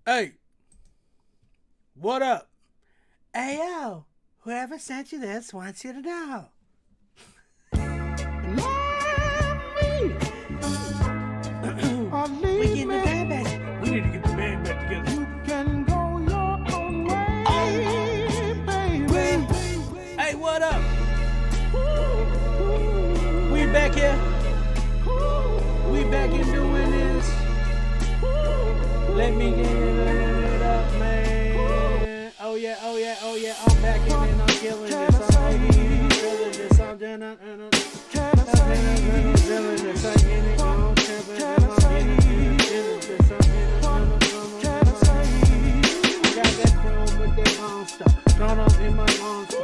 Hey, what up? Hey, yo, whoever sent you this wants you to know. We getting the band back. We need to get the band back together. You can go your own way, baby. Hey, what up? We back here. We back here doing this. Let me get it up, man. Oh yeah, oh yeah, oh yeah. I'm back in and I'm killing this. I'm feeling this. I'm doing it. I'm feeling this. I'm getting it. I'm tripping. I'm getting this. I'm got that chrome with that long stuff. Turn up in my long stuff.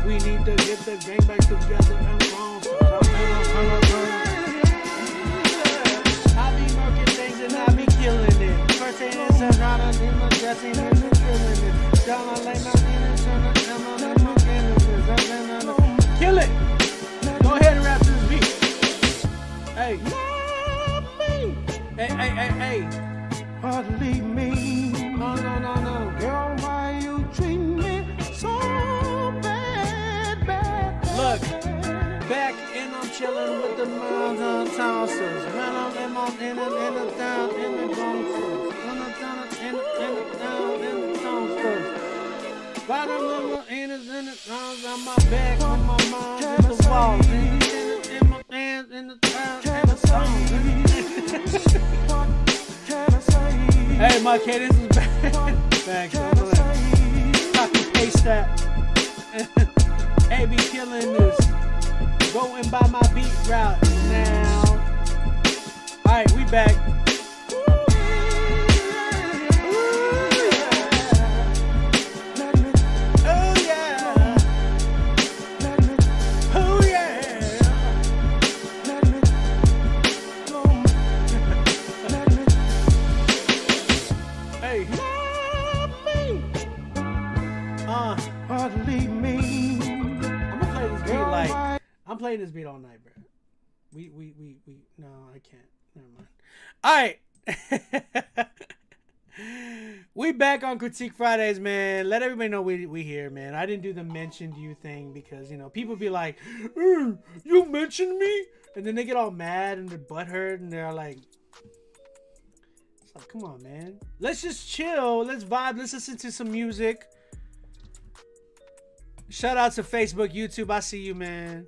We need to get the gang back together and long stuff. I be working things and I be killing it. First thing is a lot of them dressing and killing it. Don't like my kill it. Go ahead and rap this beat. Hey. Hey. Hardly me. No. Girl, why you treat me so bad? Look, back and I'm chilling with the miles on tossers. When I'm in the town, in the gangsters. When I'm down in the town, in the gangsters. Bottom of my inners in the towns, on my back, on my mind, in the walls. In my hands, in the town, in the songs. Hey, my cadence is back. So I'm gonna copy paste that. Hey, be killing this. Going by my beat route now. Alright, we back. I'm playing this beat all night, bro. We no, I can't. Never mind. All right. We back on Critique Fridays, man. Let everybody know we here, man. I didn't do the mentioned you thing because, you know, people be like, you mentioned me? And then they get all mad and their butt hurt and they're like, it's like, come on, man. Let's just chill. Let's vibe. Let's listen to some music. Shout out to Facebook, YouTube. I see you, man.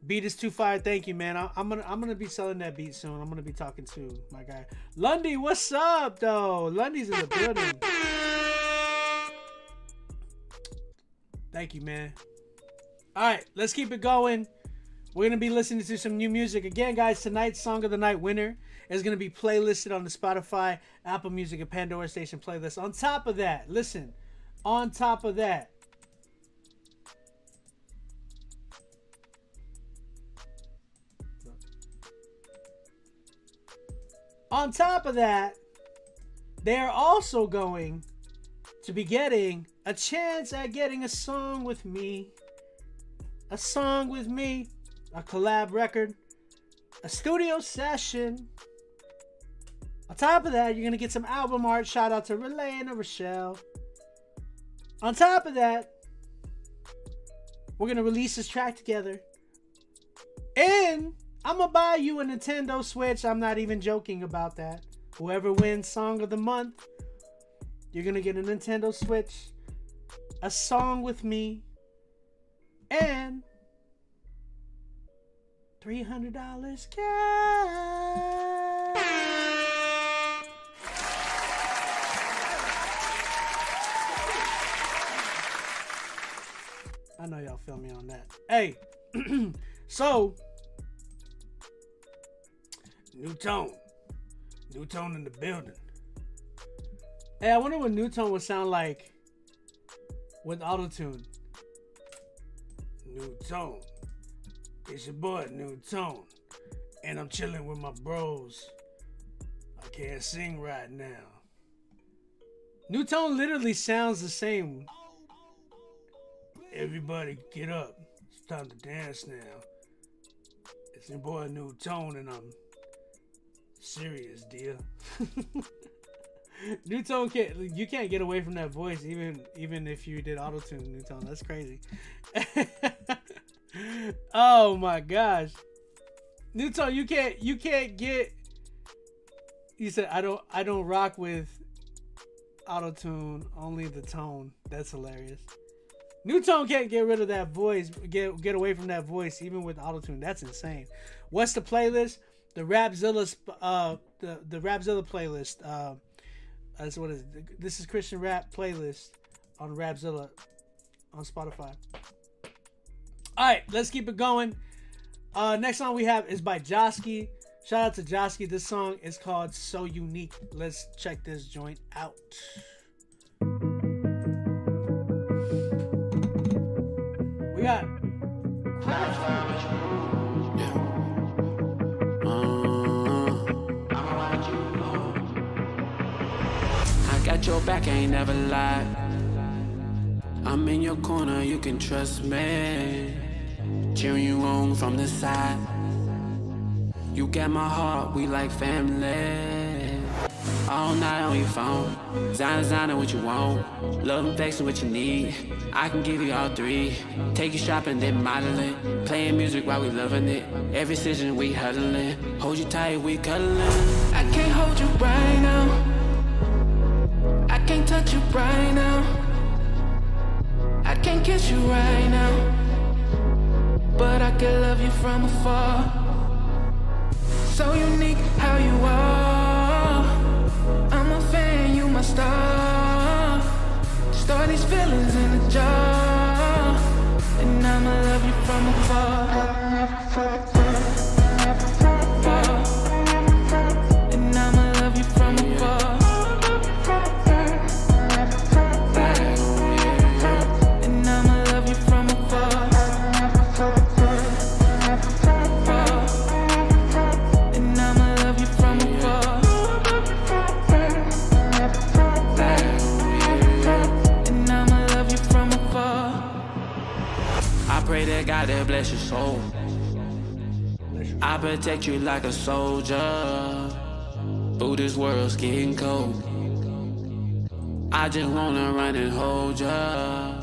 Beat is too fire. Thank you, man. I'm gonna be selling that beat soon. I'm gonna be talking to my guy Lundy. What's up, though? Lundy's in the building. Thank you, man. All right, let's keep it going. We're gonna be listening to some new music again, guys. Tonight's song of the night winner is gonna be playlisted on the Spotify, Apple Music, and Pandora Station playlist. On top of that, listen. On top of that. On top of that, they're also going to be getting a chance at getting a song with me. A song with me. A collab record. A studio session. On top of that, you're going to get some album art. Shout out to Relay and Rochelle. On top of that, we're going to release this track together. And I'm going to buy you a Nintendo Switch. I'm not even joking about that. Whoever wins Song of the Month, you're going to get a Nintendo Switch, a song with me, and $300 cash. I know y'all feel me on that. Hey, so... New tone in the building. Hey, I wonder what new tone would sound like with auto-tune. New tone. It's your boy, New Tone. And I'm chilling with my bros. I can't sing right now. New tone literally sounds the same. Everybody get up. It's time to dance now. It's your boy New Tone and I'm serious, dear. New Tone you can't get away from that voice even if you did auto-tune, New Tone. That's crazy. Oh my gosh. New Tone, you can't get. You said I don't rock with auto-tune, only the tone. That's hilarious. New Tone can't get rid of that voice, get away from that voice even with auto-tune. That's insane. What's the playlist? The Rapzilla the Rapzilla playlist. That's what is it? This is Christian rap playlist on Rapzilla on Spotify. All right, let's keep it going. Next song we have is by Josky. Shout out to Josky. This song is called So Unique. Let's check this joint out. We got I got your back, I ain't never lied. I'm in your corner, you can trust me. Cheering you on from the side. You got my heart, we like family. All night on your phone, designer what you want. Love and flexing what you need. I can give you all three. Take you shopping, then modeling. Playing music while we loving it. Every decision we huddling. Hold you tight, we cuddling. I can't hold you right now. I can't touch you right now. I can't kiss you right now. But I can love you from afar. So unique how you are. I'm a fan, you my star. Store these feelings in a jar. And I'ma love you from afar. And I'ma love you from afar. And I'ma love you from afar. Pray that God that bless your soul. I protect you like a soldier. Through this world's getting cold. I just wanna run and hold ya.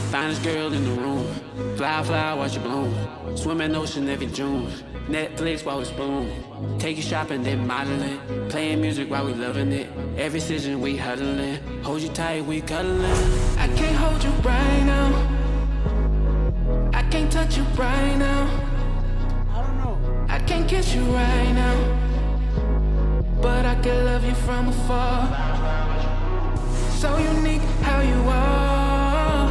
Finest girl in the room. Fly, watch you bloom. Swim in ocean every June. Netflix while we spoon. Take you shopping, then modeling. Playing music while we loving it. Every decision we huddling. Hold you tight, we cuddling. I can't hold you right now. I can't touch you right now. I don't know. I can't kiss you right now. But I can love you from afar. So unique how you are.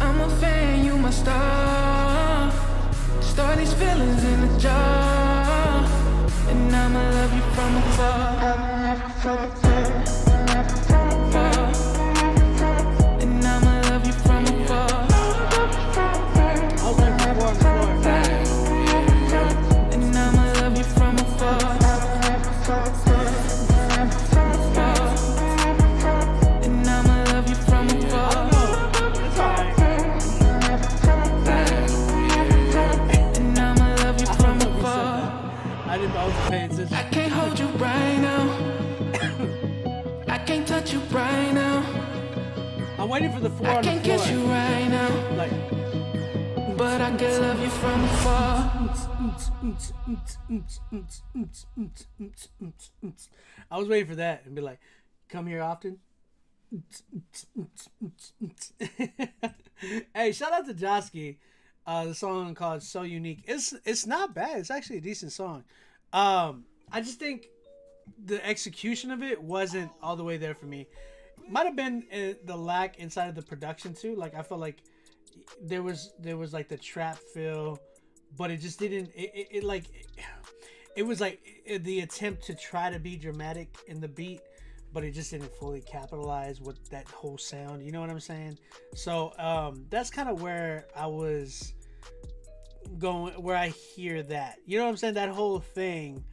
I'm a fan, you my star. Store these feelings in a jar. And I'ma love you from afar. And I'ma love you from afar. And I'ma love you from afar. And I'ma love you from afar. And I'ma love you from afar. I didn't know I was paying attention. I can't hold you right now. I can't touch you right now. I'm waiting for the floor I on the can't floor. kiss you right now. Like, But I can love you from afar. I was waiting for that and be like, come here often. Hey, shout out to Josky. The song called So Unique. It's not bad. It's actually a decent song. I just think the execution of it wasn't all the way there for me. Might have been the lack inside of the production too. Like I felt like there was like the trap feel, but it just didn't. It was like the attempt to try to be dramatic in the beat, but it just didn't fully capitalize with that whole sound. You know what I'm saying? So that's kind of where I was going, where I hear that. You know what I'm saying? That whole thing.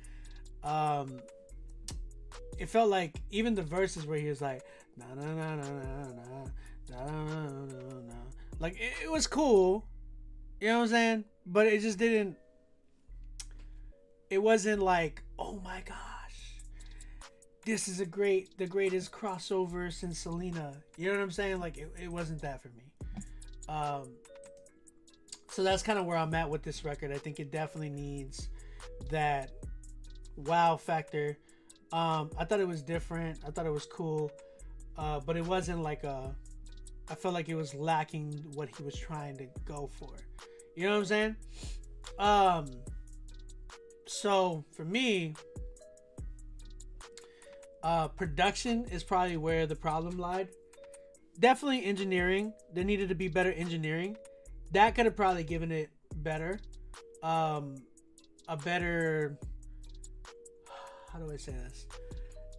It felt like even the verses where he was like na na na na na na na na na na, Like it was cool, you know what I'm saying? But it just didn't. It wasn't like, oh my gosh, this is the greatest crossover since Selena. You know what I'm saying? Like it wasn't that for me. So that's kind of where I'm at with this record. I think it definitely needs that wow factor. I thought it was different. I thought it was cool. But it wasn't like I felt like it was lacking what he was trying to go for. You know what I'm saying? So for me, production is probably where the problem lied. Definitely engineering. There needed to be better engineering. That could have probably given it better. A better... How do I say this?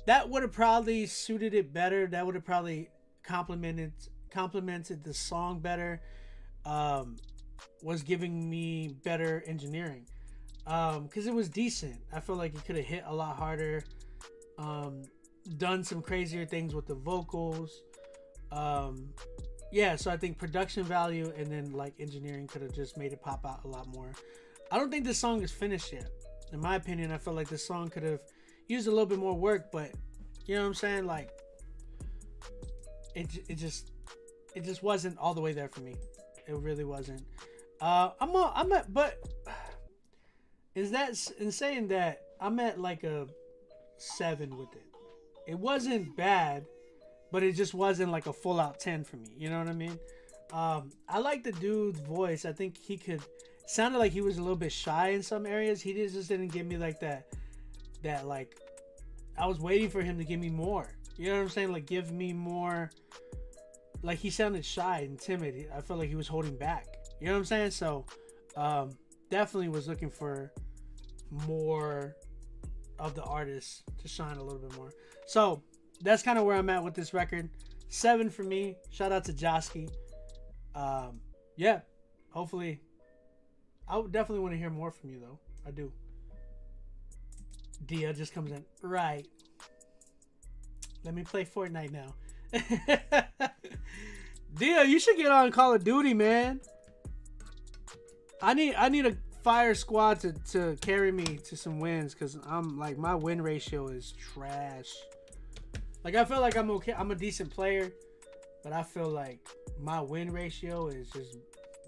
That would have probably suited it better. That would have probably complemented the song better. Was giving me better engineering. Because it was decent. I feel like it could have hit a lot harder. Done some crazier things with the vocals. Yeah, so I think production value and then like engineering could have just made it pop out a lot more. I don't think this song is finished yet. In my opinion, I feel like this song could have used a little bit more work, but you know what I'm saying? Like it just wasn't all the way there for me. It really wasn't. But is that in saying that I'm at like a 7 with it? It wasn't bad, but it just wasn't like a full out 10 for me. You know what I mean? I like the dude's voice. I think he sounded like he was a little bit shy in some areas. He just didn't give me like that like, I was waiting for him to give me more. You know what I'm saying? Like give me more. Like he sounded shy and timid. I felt like he was holding back. You know what I'm saying? So definitely was looking for more of the artist to shine a little bit more. So that's kind of where I'm at with this record. 7 for me. Shout out to Josky. Yeah, hopefully. I would definitely want to hear more from you though. I do. Dia just comes in. Right. Let me play Fortnite now. Dia, you should get on Call of Duty, man. I need a fire squad to carry me to some wins, because I'm like, my win ratio is trash. Like I feel like I'm okay. I'm a decent player, but I feel like my win ratio is just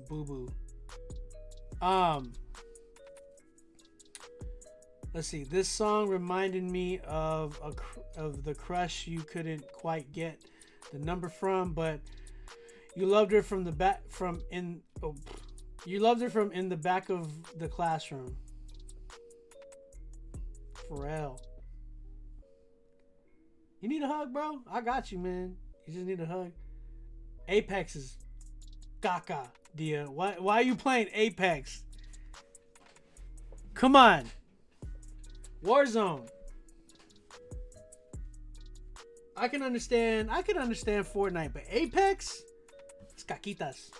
boo boo. Let's see. This song reminded me of the crush you couldn't quite get the number from, but you loved her from the back you loved her from in the back of the classroom. Pharrell. You need a hug, bro? I got you, man. You just need a hug. Apex is caca, Dia. Why are you playing Apex? Come on. Warzone. I can understand Fortnite, but Apex? It's caquitas.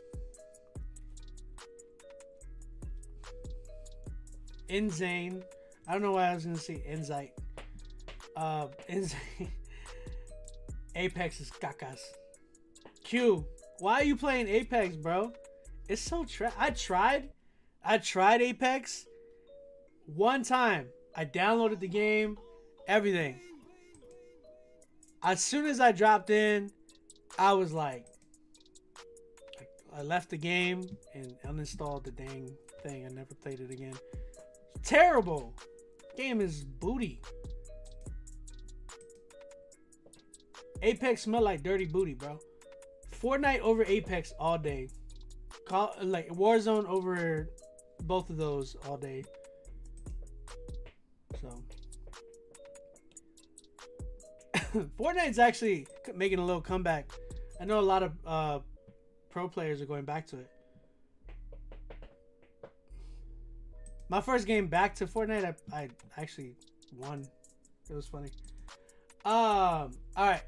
Insane. I don't know why I was gonna say Insight. Insane. Apex is cacas. Q. Why are you playing Apex, bro? It's so I tried Apex one time. I downloaded the game, everything. As soon as I dropped in, I was like, I left the game and uninstalled the dang thing. I never played it again. Terrible. Game is booty. Apex smell like dirty booty, bro. Fortnite over Apex all day. Like Warzone over both of those all day. So Fortnite's actually making a little comeback. I know a lot of pro players are going back to it. My first game back to Fortnite, I actually won. It was funny. All right.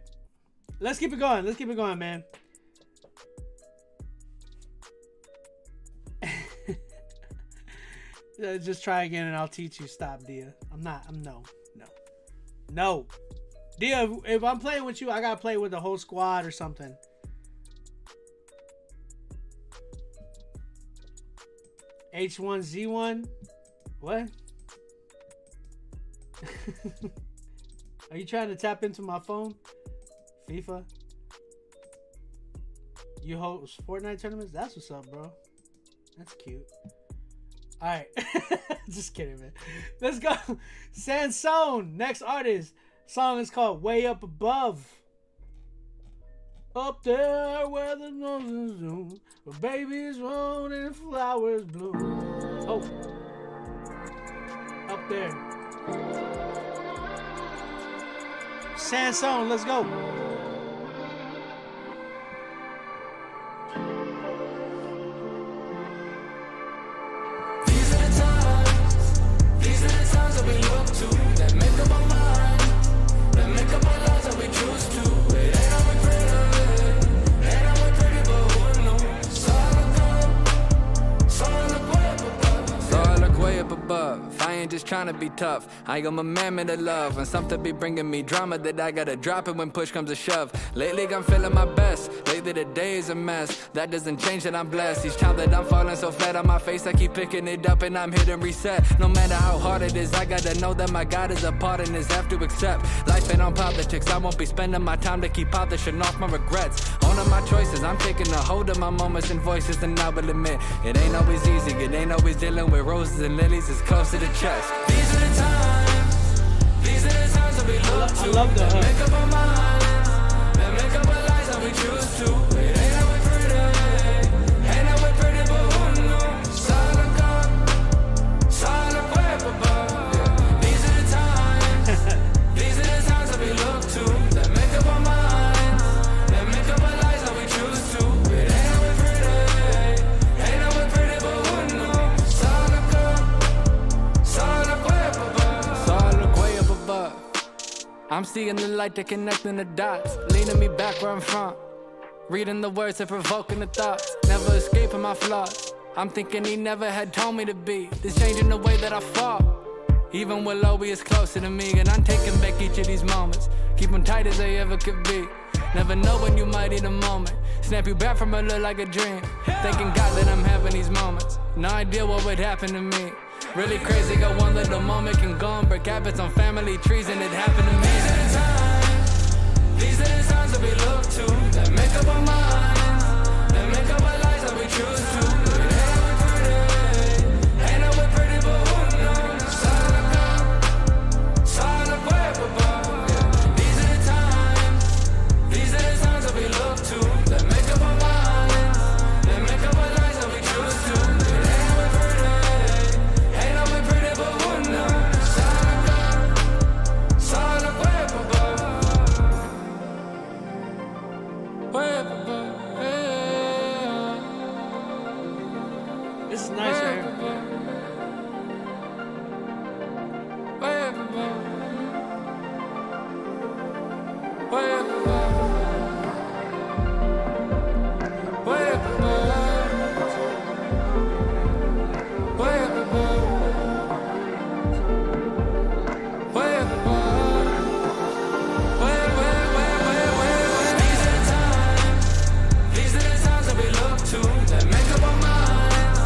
Let's keep it going, man. Just try again and I'll teach you. Stop, Dia. No. Dia, if I'm playing with you, I gotta play with the whole squad or something. H1Z1. What? Are you trying to tap into my phone? FIFA? You host Fortnite tournaments? That's what's up, bro. That's cute. Alright. Just kidding, man. Let's go. Sansone, next artist. Song is called Way Up Above. Up there where the noses zoom, where babies run and flowers bloom. Oh. Up there. Sansone, let's go. These are the times that we look to, that make up our mind, that make up our lives that we choose to. It ain't always pretty, ain't always pretty, but who knows? So I look way up above. So I look way up above. I ain't just trying to be tough. I am a man made of love. When something be bringing me drama that I gotta drop it when push comes to shove. Lately I'm feeling my best. Lately the day is a mess. That doesn't change that I'm blessed. Each time that I'm falling so flat on my face, I keep picking it up and I'm hitting reset. No matter how hard it is, I gotta know that my God is a part and is have to accept. Life ain't on politics. I won't be spending my time to keep polishing off my regrets. Owning my choices, I'm taking a hold of my moments and voices, and I will admit it ain't always easy. It ain't always dealing with roses and lilies. It's close to the chest. These are the times. These are the times that we look to. I love the hook. Make up our minds, and make up our lives that we choose to. It ain't always pretty, ain't always pretty, but who knows? Solid up, solid way up above. These are the times. These are the times that we look to, that make up our minds, that make up our lives that we choose to. It ain't always pretty, ain't always pretty, but who knows? Solid up, solid way up above. Solid way up above. I'm seeing the light that connecting the dots, leading me back where I'm from. Reading the words and provoking the thoughts, never escaping my flaws. I'm thinking he never had told me to be this, changing the way that I fall. Even Willow is closer to me, and I'm taking back each of these moments. Keep them tight as they ever could be. Never know when you might need a moment. Snap you back from a look like a dream. Thanking God that I'm having these moments. No idea what would happen to me. Really crazy, got one little moment can go and break habits on family trees, and it happened to me. These are the times, these are the times that we look to, that make up our minds, that make up our lives that we choose to. It ain't always pretty, ain't always pretty, but who knows? Solid way up above. These are the times, these are the times that we look to, that make up our minds, that make up our lives that we choose to. It ain't always pretty, ain't always pretty, but who knows? Solid way up above. Way up above, yeah. This is nice right here. Way up above. Way up above. Way up above. Way up above. Way up above. Way. These are the times. These are the times that we look to, that make up our minds,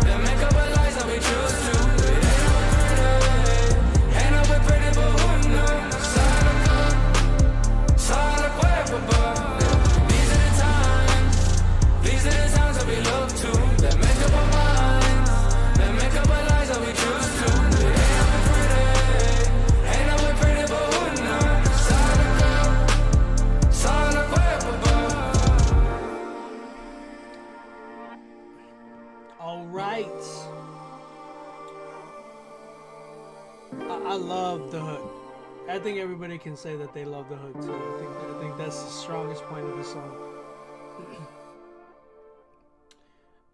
that make up our lives that we choose to. It ain't always pretty, ain't always pretty, but who knows? Solid way up above. These are the times. These are the times that we look to, that make up our minds, that make up our lives that we choose to. It ain't always pretty, ain't always pretty, but who knows? Solid way up above. All right. I love the hook. I think everybody can say that they love the hook too. I think that's the strongest point of the song.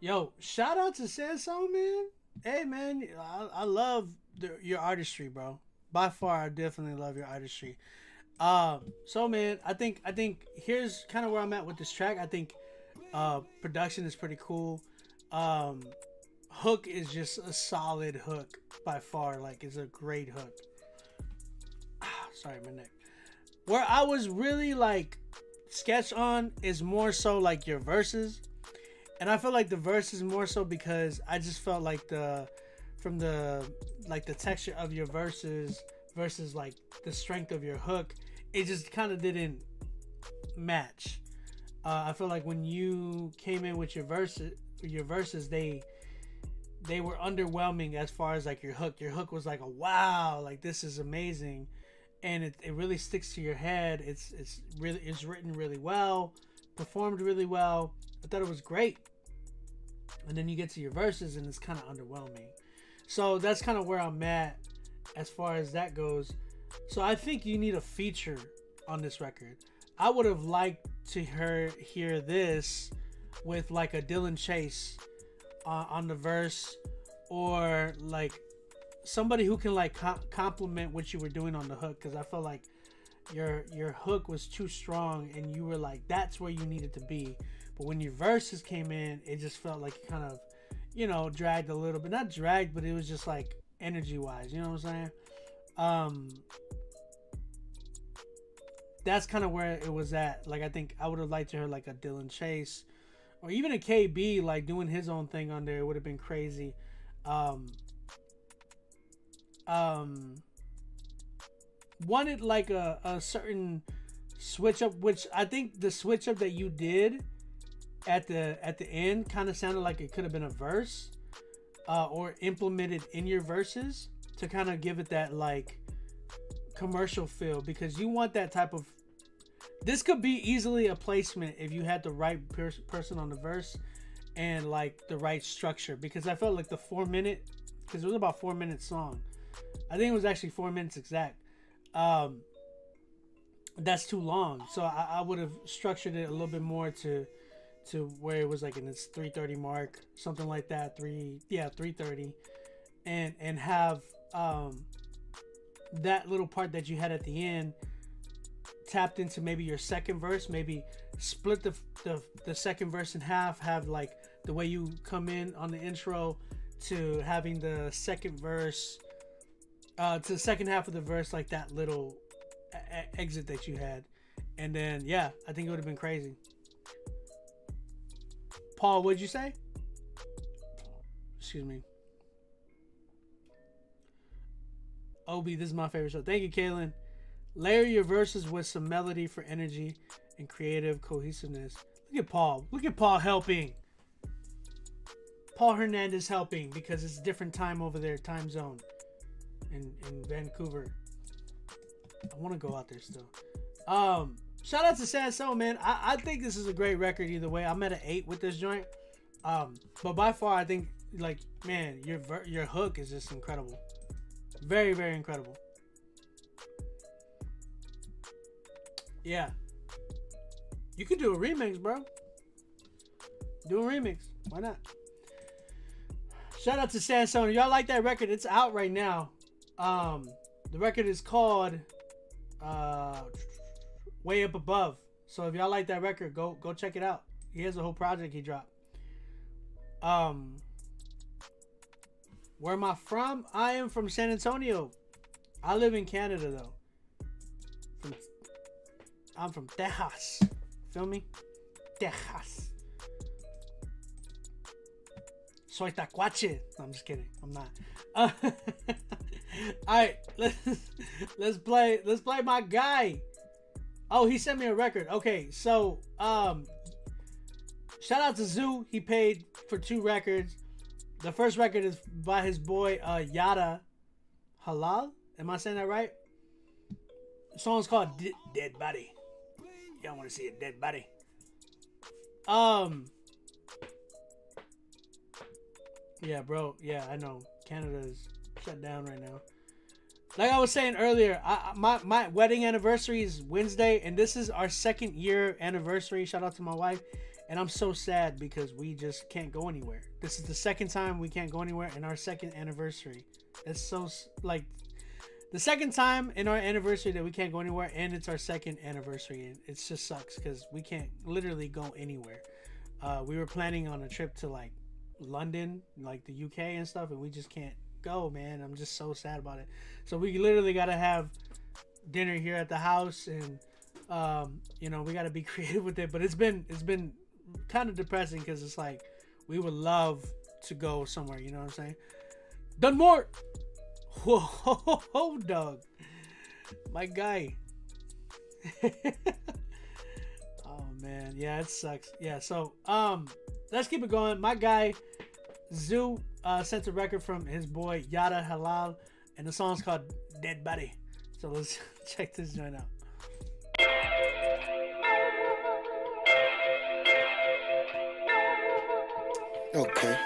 Yo, shout out to Sansone, man. Hey, man, I love your artistry, bro. By far, I definitely love your artistry. So, man, I think here's kind of where I'm at with this track. I think production is pretty cool. Hook is just a solid hook by far. Like, it's a great hook. Sorry, my neck. Where I was really like sketch on is more so like your verses. And I feel like the verses more so because I just felt like the texture of your verses versus like the strength of your hook, it just kind of didn't match. I feel like when you came in with your verses, they were underwhelming as far as like your hook. Your hook was like a wow, like this is amazing, and it really sticks to your head. It's written really well, performed really well. I thought it was great. And then you get to your verses and it's kind of underwhelming. So that's kind of where I'm at as far as that goes. So I think you need a feature on this record. I would have liked to hear this with like a Dylan Chase on the verse, or like somebody who can like complement what you were doing on the hook, because I felt like your hook was too strong and you were like, that's where you needed to be. But when your verses came in, it just felt like it kind of, you know, dragged a little bit. Not dragged, but it was just like energy wise, you know what I'm saying? That's kind of where it was at. Like, I think I would have liked to hear like a Dylan Chase or even a KB like doing his own thing on there. It would have been crazy. Wanted like a certain switch up, which I think the switch up that you did at the end kind of sounded like it could have been a verse, or implemented in your verses to kind of give it that like commercial feel, because you want that type of, this could be easily a placement if you had the right person on the verse and like the right structure, because I felt like the 4 minute, because it was about 4 minute song, I think it was actually 4 minutes exact, that's too long. So I would have structured it a little bit more to where it was like in its 3:30 mark, something like that, 3:30, and have that little part that you had at the end tapped into maybe your second verse, maybe split the second verse in half, have like the way you come in on the intro to having the second verse to the second half of the verse, like that little exit that you had. And then yeah, I think it would have been crazy. Paul, what'd you say? Excuse me. Obi, this is my favorite show. Thank you, Kaylin. Layer your verses with some melody for energy and creative cohesiveness. Look at Paul. Look at Paul helping. Paul Hernandez helping, because it's a different time over there, time zone in Vancouver. I want to go out there still. Shout out to Sansone, man. I think this is a great record either way. I'm at an 8 with this joint. But by far, I think, like, man, your hook is just incredible. Very, very incredible. Yeah. You could do a remix, bro. Do a remix. Why not? Shout out to Sansone. Y'all like that record? It's out right now. The record is called Way Up Above. So if y'all like that record, go check it out. He has a whole project he dropped. Where am I from? I am from San Antonio. I live in Canada though. I'm from Texas. Feel me? Texas. Soy tacuache. No, I'm just kidding. I'm not. Alright, let's play my guy. Oh, he sent me a record. Okay, so shout out to Zoo. He paid for 2 records. The first record is by his boy Yada Halal. Am I saying that right? The song's called Dead Body. Y'all want to see a dead body? Yeah, bro. Yeah, I know. Canada is shut down right now. Like I was saying earlier, my wedding anniversary is Wednesday, and this is our 2nd year anniversary. Shout out to my wife. And I'm so sad because we just can't go anywhere. This is the 2nd time we can't go anywhere in our 2nd anniversary. It's so, like, the 2nd time in our anniversary that we can't go anywhere, and it's our 2nd anniversary. And it just sucks because we can't literally go anywhere. We were planning on a trip to, like, London, like the UK and stuff, and we just can't go, man. I'm just so sad about it. So we literally got to have dinner here at the house, and, you know, we got to be creative with it. But it's been kind of depressing because it's like we would love to go somewhere. You know what I'm saying? Dunmore. Whoa, dog. My guy. Oh man, yeah, it sucks. Yeah, so let's keep it going. My guy Zoo sent a record from his boy Yada Halal, and the song's called Dead Body. So let's check this joint out. Okay.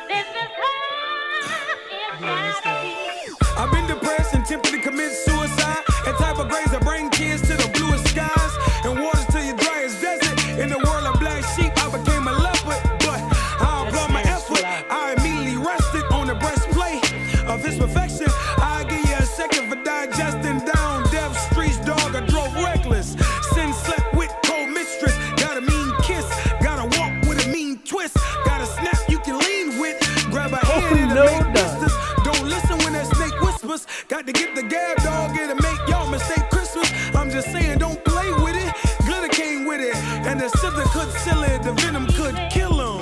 I've been depressed and tempted to commit suicide. And type of grace that bring kids to the bluest skies and waters to your driest desert. In the world of black sheep, I became a leopard, but I applaud my effort. I immediately rested on the breastplate of his perfection. I give you a second for digesting down death streets, dog. I drove reckless. Sin slept with cold mistress. Got a mean kiss. Gotta walk with a mean twist. Got a snap you can lean with. Grab a hand and make distance. Don't listen when that snake whispers. Got to get the gab, dog. It'll make y'all mistake Christmas. I'm just saying, don't play with it. Glitter came with it. And the scissor could seal it. The venom could kill him.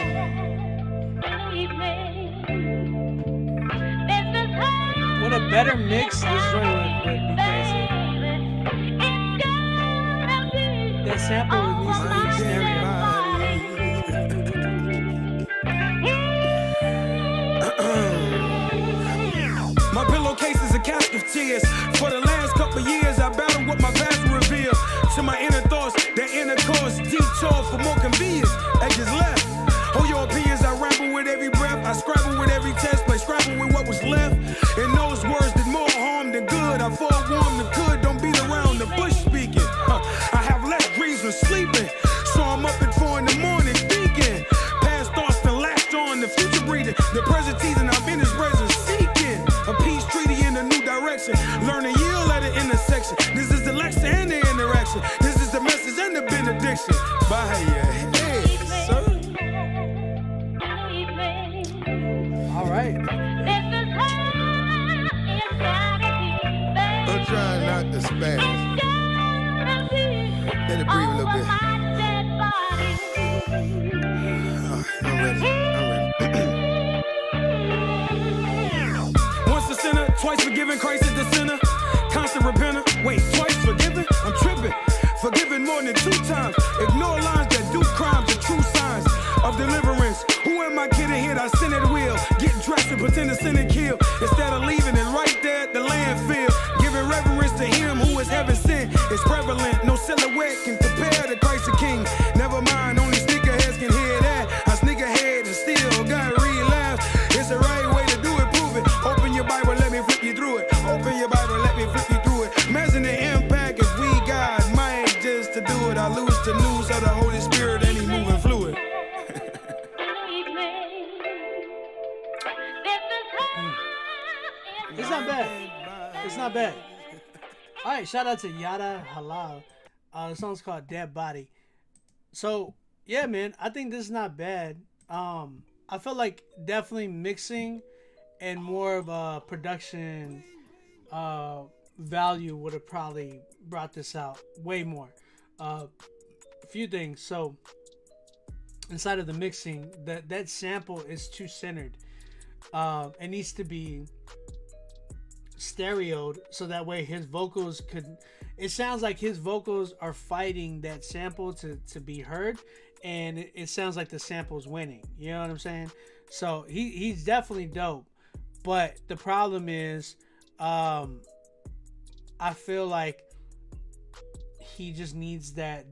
What a better mix this joint would be crazy. That sample needs to be in stereo. My pillowcase is a cask of tears. For the last couple years, I battled what my past revealed. To my inner thoughts, that inner course detour for more convenience. Edges left. Hold your opinions, I ramble with every breath. I scrabble with every test, play scrabble with what was left. And those words did more harm than good. I forewarned the good, don't beat around the bush speaking. I have less dreams when sleeping. So I'm up at 4 in the morning thinking. Past thoughts to latch on, the future breathing. The present teasing, I'm in his presence seeking. A peace treaty in a new direction. Learn to yield at an intersection. This is the lecture and the interaction. This is the message and the benediction. By your head, sir. All right. I'm trying not to spaz. Let it breathe a little bit. I'm ready. Once a sinner, twice forgiven, Christ is the sinner. Constant repenter. Wait, twice forgiven? I'm tripping. Forgiven more than 2 times. Ignore lines that do crimes, the true signs of deliverance. Who am I kidding here? I sin at will. Get dressed and pretend to sin and kill. Instead of leaving it right there at the landfill. Giving reverence to him who is heaven sent. It's prevalent. No silhouette can compare to Christ the King. Never mind, only sneakerheads can hear that. I sneak ahead and still got relapse. It's the right way to do it, prove it. Open your Bible, let me flip you through it. Open your Bible, let me flip you through it. Imagine the impact if we got mind just to do it. I lose the news of the Holy Spirit and he moving fluid. It's not bad. It's not bad. All right, shout out to Yada Halal. The song's called Dead Body. So, yeah, man, I think this is not bad. I felt like definitely mixing and more of a production value would have probably brought this out way more. A few things. So, inside of the mixing, that sample is too centered. It needs to be stereoed so that way his vocals could, it sounds like his vocals are fighting that sample to be heard, and it sounds like the sample's winning, you know what I'm saying? So he's definitely dope, but the problem is I feel like he just needs that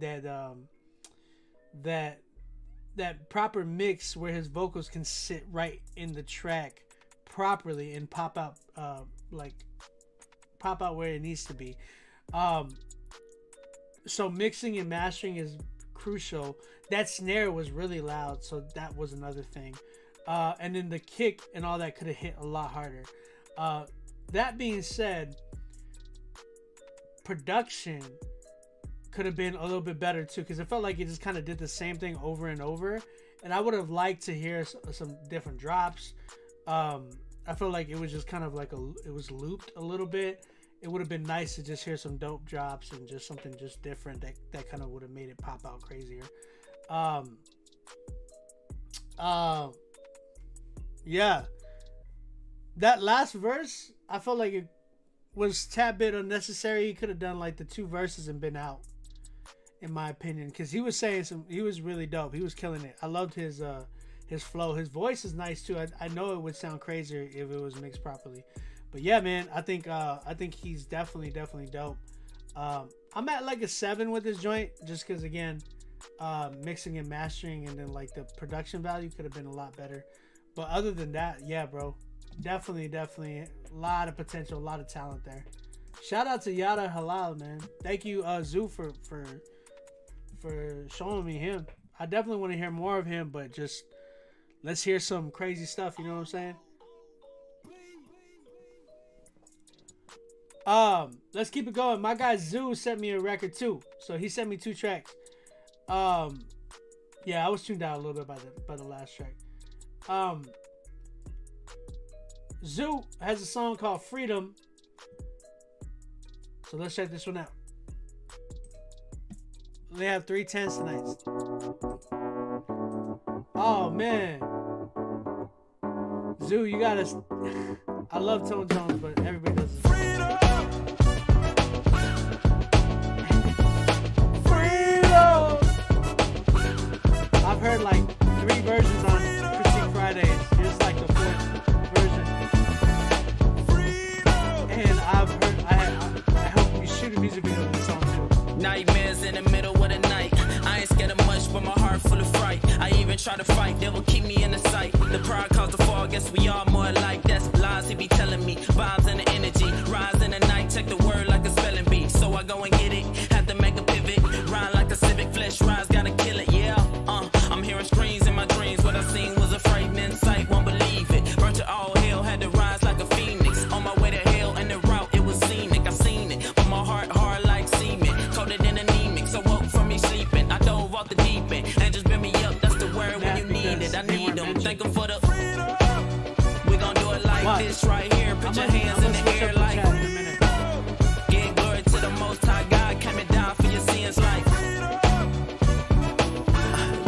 proper mix where his vocals can sit right in the track properly and pop out where it needs to be. So mixing and mastering is crucial. That snare was really loud, so that was another thing. And then the kick and all that could have hit a lot harder. That being said, production could have been a little bit better too, because it felt like it just kind of did the same thing over and over, and I would have liked to hear some different drops. I feel like it was just kind of like it was looped a little bit. It would have been nice to just hear some dope drops and just something just different that kind of would have made it pop out crazier. Yeah. That last verse, I felt like it was a tad bit unnecessary. He could have done like the 2 verses and been out, in my opinion, because he was saying he was really dope. He was killing it. I loved his flow. His voice is nice too. I know it would sound crazier if it was mixed properly, but yeah, man, I think he's definitely dope. I'm at like a 7 with this joint, just because again, mixing and mastering, and then like the production value could have been a lot better. But other than that, yeah, bro, definitely a lot of potential, a lot of talent there. Shout out to Yada Halal, man. Thank you, Zoo, for showing me him. I definitely want to hear more of him, but just let's hear some crazy stuff. You know what I'm saying? Let's keep it going. My guy Zoo sent me a record too, so he sent me 2 tracks. Yeah, I was tuned out a little bit by the last track. Zoo has a song called Freedom, so let's check this one out. They have 3 10s tonight. Oh man, Zoo, you gotta. I love Tone Jones, but everybody does it. Freedom. I've heard like 3 versions on Critique Fridays. Here's like the 4th version. And I've heard. I hope you shoot a music video of this song too. Nightmares in the middle of the night. I ain't scared of much, but my heart full of fright. I even try to fight, devil keep me in the sight. The pride caused the fall, guess we all more alike. That's lies he be telling me. Vibes and the energy. Rise in the night, check the word like a spelling bee. So I go and get it, have to make a pivot. Ride like a civic, flesh rise, gotta kill it, yeah. I'm hearing screams in my dreams. What I seen was a frightening sight, won't believe it. Burnt to all hell, had to rise like a phoenix. On my way to hell, and the route, it was scenic. I seen it, but my heart hard like cement. Coated in anemic, so woke from me sleeping. I dove off the deep end, and just bring me up, that's the word when you need it. I need them, thank them for the we gon' do it like this right here. Put your hands in the air like give glory to the most high God, coming down for your sins like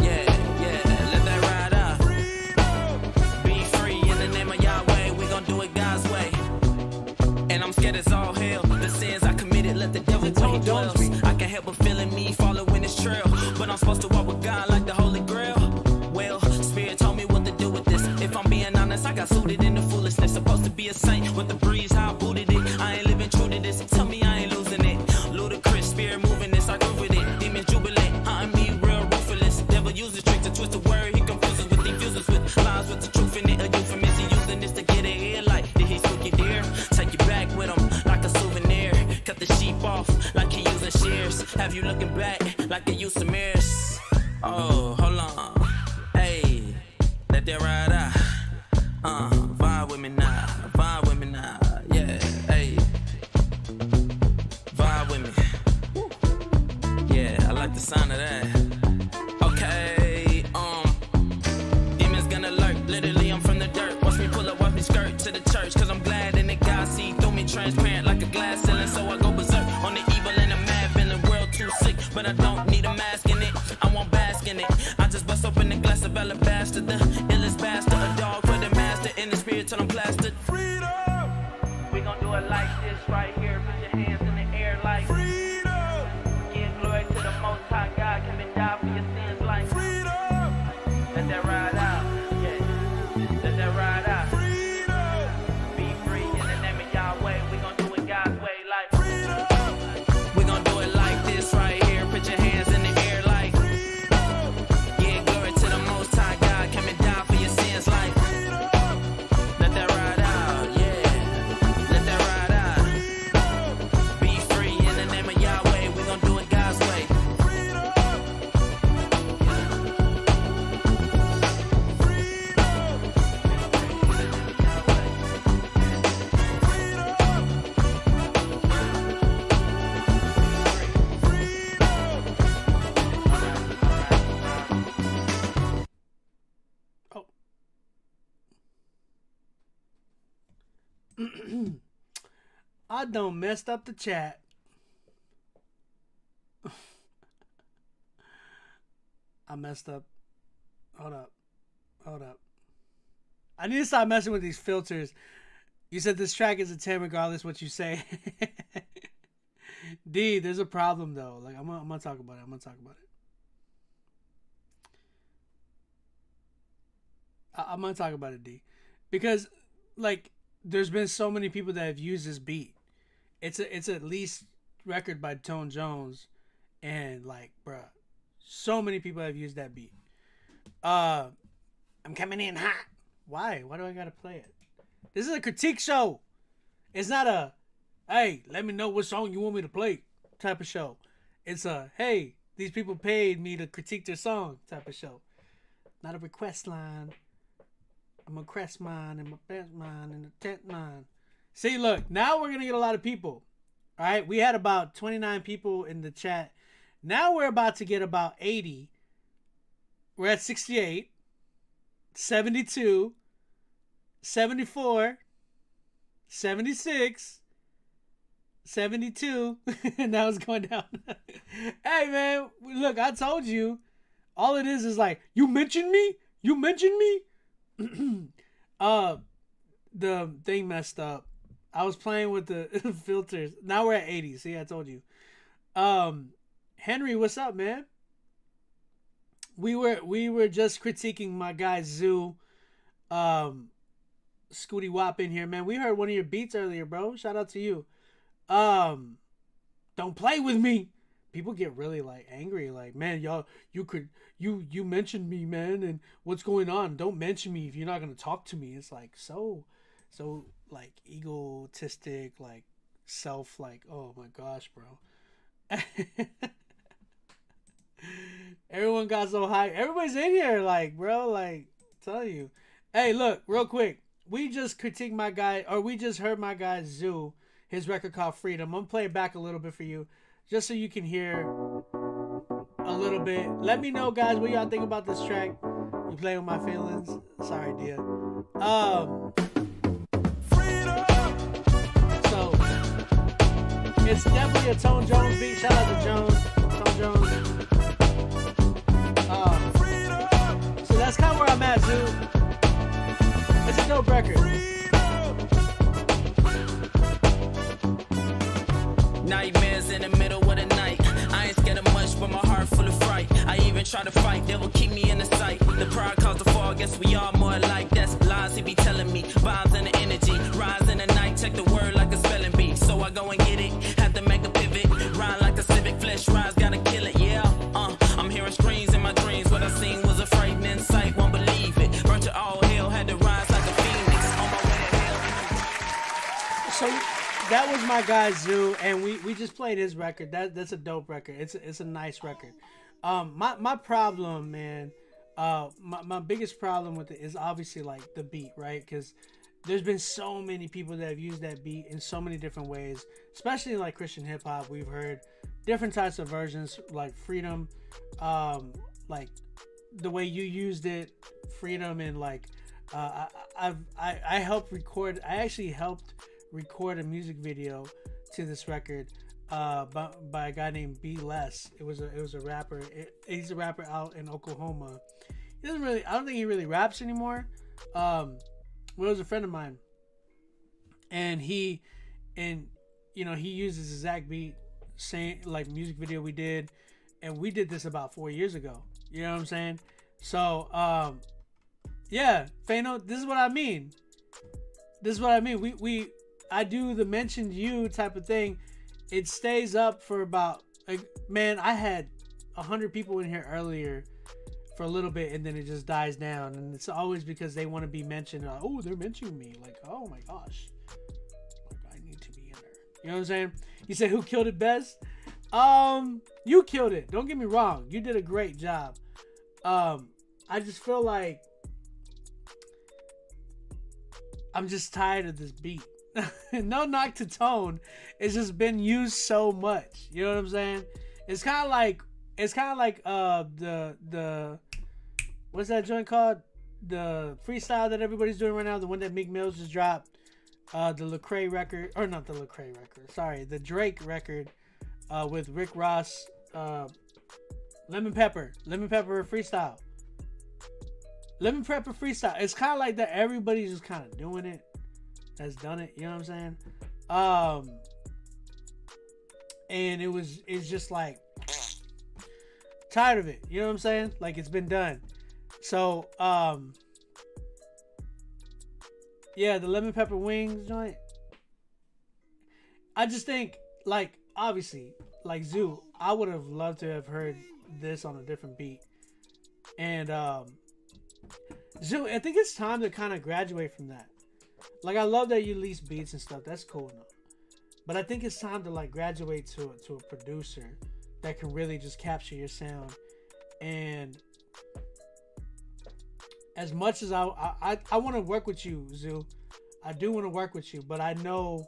yeah, let that ride out. Be free in the name of Yahweh, we gon' do it God's way. And I'm scared as all hell. The sins I committed, let the devil where he dwells. I can't help but feeling me following his trail, but I'm supposed to walk with God like the Holy Grail. Well, Spirit told me what to do with this. If I'm being honest, I got suited in the foolishness. Supposed to be a saint with the breeze, how I booted it. I ain't living true to this. Tell me I ain't losing it. Ludicrous, Spirit moving this, I groove with it. Demons jubilant, I'm me real ruthless. Devil uses tricks to twist the word. He confuses with defuses with lies with the truth in it. A euphemism, he using this to get it here. Like, did he spook you dear? Take you back with him like a souvenir. Cut the sheep off like he using shears. Have you looking back like they use some mirrors? Oh, hold on. Hey, let that ride out. Vibe with me now, yeah, hey. Vibe with me. Yeah, I like the sound of that. Okay, demons gonna lurk, literally I'm from the dirt. Watch me pull up, watch me skirt to the church. Cause I'm glad in it, God see through me, transparent like a glass ceiling. So I go berserk on the evil and the mad villain. World too sick, but I don't need a mask in it. I won't bask in it. I just bust open the glass of alabaster. The illest bastard, a dog for the master. In the spirit till I'm plastered. Freedom! We gon' do it like this right here. Put your hands in the air like freedom! Give glory to the most high God. Come and die for your sins like freedom! Let that ride out. Yeah. Let that ride out. Freedom! Be free in the name of Yahweh. We gon' do it God's way like freedom! We gon' do it like this right here. Put your hands in the air like freedom! Give glory to the most high God. Come and die for your sins like freedom! Let that ride out, yeah. Let that ride out. Be free in the name of Yahweh. We gon' do it God's way. Oh. I done messed up the chat. I messed up. Hold I need to stop messing with these filters. You said this track is a 10 regardless what you say. D, there's a problem though. Like I'm gonna talk about it. I'm gonna talk about it, D, because like there's been so many people that have used this beat. It's at least record by Tone Jones, and like, bruh, so many people have used that beat. I'm coming in hot. Why? Why do I gotta play it? This is a critique show. It's not a, hey, let me know what song you want me to play type of show. It's a, hey, these people paid me to critique their song type of show. Not a request line. I'm a crest mine and my best mine and a tent mine. See, look, now we're going to get a lot of people. All right. We had about 29 people in the chat. Now we're about to get about 80. We're at 68, 72, 74, 76, 72. And now it's going down. Hey, man, look, I told you. All it is like, you mentioned me? You mentioned me? The thing messed up. I was playing with the filters. Now we're at 80. See, I told you. Henry, what's up, man? We were just critiquing my guy Zoo, Scooty Wop in here, man. We heard one of your beats earlier, bro. Shout out to you. Don't play with me. People get really like angry, like, man, y'all, you mentioned me, man, and what's going on? Don't mention me if you're not gonna talk to me. It's like so like egotistic, like self, like, oh my gosh, bro. Everyone got so high. Everybody's in here, like, bro, like, tell you. Hey, look, real quick. We just critiqued my guy, or we just heard my guy Zoo, his record called Freedom. I'm gonna play it back a little bit for you, just so you can hear a little bit. Let me know, guys, what y'all think about this track. You play with my feelings. Sorry, dear. So it's definitely a Tone Jones beat. Shout out to Tone Jones. So that's kind of where I'm at, Zoo. It's a dope record. Nightmares in the middle of the night. I ain't scared of much, but my heart full of fright. I even try to fight, they will keep me in the sight. The pride caused the fall, guess we all more alike. That's lies he be telling me. Vibes and the energy, rise in the night, check the word like a spelling bee. So I go and get it, have to make a pivot. Ride like a civic, flesh rise, gotta kill it, yeah. I'm hearing screams in my dreams. What I seen was a frightening sight, won't believe it. Burnt to all hell, had to rise like a phoenix. On my way to hell. So that was my guy Zoo, and we just played his record. That's a dope record. It's a nice record. My problem, man, my biggest problem with it is obviously like the beat, right? Because there's been so many people that have used that beat in so many different ways, especially like Christian hip hop. We've heard different types of versions, like Freedom, like the way you used it, Freedom, and like I helped record. I actually helped record a music video to this record by a guy named B Less. It was a rapper. He's a rapper out in Oklahoma. He doesn't really, I don't think he really raps anymore. Well, it was a friend of mine, and he uses the exact beat, same like music video we did, and we did this about 4 years ago. You know what I'm saying? So yeah, Fano, this is what I mean. I do the mentioned you type of thing. It stays up for about, like, man, I had 100 people in here earlier for a little bit, and then it just dies down. And it's always because they want to be mentioned. Oh, they're mentioning me. Like, oh my gosh, like, I need to be in there. You know what I'm saying? You said who killed it best? You killed it. Don't get me wrong. You did a great job. I just feel like I'm just tired of this beat. No knock to Tone. It's just been used so much. You know what I'm saying? It's kind of like the what's that joint called? The freestyle that everybody's doing right now, the one that Meek Mills just dropped. The Lecrae record, or not the Lecrae record. Sorry, the Drake record with Rick Ross, Lemon Pepper freestyle. Lemon Pepper freestyle. It's kind of like that. Everybody's just kind of doing it. Has done it. You know what I'm saying? And it's just like tired of it. You know what I'm saying? Like it's been done. So yeah, the lemon pepper wings joint. I just think, like, obviously, like Zoo, I would have loved to have heard this on a different beat. And Zoo, I think it's time to kind of graduate from that. Like, I love that you lease beats and stuff. That's cool enough. But I think it's time to like graduate to a producer that can really just capture your sound. And as much as I want to work with you, Zoo, I do want to work with you, but I know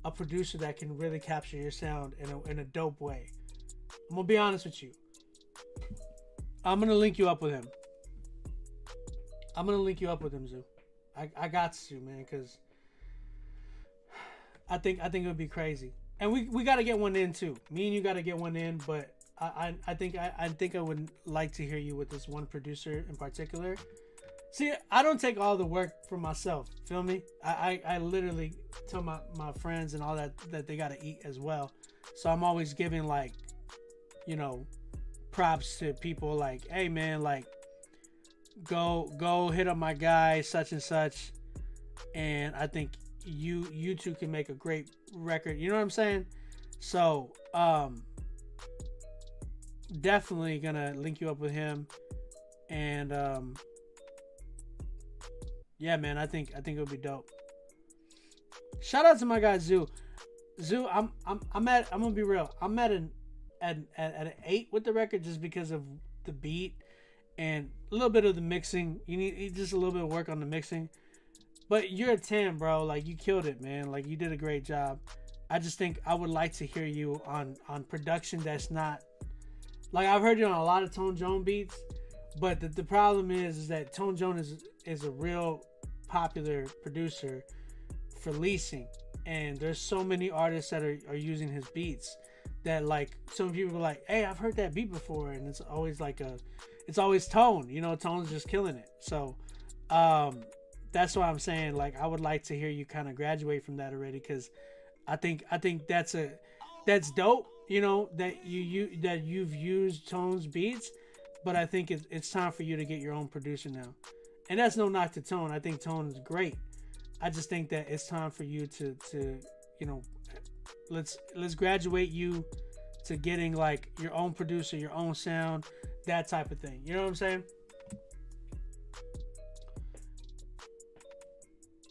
a producer that can really capture your sound in a dope way. I'm gonna be honest with you. I'm gonna link you up with him. Zoo. I got to, man, because I think it would be crazy. And we got to get one in too. Me and you got to get one in, but I think I would like to hear you with this one producer in particular. See, I don't take all the work for myself. Feel me? I literally tell my friends and all that they got to eat as well. So I'm always giving, like, you know, props to people like, hey man, like, go hit up my guy such and such, and I think you two can make a great record. You know what I'm saying? So definitely gonna link you up with him. And yeah, man, I think it would be dope. Shout out to my guy Zoo. I'm gonna be real. I'm at an 8 with the record just because of the beat and a little bit of the mixing. You need just a little bit of work on the mixing. But you're a 10, bro. Like, you killed it, man. Like, you did a great job. I just think I would like to hear you on production that's not... Like, I've heard you on a lot of Tone Jones beats, but the problem is that Tone Jones is a real popular producer for leasing. And there's so many artists that are using his beats that, like, some people are like, hey, I've heard that beat before. And it's always like it's always Tone. You know, Tone's just killing it. So, that's why I'm saying, like, I would like to hear you kind of graduate from that already, because I think that's dope, you know, that you've used Tone's beats, but I think it's time for you to get your own producer now. And that's no knock to Tone. I think Tone is great. I just think that it's time for you to you know, let's graduate you to getting like your own producer, your own sound, that type of thing. You know what I'm saying?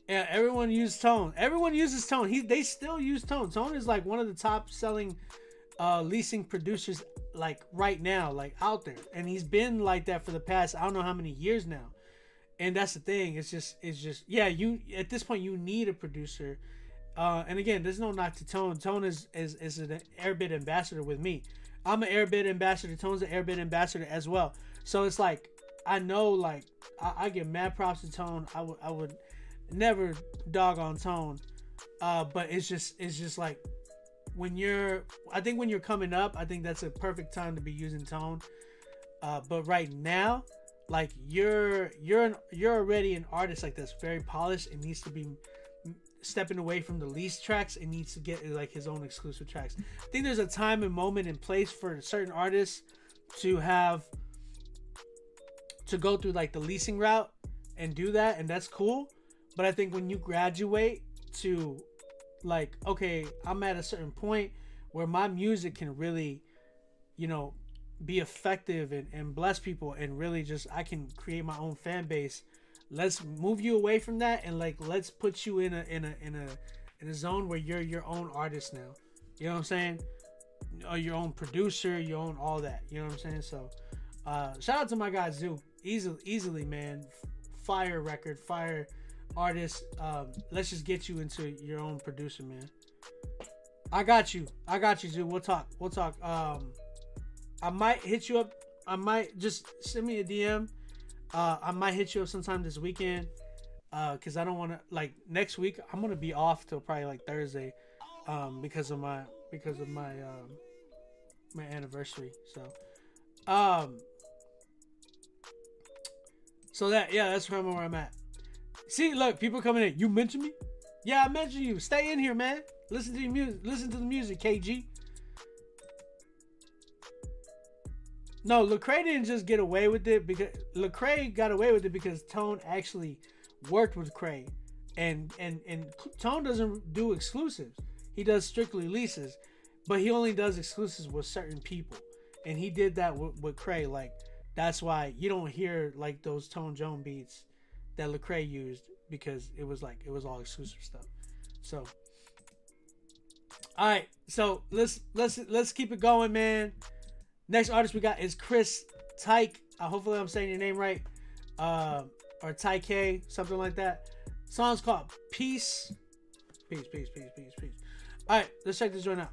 Yeah, everyone uses Tone. Everyone uses Tone. They still use Tone. Tone is like one of the top selling leasing producers, like, right now, like, out there. And he's been like that for the past, I don't know how many years now. And that's the thing. It's just yeah, you at this point you need a producer. And again, there's no knock to Tone. Tone is an Airbit ambassador with me. I'm an Airbit ambassador. Tone's an Airbit ambassador as well. So it's like, I know, like, I give mad props to Tone. I would never dog on Tone, but it's just like when you're coming up, I think that's a perfect time to be using Tone. But right now, like, you're already an artist like that's very polished and needs to be stepping away from the lease tracks and needs to get like his own exclusive tracks. I think there's a time and moment and place for certain artists to go through like the leasing route and do that, and that's cool. But I think when you graduate to, like, okay, I'm at a certain point where my music can really, you know, be effective and bless people, and really just, I can create my own fan base. Let's move you away from that, and like, let's put you in a zone where you're your own artist now. You know what I'm saying? Or your own producer, your own all that. You know what I'm saying? So, shout out to my guy Zoo. Easily, man. Fire record, fire artist. Let's just get you into your own producer, man. I got you, Zoo. We'll talk. I might hit you up. I might just send me a DM. I might hit you up sometime this weekend. Cause I don't want to, like, next week I'm gonna be off till probably like Thursday, because of my my anniversary. So that's kind of where I'm at. See, look, people coming in. You mentioned me? Yeah, I mentioned you. Stay in here, man. Listen to the music. Listen to the music, KG. No, Lecrae didn't just get away with it because Lecrae got away with it because Tone actually worked with Crae, and Tone doesn't do exclusives. He does strictly leases, but he only does exclusives with certain people, and he did that with Crae. Like that's why you don't hear like those Tone Jones beats that Lecrae used, because it was all exclusive stuff. So, all right, so let's keep it going, man. Next artist we got is Chris Tyke. Hopefully I'm saying your name right. Or Tyke, something like that. Song's called Peace. Peace. All right, let's check this joint out.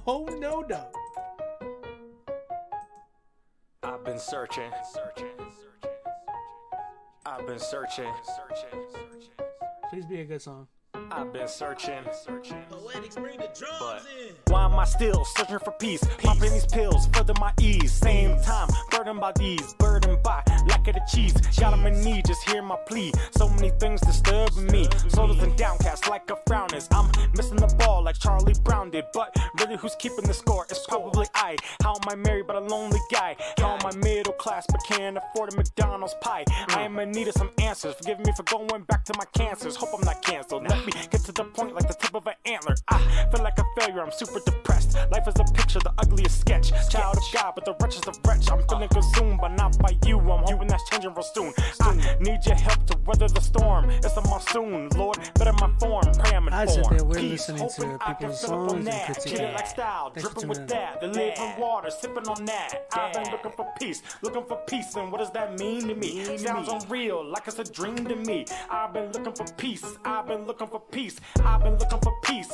Oh no, dog. I've been searching. I've been searching. Please be a good song. I've been searching. Poetics, bring the drums But in. why am I still searching for peace? Popping these pills, further my ease. Same time, burdened by these, burdened by lack of the cheese. Got on my knee, just hear my plea. So many things disturbing me. Souls and downcast like a frown is. I'm missing the ball like Charlie Brown did. But really, who's keeping the score? It's probably I. How am I married but a lonely guy? How am I middle class but can't afford a McDonald's pie? I am in need of some answers. Forgive me for going back to my cancers. Hope I'm not canceled. Let me get to the point like the tip of an antler. I feel like a failure, I'm super depressed. Life is a picture, the ugliest sketch. Child of God, but the wretch is a wretch. I'm feeling consumed, but not by you. I'm hoping that's changing real soon. I need your help to weather the storm. It's a monsoon, Lord, better my form. Pray I'm I said informed. that we're Peace, listening to hoping I can people's fill up on songs and that. critiquing Treat it like it. style, Thanks for dripping tuning with in. that. The living water, sipping on that. I've been looking for peace, and what does that mean to me? Sounds unreal, like it's a dream to me. I've been looking for peace, I've been looking for peace. I've been looking for peace.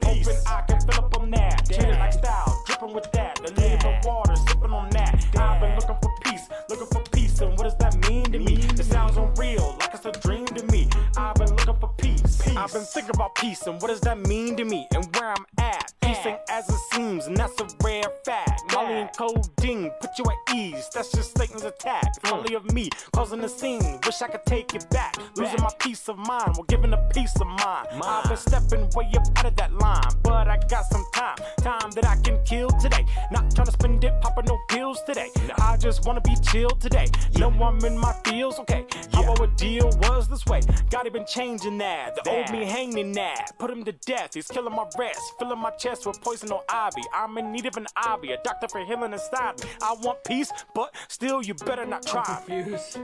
Hoping I can fill up on that. Treat it like style, dripping with that. The living water, sipping on that. I've been looking for peace, and what does that mean to me? It sounds unreal, like it's a dream to me. I've been looking for peace. I've been thinking about peace, and what does that mean to me? And where I'm at. Peace ain't as it seems, and that's a rare fact. Molly and codeine put you at ease. That's just Satan's attack. Folly of me, causing a scene. Wish I could take it back. Losing my peace of mind while giving a peace of mind. I've been stepping way up out of that line, but I got some time that I can kill today. Not trying to spend it, popping no pills today. I just wanna be chill today. Know I'm in my feels, okay. How our deal was this way. God been changing that. The old me hanging that. Put him to death. He's killing my rest, filling my chest with poison or ivy. I'm in need of an ivy, a doctor for healing inside me. I want peace, but still you better not try. Confused.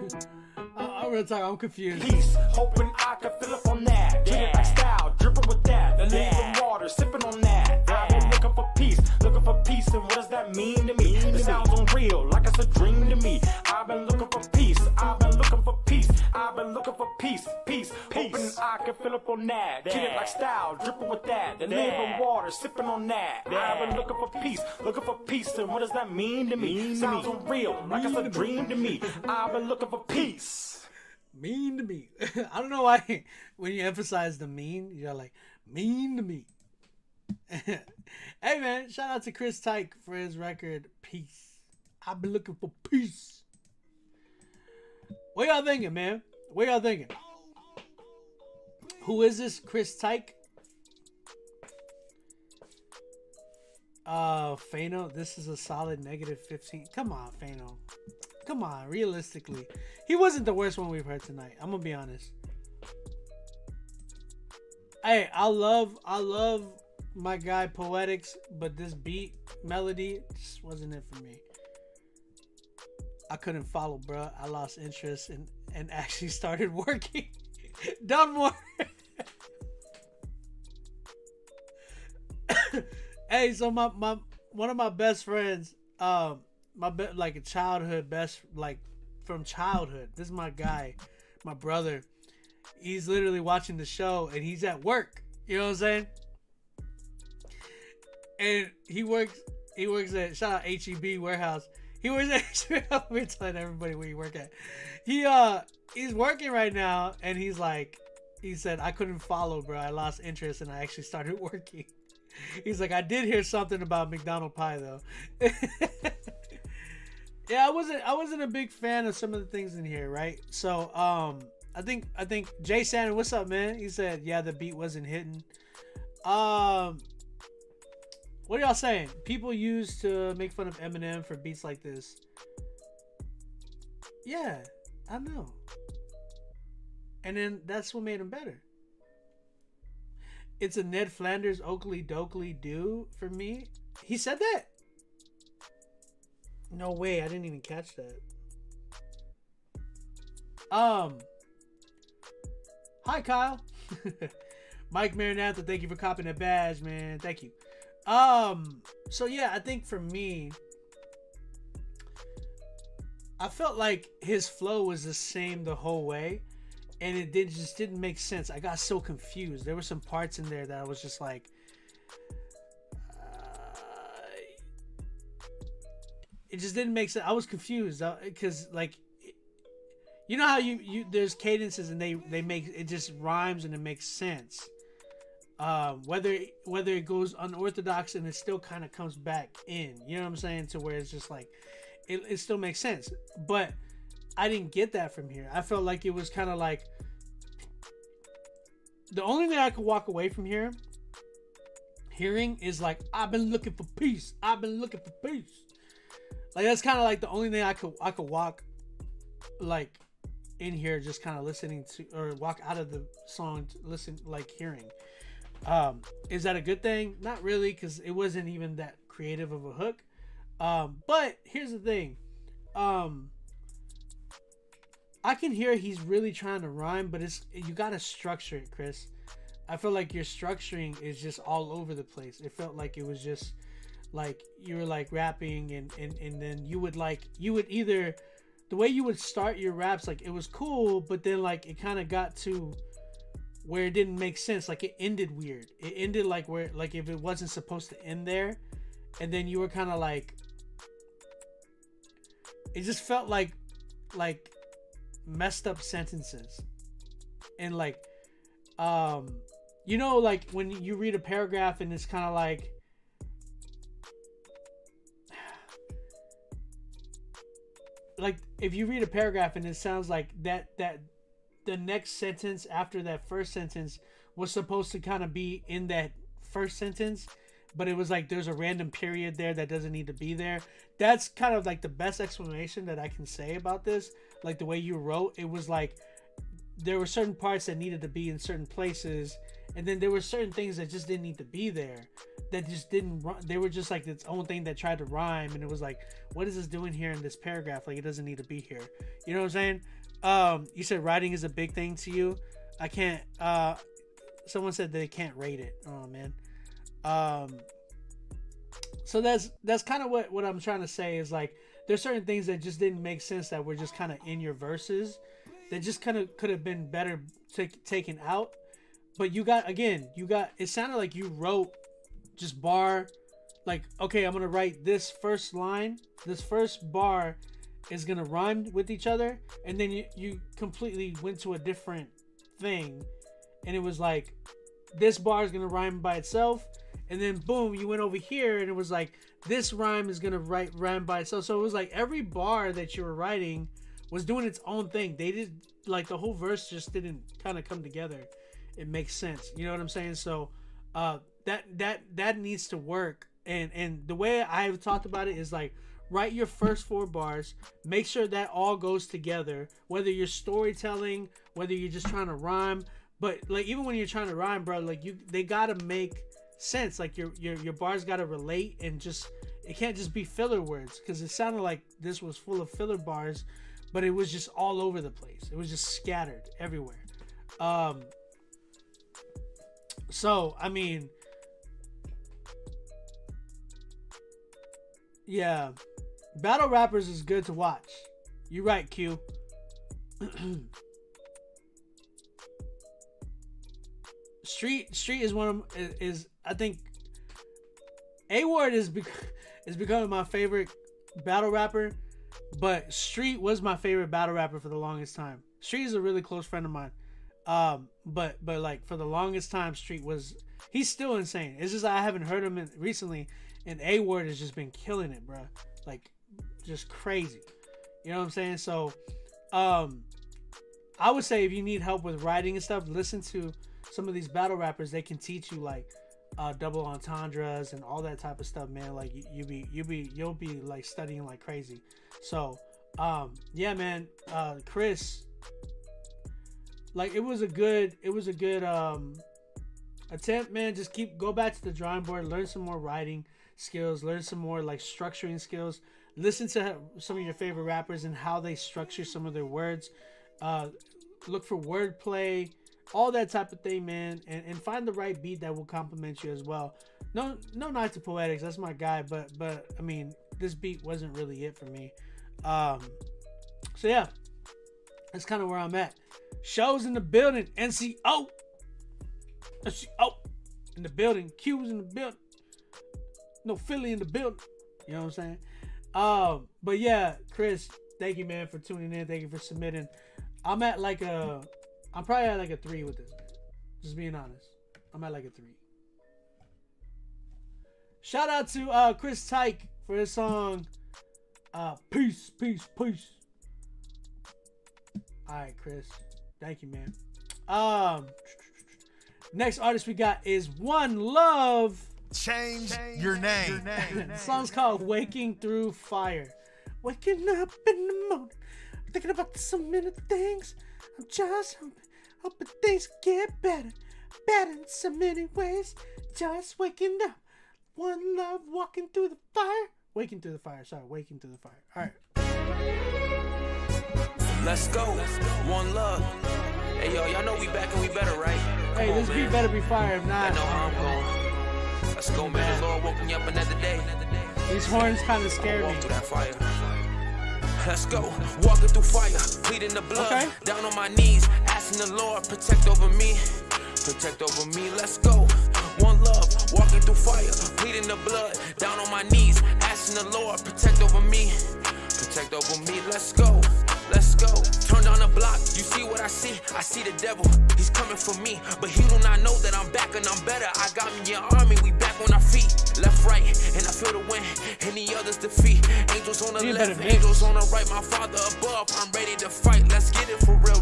I'm real talk. I'm confused. Peace, hoping I can fill up on that. Treat it like style, dripping with that. The living water, sipping on that. I've been looking for peace, and what does that mean to me? It sounds unreal, like it's a dream to me. I've been looking for peace, I've been looking for peace. I've been looking for peace, hoping I can fill up on that. Treat it like style, dripping with that. The living water, sipping on that. I've been looking for peace, and what does that mean to me? Sounds unreal, like it's a dream to me. I've been looking for peace. Mean to me. I don't know why when you emphasize the mean, you're like, mean to me. Hey man, shout out to Chris Tyke for his record Peace. I've been looking for peace. What y'all thinking, man? What y'all thinking? Who is this Chris Tyke? Fano, this is a solid -15. Come on, Fano. Come on, realistically. He wasn't the worst one we've heard tonight. I'm gonna be honest. Hey, I love my guy Poetics, but this beat melody just wasn't it for me. I couldn't follow, bruh. I lost interest and actually started working. Done more. Hey, so my one of my best friends, like a childhood best, like from childhood. This is my guy, my brother. He's literally watching the show and he's at work. You know what I'm saying? And he works at, shout out HEB warehouse. He works at we're telling everybody where you work at. He's working right now and he said, I couldn't follow, bro. I lost interest and I actually started working. He's like, I did hear something about McDonald's pie though. Yeah, I wasn't a big fan of some of the things in here, right? So I think Jay Sanders, what's up, man? He said, yeah, the beat wasn't hitting. What are y'all saying? People used to make fun of Eminem for beats like this. Yeah, I know. And then that's what made him better. It's a Ned Flanders Oakley Dokley do for me. He said that? No way, I didn't even catch that. Hi Kyle. Mike Maranatha, thank you for copying that badge, man. Thank you. So yeah, I think for me, I felt like his flow was the same the whole way, and it just didn't make sense. I got so confused. There were some parts in there that I was just like, it just didn't make sense. I was confused because like, you know how you there's cadences and they make it just rhymes and it makes sense. Whether it goes unorthodox and it still kind of comes back in, you know what I'm saying, to where it's just like it still makes sense. But I didn't get that from here. I felt like it was kind of like the only thing I could walk away from hearing is like, I've been looking for peace. I've been looking for peace. Like that's kind of like the only thing I could walk like in here, just kind of listening to, or walk out of the song to listen, like hearing. Is that a good thing? Not really, because it wasn't even that creative of a hook. But here's the thing. I can hear he's really trying to rhyme, but you gotta structure it, Chris. I feel like your structuring is just all over the place. It felt like it was just like you were like rapping and then you would either, the way you would start your raps, like it was cool, but then like it kind of got to where it didn't make sense. Like it ended weird. It ended like where, like if it wasn't supposed to end there, and then you were kind of like, it just felt like messed up sentences. And like, you know, like when you read a paragraph and it's kind of like if you read a paragraph and it sounds like that the next sentence after that first sentence was supposed to kind of be in that first sentence, but it was like there's a random period there that doesn't need to be there. That's kind of like the best explanation that I can say about this. Like the way you wrote, it was like there were certain parts that needed to be in certain places, and then there were certain things that just didn't need to be there, that just didn't run. They were just like its own thing that tried to rhyme, and it was like, what is this doing here in this paragraph? Like it doesn't need to be here. You know what I'm saying? You said writing is a big thing to you. I can't. Someone said they can't rate it. Oh man. So that's kind of what I'm trying to say is like there's certain things that just didn't make sense that were just kind of in your verses that just kind of could have been better taken out. But it sounded like you wrote just bar, like, okay, I'm gonna write this first line, this first bar is gonna rhyme with each other, and then you completely went to a different thing, and it was like this bar is gonna rhyme by itself, and then boom, you went over here and it was like this rhyme is gonna rhyme by itself. So it was like every bar that you were writing was doing its own thing. They did, like, the whole verse just didn't kind of come together. It makes sense, you know what I'm saying? So that needs to work, and the way I've talked about it is like, write your first 4 bars, make sure that all goes together, whether you're storytelling, whether you're just trying to rhyme. But like even when you're trying to rhyme, bro, like they gotta make sense. Like your bars gotta relate, and just it can't just be filler words, because it sounded like this was full of filler bars, but it was just all over the place. It was just scattered everywhere. So I mean, yeah, battle rappers is good to watch. You're right, Q. Street is one of is I think A-Ward is becoming my favorite battle rapper, but Street was my favorite battle rapper for the longest time. Street is a really close friend of mine. But like for the longest time, he's still insane. It's just I haven't heard him recently, and A-Ward has just been killing it, bro. Like just crazy. You know what I'm saying? So, I would say if you need help with writing and stuff, listen to some of these battle rappers. They can teach you like double entendres and all that type of stuff, man. Like you'll be like studying like crazy. So, yeah, man. Chris, like it was a good attempt, man. Just go back to the drawing board, learn some more writing skills, learn some more like structuring skills. Listen to some of your favorite rappers and how they structure some of their words. Look for wordplay, all that type of thing, man, and find the right beat that will complement you as well. No knock to Poetics, that's my guy, but I mean, this beat wasn't really it for me. So yeah, that's kind of where I'm at. Shows in the building, NCO in the building, Q's in the building, no Philly in the building. You know what I'm saying? But yeah, Chris, thank you, man, for tuning in. Thank you for submitting. I'm probably at like a 3 with this, man. Just being honest. I'm at like a 3. Shout out to Chris Tyke for his song Peace, Peace, Peace. Alright, Chris. Thank you, man. Next artist we got is One Love. Change your name. The song's called Waking Through Fire. Waking up in the morning, thinking about so many things. I'm just hoping things get better in so many ways. Just waking up. One love, walking through the fire. Waking through the fire. Sorry, waking through the fire. All right. Let's go. One love. Hey, y'all know we back and we better, right? Hey, this beat better be fire. If not, I know how I'm going. Let's go, man. The Lord woke me up another day. These horns kind of scare me. Walk through that fire. Let's go, walking through fire, bleeding the blood, okay. Down on my knees, asking the Lord, protect over me. Let's go, one love, walking through fire, bleeding the blood, down on my knees, asking the Lord, protect over me. Let's go, turn down the block, you see what I see the devil, he's coming for me, but he do not know that I'm back and I'm better. I got me an army, we back on our feet, left, right, and I feel the wind, any others defeat, angels on the left, angels on the right, my Father above, I'm ready to fight, let's get it for real.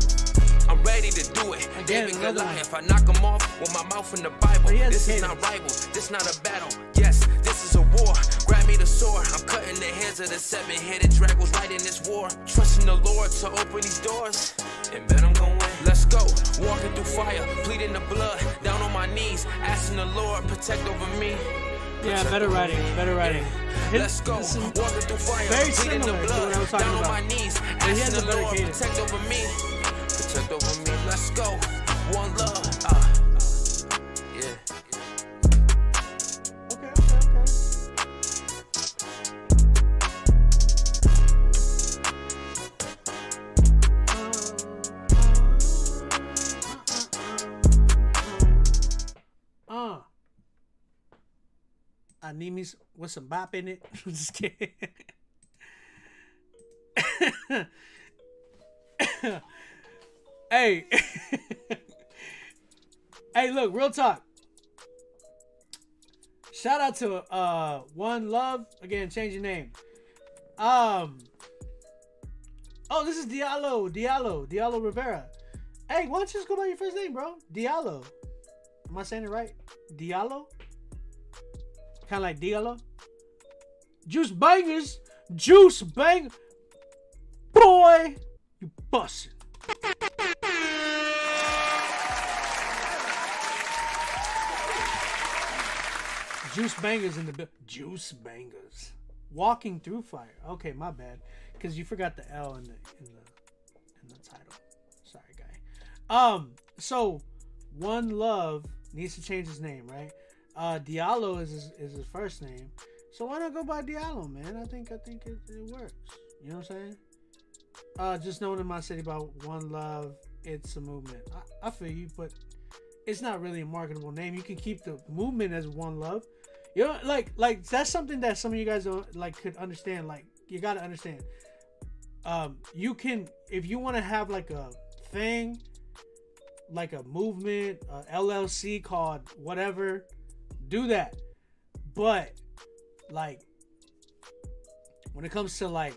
I'm ready to do it. David Goliath, I knock him off with my mouth in the Bible. This is not rival, this not a battle. Yes, this is a war. Grab me the sword. I'm cutting the heads of the 7-headed dragons right in this war. Trusting the Lord to open these doors. And bet I'm gonna win. Let's go. Walking through fire, pleading the blood. Down on my knees, asking the Lord, protect over me. Yeah, better writing. Let's go. Walking through fire, very pleading the similar to what I was blood. talking Down on about. my knees, But he has asking a the better Lord, cadence. protect over me. Protect over me. Let's go. One love. Yeah. Okay. I need me with some bop in it. I'm just kidding. Hey. Hey, look, real talk. Shout out to One Love. Again, change your name. Oh, this is Diallo Rivera. Hey, why don't you just go by your first name, bro? Diallo. Am I saying it right? Diallo? Kind of like Diallo. Juice bangers. Boy, you bussin'. Juice bangers in the building. Juice bangers. Walking through fire. Okay, my bad. Because you forgot the L in the title. Sorry, guy. So One Love needs to change his name, right? Diallo is his first name. So why not go by Diallo, man? I think it works. You know what I'm saying? Just known in my city about One Love, it's a movement. I feel you, but it's not really a marketable name. You can keep the movement as One Love. You know, like that's something that some of you guys don't could understand. Like, you gotta understand. You can, if you want to have like a thing, like a movement, a LLC called whatever, do that. But like, when it comes to like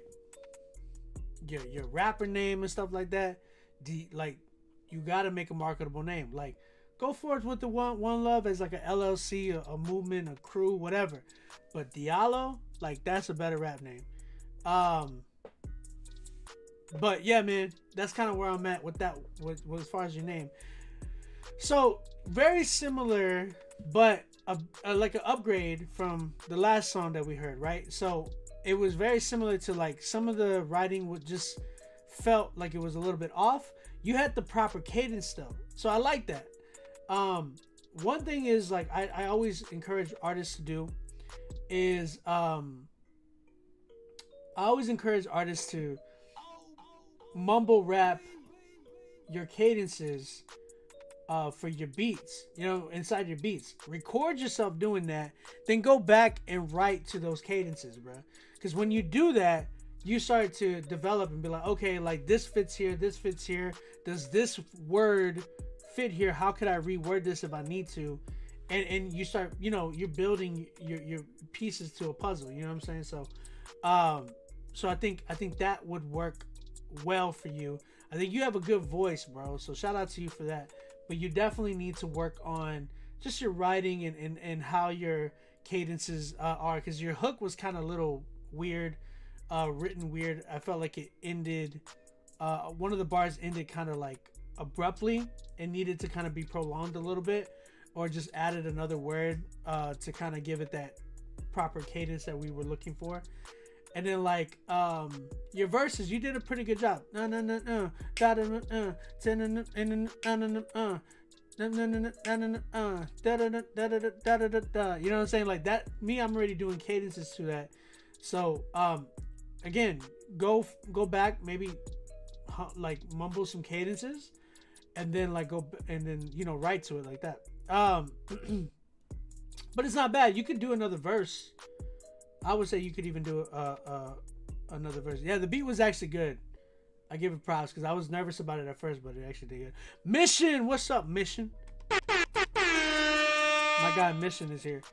your rapper name and stuff like that, like you gotta make a marketable name. Like go forth with the one love as like a LLC, a movement, a crew, whatever. But Diallo, like that's a better rap name. But yeah, man, that's kind of where I'm at with that. With as far as your name, so very similar, but like an upgrade from the last song that we heard, right? So it was very similar to like some of the writing would just felt like it was a little bit off. You had the proper cadence though, so I like that. One thing is like I always encourage artists to do is I always encourage artists to mumble rap your cadences for your beats, you know, inside your beats. Record yourself doing that, then go back and write to those cadences, bro. Because when you do that, you start to develop and be like, okay, like this fits here, this fits here. Does this word fit here? How could I reword this if I need to? And you start, you know, you're building your pieces to a puzzle. You know what I'm saying? So, so I think that would work well for you. I think you have a good voice, bro. So shout out to you for that. But you definitely need to work on just your writing and how your cadences are, because your hook was kind of a little weird, written weird. I felt like it ended. One of the bars ended kind of like abruptly and needed to kind of be prolonged a little bit, or just added another word to kind of give it that proper cadence that we were looking for. And then like your verses, you did a pretty good job. You know what I'm saying? Like that, me, I'm already doing cadences to that. So again, go back, maybe like mumble some cadences, and then like go and then, you know, write to it like that. But it's not bad. You could do another verse. I would say you could even do another verse. Yeah, the beat was actually good. I give it props because I was nervous about it at first, but it actually did good. Mission, what's up, Mission? My guy Mission is here.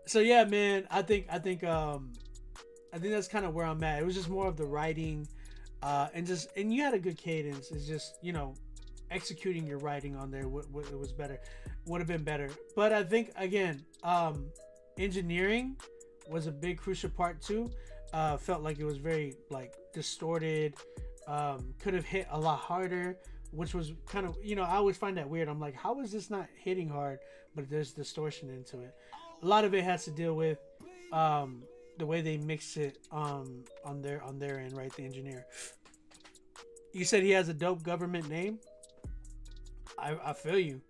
So yeah, man, I think that's kind of where I'm at. It was just more of the writing, and you had a good cadence. It's just, you know, executing your writing on there. It was better. Would have been better. But I think again, engineering was a big crucial part too. Felt like it was very like distorted. Could have hit a lot harder, which was kind of, you know, I always find that weird. I'm like, how is this not hitting hard, but there's distortion into it? A lot of it has to deal with the way they mix it on their end, right? The engineer. You said he has a dope government name. I feel you.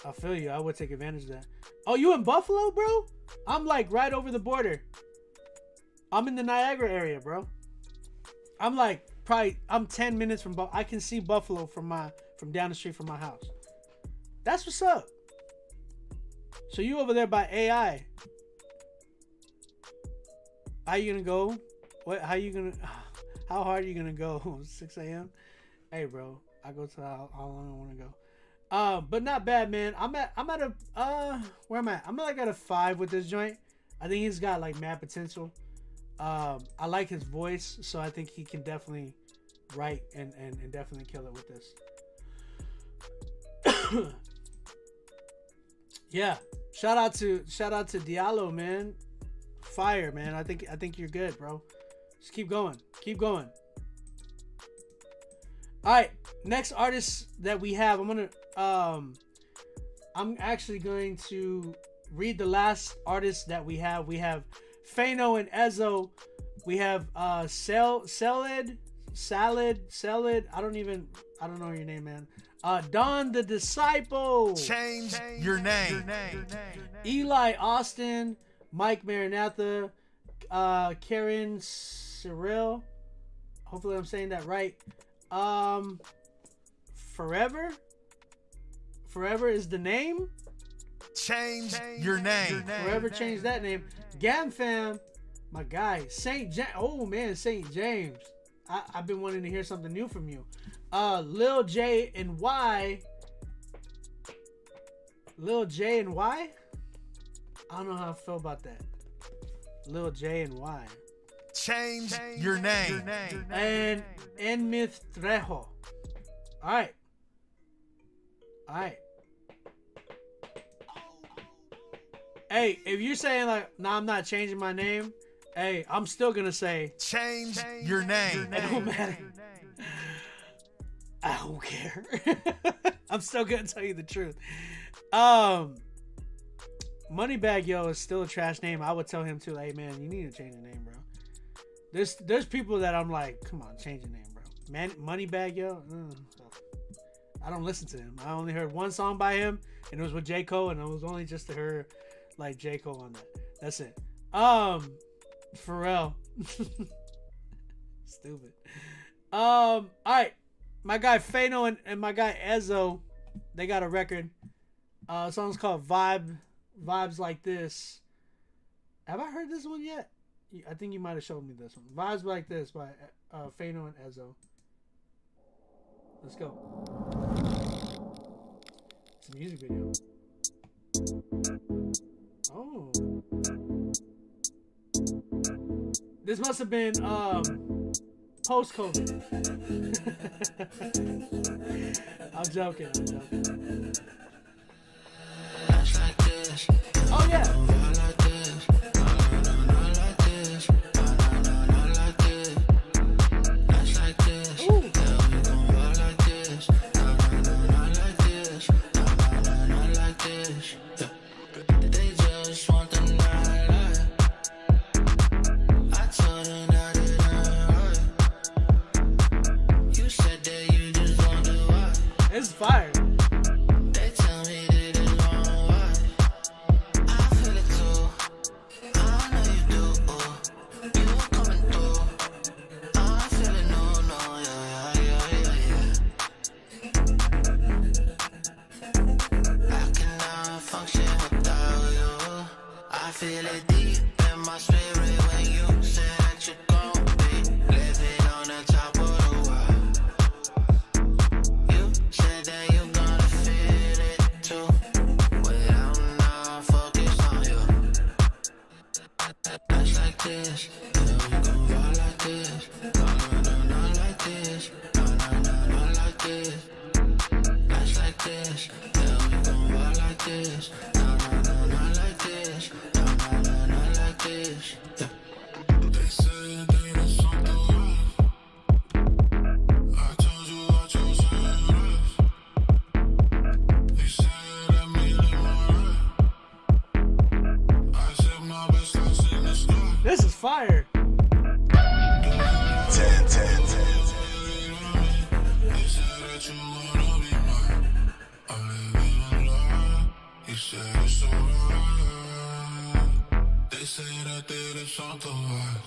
I would take advantage of that. Oh, you in Buffalo, bro? I'm like right over the border. I'm in the Niagara area, bro. I'm like I'm 10 minutes from I can see Buffalo from down the street from my house. That's what's up. So you over there by AI. How you gonna go? How hard are you gonna go? 6 a.m. Hey, bro, I go to how long I want to go. But not bad, man. I'm at a where am I? I'm like at a 5 with this joint. I think he's got like mad potential. I like his voice, so I think he can definitely write and definitely kill it with this. Yeah, shout out to Diallo, man. Fire, man. I think you're good, bro. Just keep going. All right, next artist that we have, I'm actually going to read the last artist that we have. We have Fano and Ezzo. We have Salad. I don't know your name, man. Don the Disciple. Change your name. Eli Austin, Mike Maranatha, Karen Cyril. Hopefully I'm saying that right. Forever is the name. Change your name. Forever change that name. Gam Fam, my guy. St. James. Oh man, St. James. I've been wanting to hear something new from you. Lil J and Y. I don't know how I feel about that. Lil J and Y. Change your name. And Enmith Trejo. Alright. Hey, if you're saying like, nah, I'm not changing my name, hey, I'm still gonna say Change your name. it don't matter. I don't care. I'm still gonna tell you the truth. Moneybag Yo is still a trash name. I would tell him too, hey man, you need to change your name, bro. There's people that I'm like, come on, change your name, bro. Man, Moneybag Yo, I don't listen to him. I only heard one song by him, and it was with J. Cole, and it was only just to hear like J. Cole on that. That's it. Pharrell. Stupid. Alright. My guy Fano and my guy Ezzo, they got a record. Song's called Vibes Like This. Have I heard this one yet? I think you might have showed me this one. Vibes Like This by Fano and Ezzo. Let's go. It's a music video. Oh. This must have been post-COVID. I'm joking. Oh yeah. It's fire. They tell me that it's wrong, why? I feel it too. I know you do. You coming through. I feel it, no, yeah. I cannot function without you. I feel it deep in my spirit when you say that you're gon' be living on the top of the world. You said that you're gonna feel it too. Without now focus on you. That's like this. Yeah, we gon' roll like this. No, like this. No, like this. That's like this. Yeah, we gon' roll like this. No, like this. No, like this. Yeah. They say that it's something wrong. I told you I chose it. They said that made it alright. I said my best lies in the sky. This is fire. 10. They said that you wanna be mine. I'm living a lie. You said it's alright. They say that there is something right.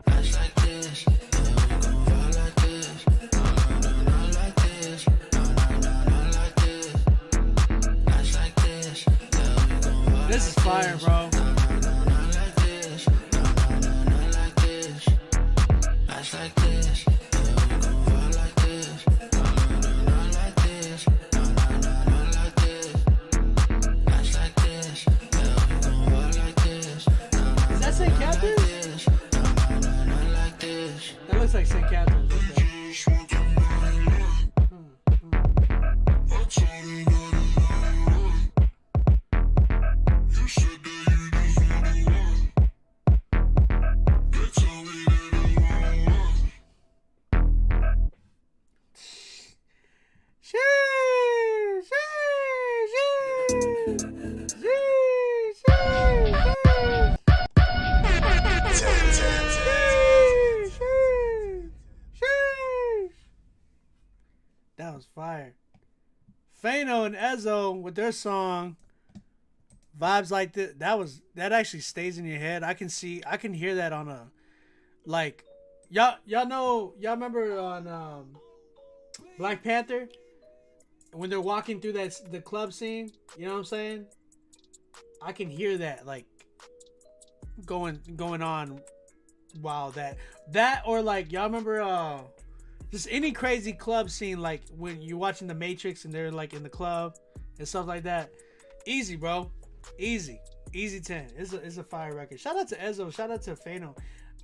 That's like this. Yeah, we gon' roll like this. No, like this. No, like this. That's like this. Yeah, we gon' roll This is fire, bro. like this. No, like this. That's like this. Yeah, we gon' roll like this. No, like this. No, like this. That's like this. Yeah, we gon' roll like this. Is that St. Catharines? Like this. That looks like St. Catharines. Okay. That was fire. Fano and Ezzo with their song Vibes Like This. That actually stays in your head. I can hear that on a, like, y'all remember on Black Panther when they're walking through the club scene, you know what I'm saying? I can hear that like going on while that or like y'all remember just any crazy club scene, like when you're watching The Matrix and they're like in the club and stuff like that. Easy, bro. Easy 10. It's a fire record. Shout out to Ezzo. Shout out to Fano.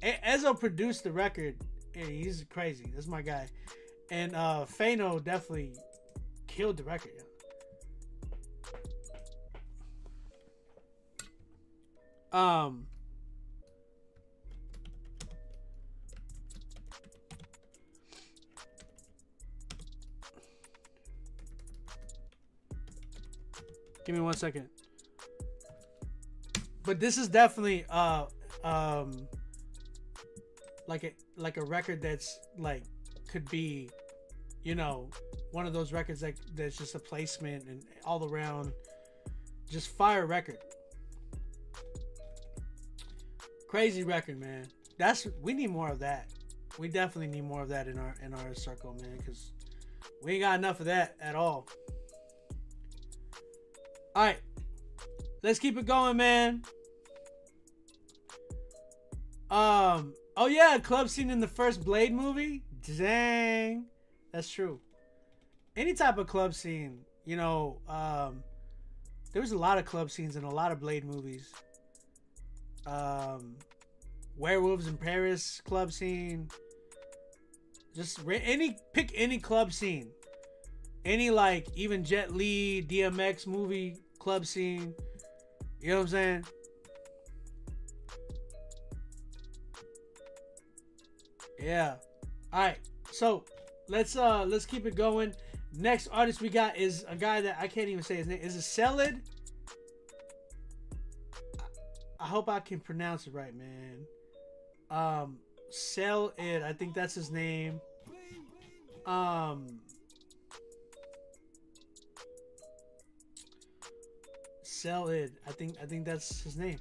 Ezzo produced the record. Yeah, he's crazy. That's my guy. And Fano definitely killed the record. Give me 1 second. But this is definitely like a record that's like could be, you know, one of those records that's just a placement and all around just fire record. Crazy record, man. We need more of that. We definitely need more of that in our circle, man, because we ain't got enough of that at all. All right, let's keep it going, man. Oh yeah, club scene in the first Blade movie. Dang, that's true. Any type of club scene, you know. There was a lot of club scenes in a lot of Blade movies. Werewolves in Paris club scene. Just pick any club scene. Any, like, even Jet Li, DMX movie club scene. You know what I'm saying? Yeah. Alright. So let's keep it going. Next artist we got is a guy that I can't even say his name. Is it Selid? I hope I can pronounce it right, man. Selid, I think that's his name. Selid, I think that's his name.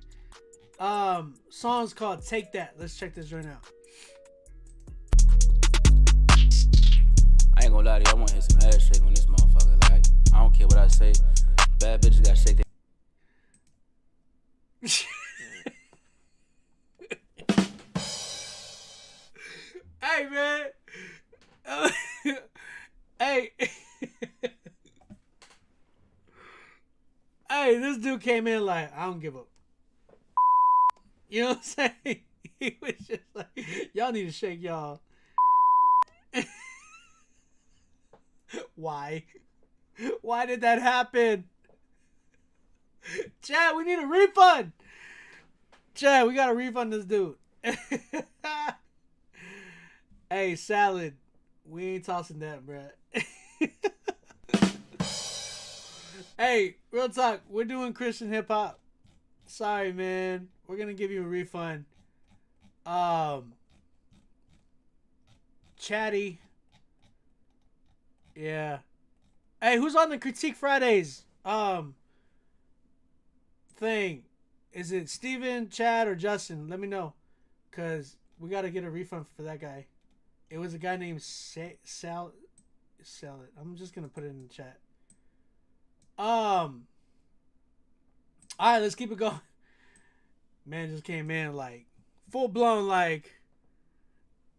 Song's called Take That. Let's check this right now. I ain't gonna lie to you, I wanna hear some ass shake on this motherfucker. Like, I don't care what I say. Bad bitches gotta shake that. Hey, man. Hey. Hey, this dude came in like, I don't give a. You know what I'm saying? He was just like, y'all need to shake y'all. Why? Why did that happen? Chad, we need a refund. Chad, we gotta refund this dude. Hey, Salad, we ain't tossing that, bruh. Hey, real talk, we're doing Christian hip hop. Sorry, man. We're gonna give you a refund. Chatty. Yeah. Hey, who's on the Critique Fridays thing? Is it Steven, Chad, or Justin? Let me know, cause we gotta get a refund for that guy. It was a guy named Salad. I'm just gonna put it in the chat. All right, let's keep it going. Man just came in like full blown like,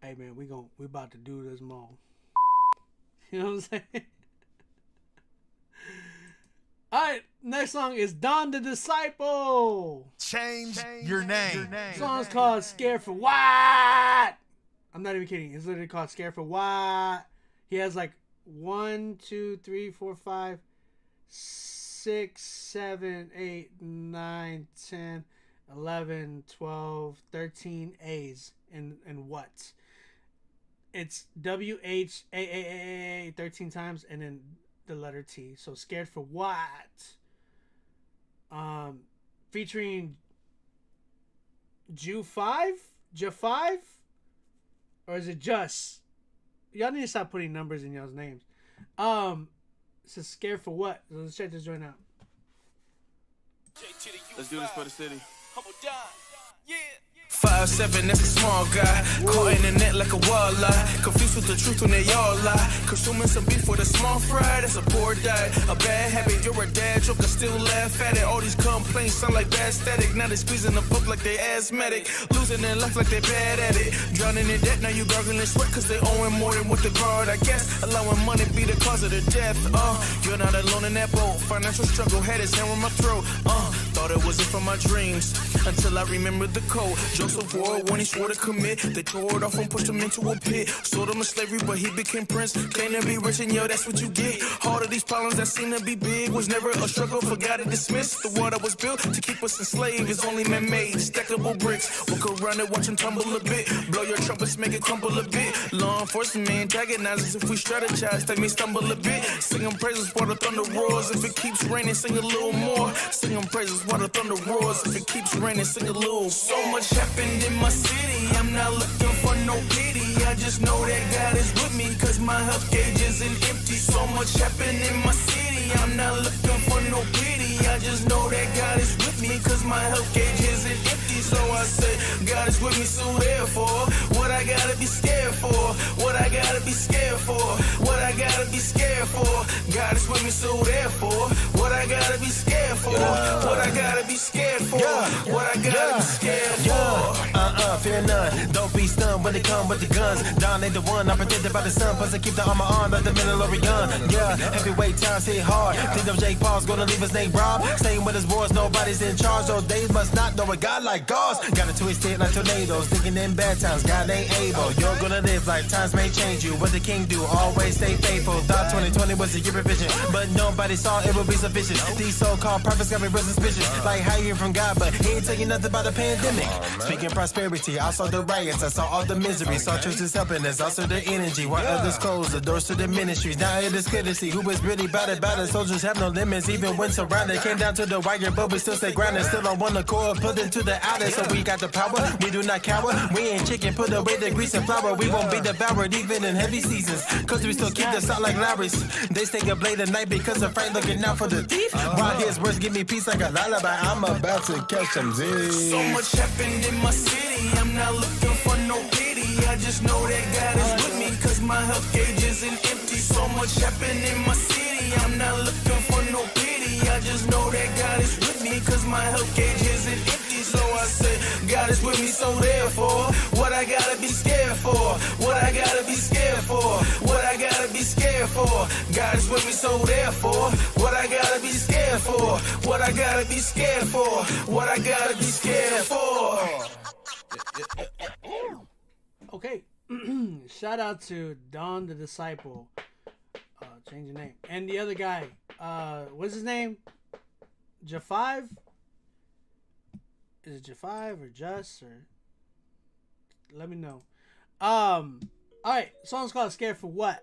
hey man, we about to do this more. You know what I'm saying? All right, next song is Don the Disciple. Change your name. The song's called Scared for What? I'm not even kidding. It's literally called Scared for What. He has like 1, 2, 3, 4, 5, 6, 7, 8, 9, 10, 11, 12, 13 A's in what? It's WHAAA 13 times and then the letter T. So Scared for What? Featuring Ju5? J5? Or is it just? Y'all need to stop putting numbers in y'all's names. It says Scared for What? So let's check this joint out. Let's do this for the city. 5'7", that's a small guy. Caught in the net like a walleye. Confused with the truth when they all lie. Consuming some beef with a small fry, that's a poor diet. A bad habit, you're a dad joke, I still laugh at it. All these complaints sound like bad static. Now they squeezing the book like they asthmatic. Losing their life like they bad at it. Drowning in debt, now you gargling sweat cause they owing more than what they borrowed, I guess. Allowing money be the cause of their death. You're not alone in that boat. Financial struggle had his hand on my throat. thought it wasn't from my dreams. Until I remembered the code. Joseph wore when he swore to commit. They tore it off and pushed him into a pit. Sold him to slavery, but he became prince. Claimed to be rich, and yo, that's what you get. All of these problems that seem to be big was never a struggle, forgot to dismiss. The war that was built to keep us enslaved is only man-made. Stackable bricks. Walk around and watch them tumble a bit. Blow your trumpets, make it crumble a bit. Law enforcement antagonizes if we strategize. They may stumble a bit. Sing them praises while the thunder roars. If it keeps raining, sing a little more. Sing them praises while the thunder roars. If it keeps raining, sing a little. So much happened in my city. I'm not looking for no pity. I just know that God is with me, cause my health gauge isn't empty. So much happened in my city. I'm not looking for no pity. I just know that God is with me, cause my health gauge isn't empty. So I say, God is with me, so therefore, what I gotta be scared for? What I gotta be scared for? What I gotta be scared for? God is with me, so therefore, what I gotta be scared for? What I gotta be scared for? What I gotta be scared for? Fear none. Don't be stunned when they come with the guns. Don ain't the one, I'm protected by the sun. Plus I keep the armor on like the Mandalorian. Yeah, heavyweight times hit hard. Think them Jake Paul's gonna leave his name Rob. Staying with his boys, nobody's in charge. Those days must not know a God like God's. Gotta twist it like tornadoes. Thinking in bad times, God ain't able. You're gonna live like times may change you. What the king do, always stay faithful. Thought 2020 was a year of vision, but nobody saw it would be sufficient. These so-called prophets got me real suspicious. Like how you from God, but he ain't taking nothing about the pandemic. Speaking prosperity, I saw the riots, I saw all the misery. Saw churches helping us, also the energy. While others closed the doors to the ministries. Now it is clear to see who is really about it. Soldiers have no limits, even when surrounded. Came down to the wire, but we still stay grounded. Still on one accord, put into the outer. So we got the power, we do not cower. We ain't chicken, put away the grease and flour. We won't be devoured even in heavy seasons, cause we still keep the salt like Larry's. They stay a blade at night because of Frank looking out for the thief. While his words give me peace like a lullaby, I'm about to catch some Z's. So much happened in my city. I'm not looking for no pity. I just know that God is with me, cause my health gauge isn't empty. So much happened in my city. I'm not looking for no pity. I just know that God is with me, cause my health gauge isn't empty. So I say, God is with me, so therefore, what I gotta be scared for? What I gotta be scared for? What I gotta be scared for? God is with me, so therefore, what I gotta be scared for? What I gotta be scared for? What I gotta be scared for? Okay. Shout out to Don the Disciple. Change your name. And the other guy. What's his name? J5? Is it J5 or Just or let me know. Alright, song's called Scared for What?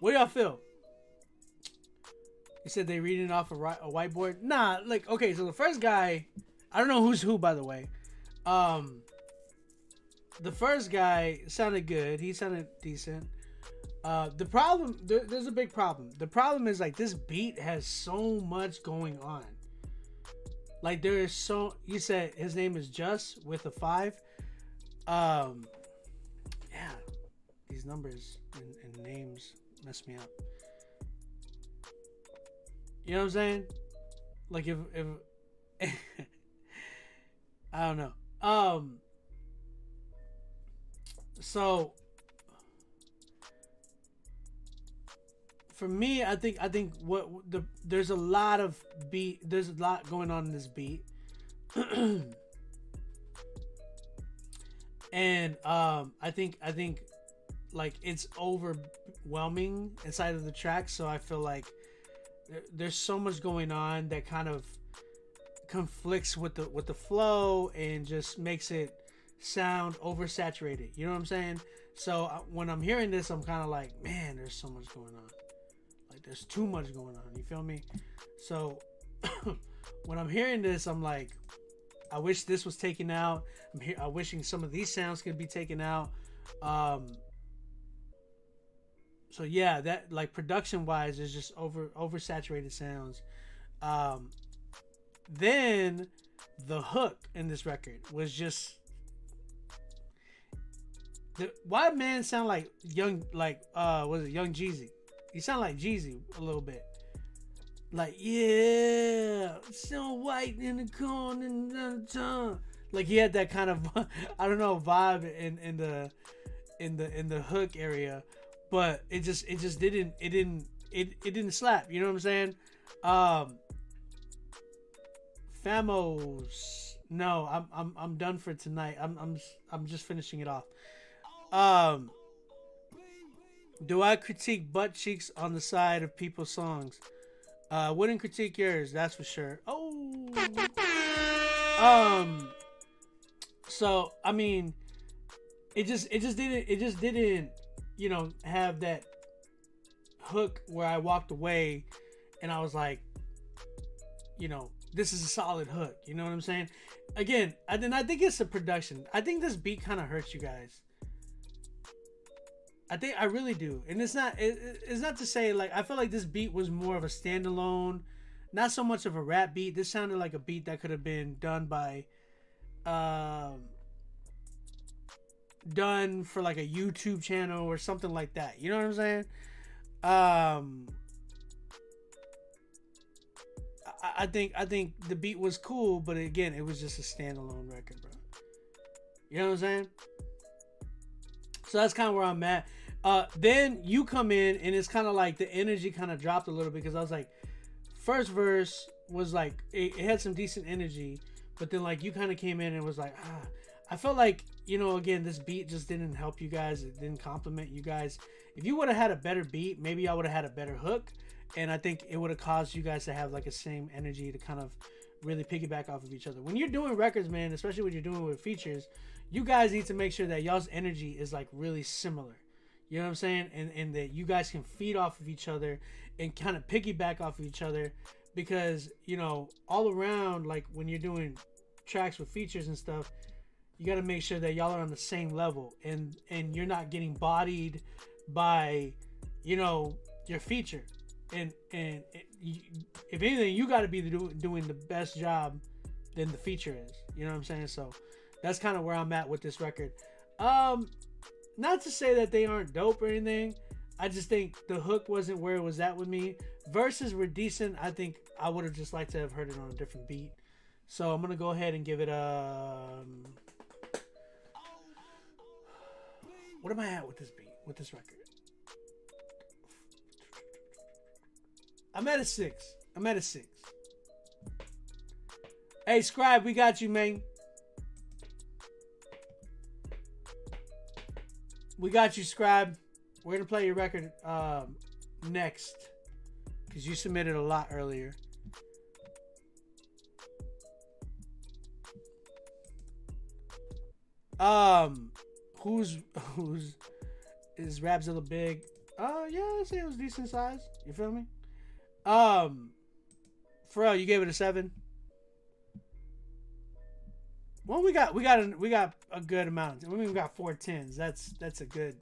What do y'all feel? You said they reading off a whiteboard? Nah, like, okay, so the first guy, I don't know who's who, by the way. The first guy sounded good. He sounded decent. The problem, there's a big problem. The problem is, like, this beat has so much going on. Like, there is so, you said his name is Just with a 5. Yeah, these numbers and names mess me up. You know what I'm saying? Like, if I don't know. So for me, I think there's a lot going on in this beat. And I think like it's overwhelming inside of the track, so I feel like there's so much going on that kind of conflicts with the flow and just makes it sound oversaturated. You know what I'm saying? So when I'm hearing this, I'm kind of like, man, there's so much going on. Like, there's too much going on. You feel me? So when I'm hearing this, I'm like, I wish this was taken out. I'm wishing some of these sounds could be taken out. So yeah, that, like, production wise, is just oversaturated sounds. Then the hook in this record was just, why man sound like young, like was it Young Jeezy? He sound like Jeezy a little bit. Like, yeah, so white in the corner, like he had that kind of I don't know, vibe in the hook area, but it just didn't slap. You know what I'm saying? Famos. No, I'm done for tonight. I'm just finishing it off. Do I critique butt cheeks on the side of people's songs? Wouldn't critique yours, that's for sure. Oh. So I mean, it just didn't, you know, have that hook where I walked away and I was like, you know, this is a solid hook. You know what I'm saying? Again, I think it's the production. I think this beat kind of hurts you guys. I really do. And it's not to say, like, I feel like this beat was more of a standalone, not so much of a rap beat. This sounded like a beat that could have been done by done for like a YouTube channel or something like that. You know what I'm saying? I think the beat was cool, but again, it was just a standalone record, bro. You know what I'm saying? So that's kind of where I'm at. Then you come in and it's kind of like the energy kind of dropped a little bit, because I was like, first verse was like, it had some decent energy, but then like you kind of came in and was like, I felt like, you know, again, this beat just didn't help you guys. It didn't compliment you guys. If you would have had a better beat, maybe I would have had a better hook, and I think it would have caused you guys to have like a same energy to kind of really piggyback off of each other. When you're doing records, man, especially when you're doing it with features, you guys need to make sure that y'all's energy is like really similar. You know what I'm saying? And that you guys can feed off of each other and kind of piggyback off of each other, because, you know, all around, like when you're doing tracks with features and stuff, you got to make sure that y'all are on the same level, and you're not getting bodied by, you know, your feature. And if anything, you got to be doing the best job than the feature is. You know what I'm saying? So that's kind of where I'm at with this record. Not to say that they aren't dope or anything. I just think the hook wasn't where it was at with me. Verses were decent. I think I would have just liked to have heard it on a different beat. So I'm gonna go ahead and give it what am I at with this beat? With this record? I'm at a 6. Hey, Scribe, we got you, man. We got you, Scribe. We're gonna play your record next, because you submitted a lot earlier. Who's is Rapzilla big? Yeah, I'd say it was decent size. You feel me? Pharrell, you gave it a 7. Well, we got a good amount. I mean, we got 4 10s. That's a good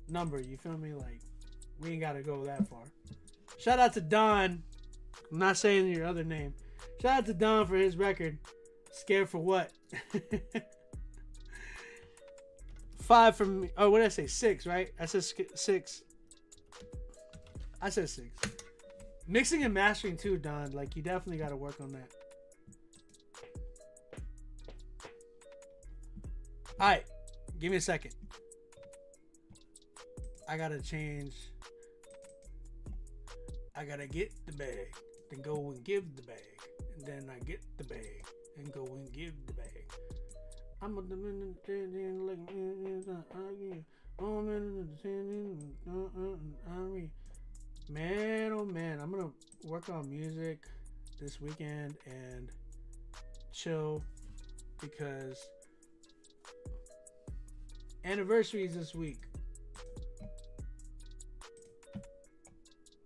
number. You feel me? Like, we ain't gotta go that far. Shout out to Don. I'm not saying your other name. Shout out to Don for his record. Scared for what? 5 from me. Oh, what did I say? 6, right? I said 6. I said 6. Mixing and mastering too, Don. Like, you definitely got to work on that. All right, give me a second. I gotta change. I gotta get the bag, then go and give the bag, and then I get the bag and go and give the bag. I'm a man, oh man, I'm gonna work on music this weekend and chill, because anniversaries this week.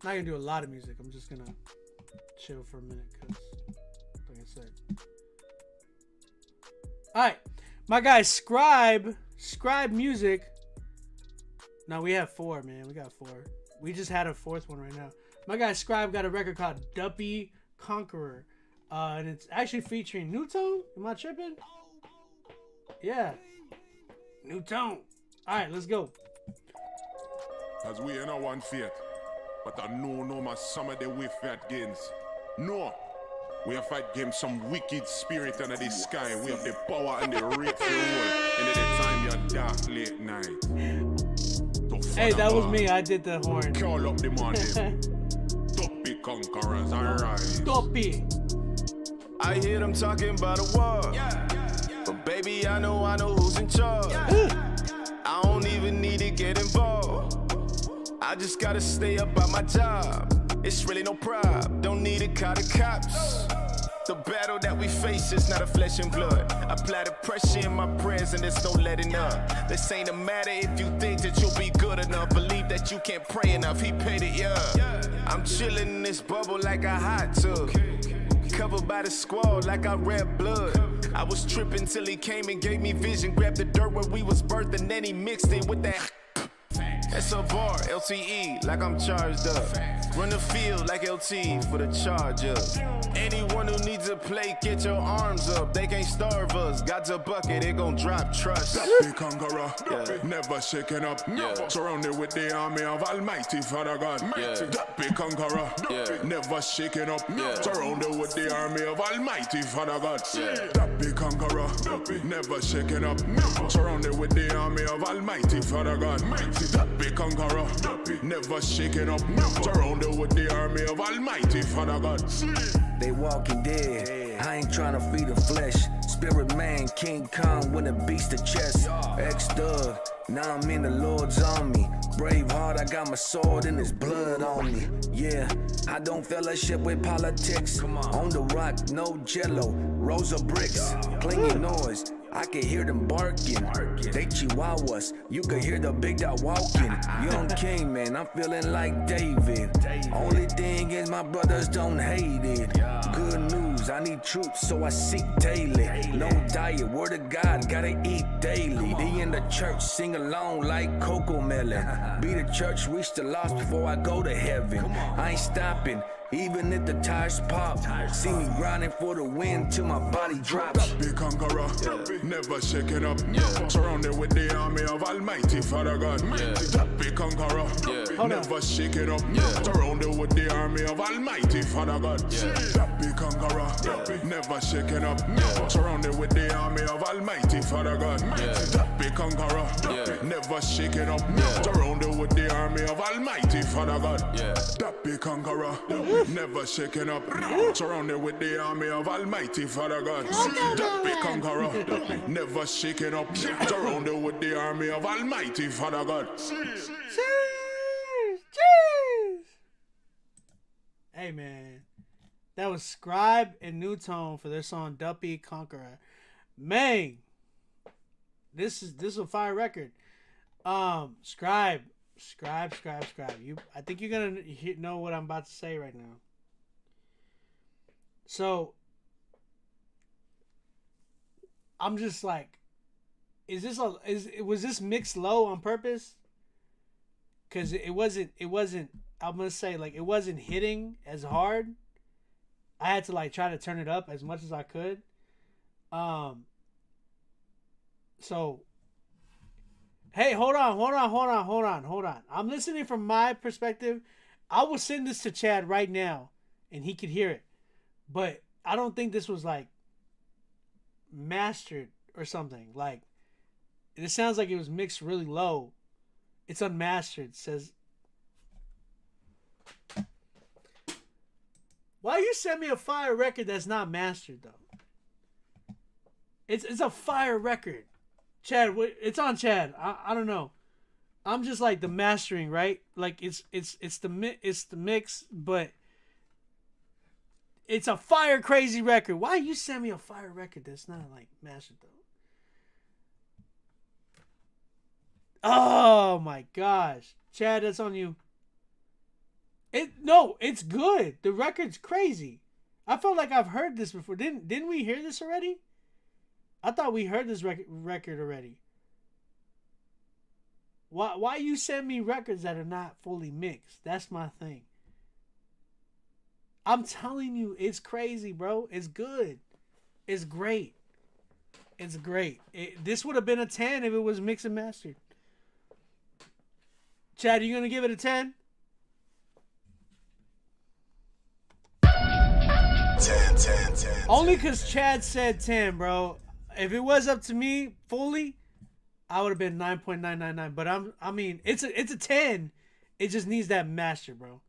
Not gonna do a lot of music. I'm just gonna chill for a minute, because like I said. Alright, my guy Scribe Music. Now we have 4, man. We got 4. We just had a 4th one right now. My guy Scribe got a record called Duppy Conqueror. And it's actually featuring New Tone. Am I tripping? Yeah. New Tone. Alright, let's go. As we ain't one fate, but I know no my some of the way fight gains. No, we have fight game some wicked spirit under the sky. We have the power and the rate for the and at the time you're dark late night. Hey, that was me. I did the horn. Call up the morning. Duppy Conquerors, alright. Duppy. I hear them talking about a war. But baby, I know who's in charge. I don't even need to get involved. I just gotta stay up by my job. It's really no problem. Don't need to call the cops. The battle that we face is not a flesh and blood. Apply the pressure in my prayers and there's no letting up. This ain't a matter if you think that you'll be good enough. Believe that you can't pray enough. He paid it, yeah. I'm chilling in this bubble like a hot tub. Covered by the squad like I read blood. I was tripping till he came and gave me vision. Grabbed the dirt where we was birthed and then he mixed it with that. That's a bar, LTE, like I'm charged up. Run the field like LT for the charge up. Anyone who needs a plate, get your arms up. They can't starve us. God's a bucket, it gon' drop trust. Big conqueror, never shaken up. Surrounded with the army of Almighty Father God. That big conqueror, never shaken up. Surrounded with the army of Almighty Father God. That big conqueror, never shaken up. Surrounded with the army of Almighty Father God. That big conqueror, never shaken up. Surrounded with the army of Almighty Father God. They walking dead. I ain't trying to feed the flesh. Spirit man, King Kong with a beast of chest. Ex-Thug, now I'm in the Lord's army. Brave heart, I got my sword and his blood on me. Yeah, I don't fellowship with politics. On the rock, no jello, rows of bricks. Clinging noise, I can hear them barking. They chihuahuas, you can hear the big dog walking. Young king, man, I'm feeling like David. Only thing is my brothers don't hate it. Good news, I need truth, so I seek daily. No diet, word of God, gotta eat daily. They in the church, sing along like Coco Melon. Be the church, reach the lost before I go to heaven. I ain't stopping. Even if the tires pop, see me grinding for the win till my body drops. Big conqueror, never shaken up. Surrounded with the army of Almighty Father God. That big conqueror, never shaken up. Surrounded with the army of Almighty Father God. That big conqueror, never shaken up. Surrounded with the army of Almighty Father God. That big conqueror, never shaken up. Surrounded with the army of Almighty Father God. That big conqueror. Never shaken up, surrounded with the army of Almighty Father God. That big conqueror, never shaken up, surrounded with the army of Almighty Father God. Cheers! Hey man, that was Scribe and New Tone for their song Duppy Conqueror. Man, this is a fire record. Scribe. You, I think you're gonna know what I'm about to say right now. So, I'm just like, was this mixed low on purpose? Cause it wasn't. I'm gonna say like it wasn't hitting as hard. I had to like try to turn it up as much as I could. So. Hey, hold on. I'm listening from my perspective. I will send this to Chad right now, and he could hear it. But I don't think this was, like, mastered or something. Like, it sounds like it was mixed really low. It's unmastered. It says... Why you send me a fire record that's not mastered, though? It's a fire record. Chad, it's on Chad. I don't know. I'm just like the mastering, right? Like it's the mix, but it's a fire crazy record. Why you send me a fire record that's not like mastered though? Oh my gosh, Chad, that's on you. It's good. The record's crazy. I felt like I've heard this before. Didn't we hear this already? I thought we heard this record already. Why you send me records that are not fully mixed? That's my thing. I'm telling you, it's crazy, bro. It's good. It's great. It's great. This would have been a 10 if it was mixed and mastered. Chad, you gonna give it a 10? 10. Only because Chad said 10, bro. If it was up to me fully, I would have been 9.999. But I mean, it's a 10. It just needs that master, bro.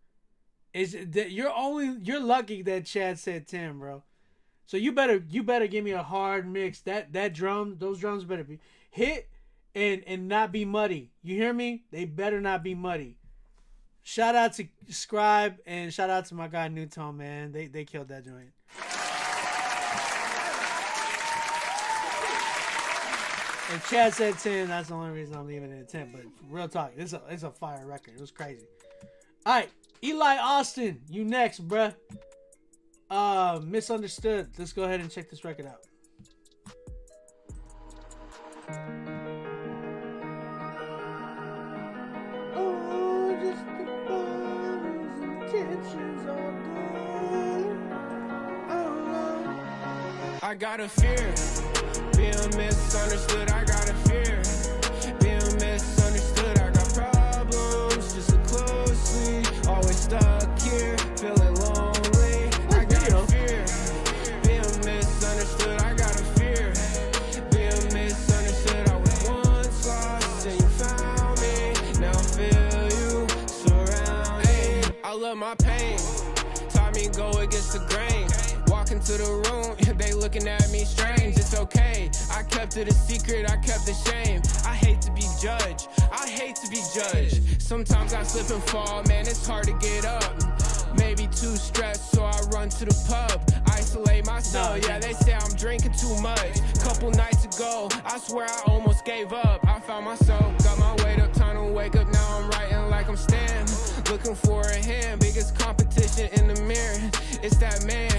You're lucky that Chad said 10, bro. So you better give me a hard mix. Those drums better be hit and not be muddy. You hear me? They better not be muddy. Shout out to Scribe and shout out to my guy Newtone, man. They killed that joint. And Chad said 10. That's the only reason I'm leaving it at 10. But real talk, it's a fire record. It was crazy. All right, Eli Austin, you next, bruh. Misunderstood. Let's go ahead and check this record out. Oh, just the bones and tensions are good. Oh. I got a fear, being misunderstood. I got a fear, being misunderstood. I got problems, just look closely. Always stuck here, feeling lonely. I got a fear, being misunderstood. I got a fear, being misunderstood. I was once lost and you found me. Now I feel you surround me. I love my pain, taught me go against the grain. Walk into the room, they looking at me strange. It's okay, I kept it a secret, I kept the shame. I hate to be judged, I hate to be judged. Sometimes I slip and fall, man, it's hard to get up. Maybe too stressed, so I run to the pub. Isolate myself, yeah, they say I'm drinking too much. Couple nights ago, I swear I almost gave up. I found myself, got my weight up, time to wake up. Now I'm writing like I'm Stan, looking for a hand. Biggest competition in the mirror, it's that man.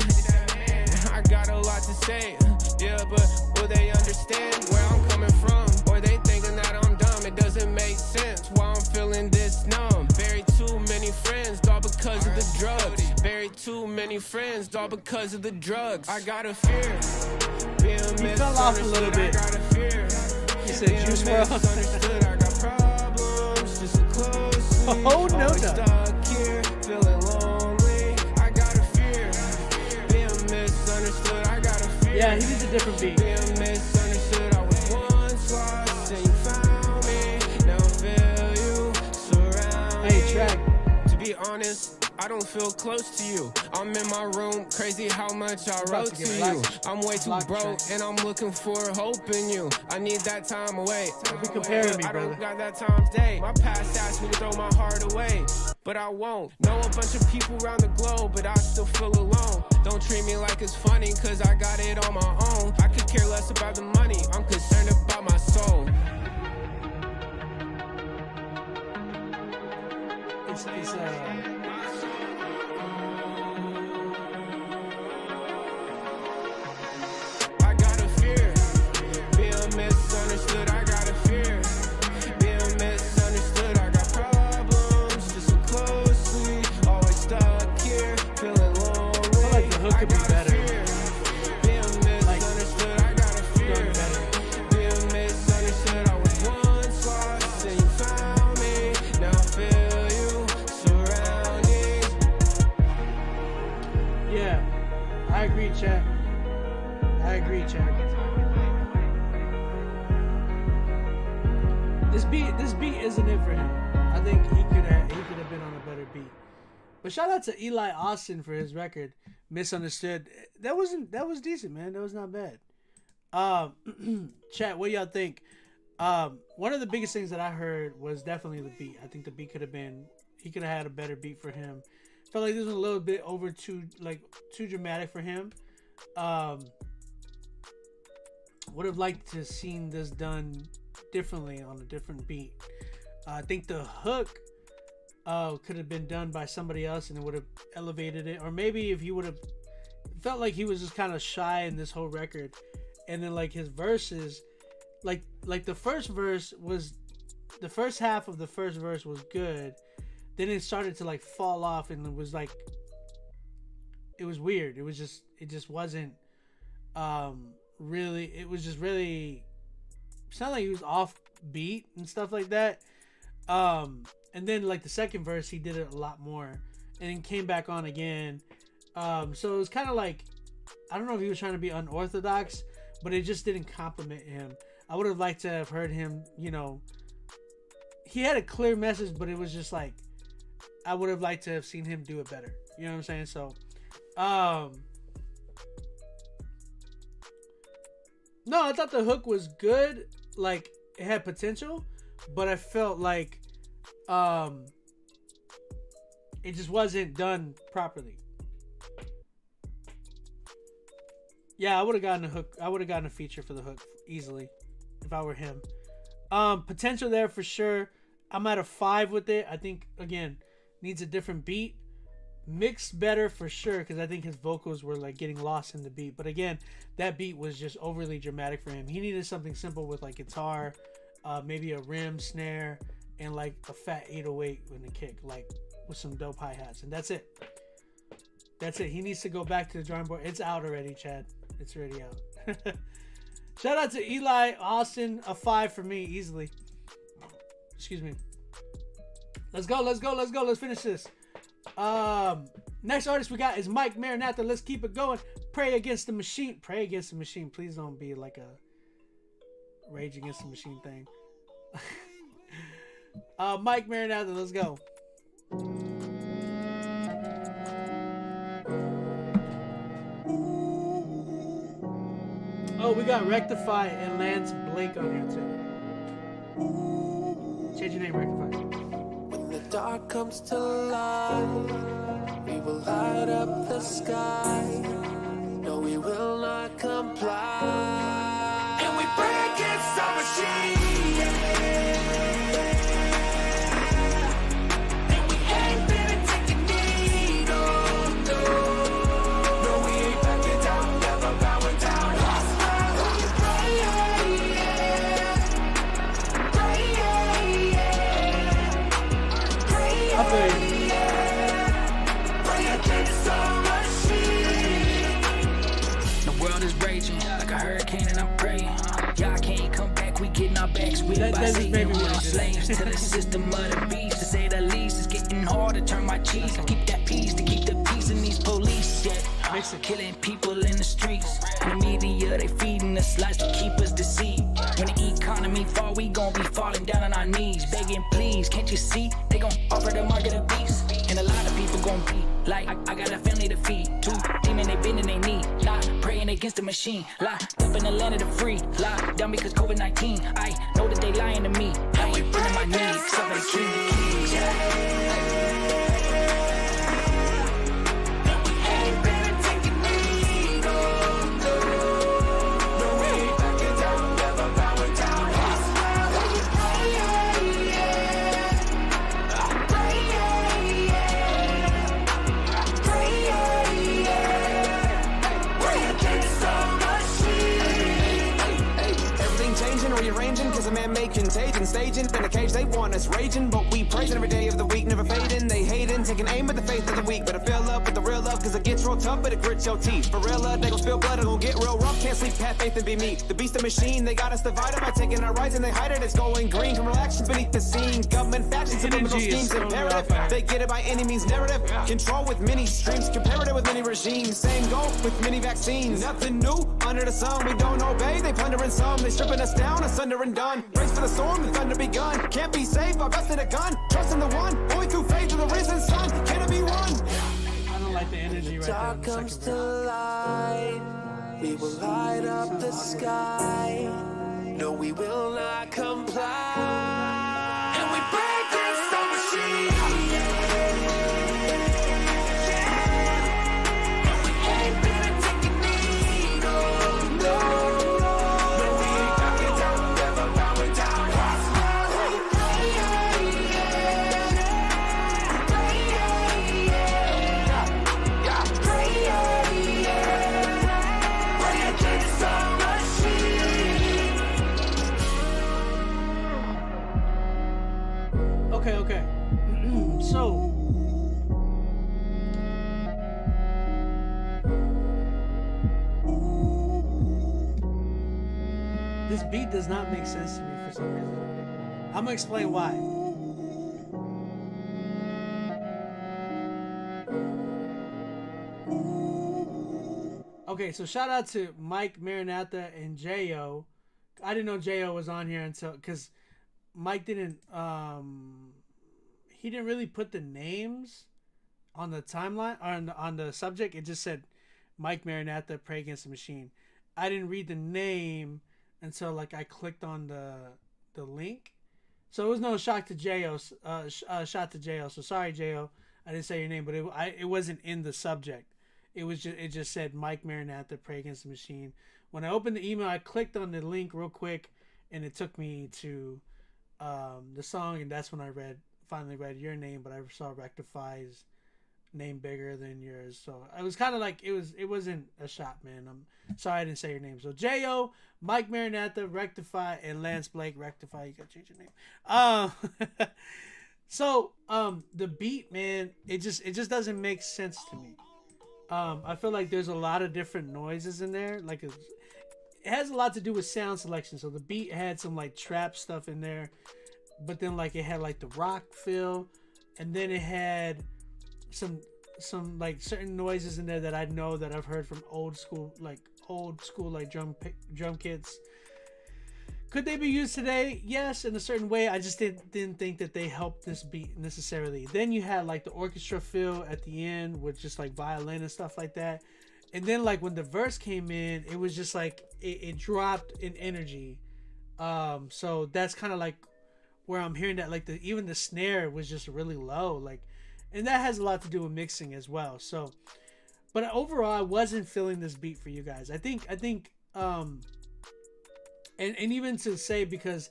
I got a lot to say, yeah, but will they understand where I'm coming from? Or they thinking that I'm dumb, it doesn't make sense why I'm feeling this numb. Buried too many friends, all because of the drugs. Buried too many friends, all because of the drugs. I got a fear, being you fell off a little bit. I got a fear, you said Juice WRLD. I got problems, just look closely. Oh, no, Always no. stuck here, feeling lonely. I got a fear, being misunderstood. I got a fear. Yeah, he needs a different beat. Being misunderstood. I was once lost and you found me. Now I feel you surround me. Hey, track. To be honest, I don't feel close to you. I'm in my room, crazy how much I wrote to you. I'm way too broke and I'm looking for hope in you. I need that time away. Don't be comparing me, I brother. don't got that time today. My past asked me to throw my heart away, but I won't. Know a bunch of people around the globe, but I still feel alone. Don't treat me like it's funny, cause I got it on my own. I could care less about the money, I'm concerned about my soul. It's I got a fear, being misunderstood. I got a fear, being misunderstood. I got problems, just look closely. Always stuck here, feeling lonely. I like the hook could be better. Being misunderstood. I got a fear, being misunderstood. I was once lost and you found me. Now I feel you surrounding. yeah, I agree, Chad. I agree, Chad. This beat isn't it for him. I think he could have been on a better beat. But shout out to Eli Austin for his record, Misunderstood. That was decent, man. That was not bad. Chat, what do y'all think? One of the biggest things that I heard was definitely the beat. I think the beat he could have had a better beat for him. Felt like this was a little bit too dramatic for him. Would have liked to seen this done differently on a different beat. I think the hook could have been done by somebody else and it would have elevated it. Or maybe if he would have felt like he was just kind of shy in this whole record, and then like his verses, like the first half of the first verse was good, then it started to like fall off, and it was weird. It just wasn't really, it was just really, it sounded like he was off beat and stuff like that. And then like the second verse, he did it a lot more, and then came back on again. So it was kind of like, I don't know if he was trying to be unorthodox, but it just didn't compliment him. I would have liked to have heard him, he had a clear message, but it was just like, I would have liked to have seen him do it better. You know what I'm saying? So, No, I thought the hook was good. Like, it had potential, but I felt like it just wasn't done properly. Yeah, I would have gotten a hook. I would have gotten a feature for the hook easily if I were him. Potential there for sure. I'm at a 5 with it. I think, again, needs a different beat. Mixed better for sure, because I think his vocals were like getting lost in the beat. But again, that beat was just overly dramatic for him. He needed something simple with like guitar, maybe a rim, snare, and like a fat 808 in the kick, like with some dope hi-hats. And that's it. That's it. He needs to go back to the drawing board. It's out already, Chad. It's already out. Shout out to Eli Austin. A 5 for me, easily. Excuse me. Let's go. Let's finish this. Next artist we got is Mike Maranatha. Let's keep it going. Pray Against the Machine. Pray Against the Machine. Please don't be like a Rage Against the Machine thing. Mike Maranatha, let's go. Oh, we got Rectify and Lance Blake on here too. Change your name, Rectify. When the dark comes to light, we will light up the sky. No, we will not comply. And we pray against our machine. And we ain't gonna take a knee, no, no. No, we ain't backing down, never bowing down. That's why we pray, pray against our machine. The world is raging like a hurricane and I'm praying. Y'all can't come back, we getting our backs whipped by Satan. We are slaves to the system of the beast. To say the least, it's getting hard to turn my cheeks. I keep that peace, to keep the peace in these police. Yeah, killing people in the streets. In the media, they feeding us lies to keep us deceived. When the economy fall, we gon' be falling down on our knees. Begging, please, can't you see? They gon' offer the market a beast. And a lot of people gon' be like, I got a family to feed. 2 demon, they bending they knee. Lie, praying against the machine. Locked up in the land of the free. Locked down because COVID-19. I know that they lying to me. I ain't bending my knees, except for the king of kings. Rearranging, cause a man make contagion. Staging in the cage, they want us raging. But we praising every day of the week, never fading. They hating, taking aim at the faith of the weak. Better fill up with the real love, cause it gets real tough, but it grits your teeth. For real love, they gon' spill blood, it gon' get real rough. Can't sleep, have faith and be me. The beast of machine, they got us divided by taking our rights and they hide it. It's going green. Criminal actions beneath the scene. Government factions, subliminal schemes, imperative. They get it by any means narrative. Control with many streams, comparative with many regimes. Same goal with many vaccines. Nothing new under the sun. We don't obey, they plundering some. They stripping us down, asunder and done. Race for the storm, the thunder begun. Can't be saved by busting a gun. Trust in the one, only through faith of the risen sun. Can it be one? I don't like the energy right there. Dark comes to light, we will light up the sky. No, we will not comply. And we break against our machine. And we ain't gonna take a knee, no, no. Okay. So this beat does not make sense to me for some reason. I'm gonna explain why. Okay, so shout out to Mike Maranatha and J.O. I didn't know J.O. was on here until, because Mike didn't, he didn't really put the names on the timeline, on the subject. It just said Mike Maranatha, Pray Against the Machine. I didn't read the name until like I clicked on the link. So it was no shot to Jo. Shot to Jo. So sorry, Jo. I didn't say your name, but it wasn't in the subject. It just said Mike Maranatha, Pray Against the Machine. When I opened the email, I clicked on the link real quick, and it took me to the song, and that's when I finally read your name, but I saw Rectify's name bigger than yours. So I was kind of like, it wasn't a shot, man. I'm sorry I didn't say your name. So Jo, Mike Maranatha, Rectify, and Lance Blake. Rectify, you gotta change your name. So the beat, man, it just doesn't make sense to me. I feel like there's a lot of different noises in there. Like it has a lot to do with sound selection. So the beat had some like trap stuff in there, but then like it had like the rock feel, and then it had some like certain noises in there that I know that I've heard from old school like drum kits. Could they be used today? Yes, in a certain way. I just didn't think that they helped this beat necessarily. Then you had like the orchestra feel at the end with just like violin and stuff like that. And then like when the verse came in, it was just like it dropped in energy. So that's kind of like where I'm hearing that like even the snare was just really low, like, and that has a lot to do with mixing as well. So, but overall, I wasn't feeling this beat for you guys. I think and even to say, because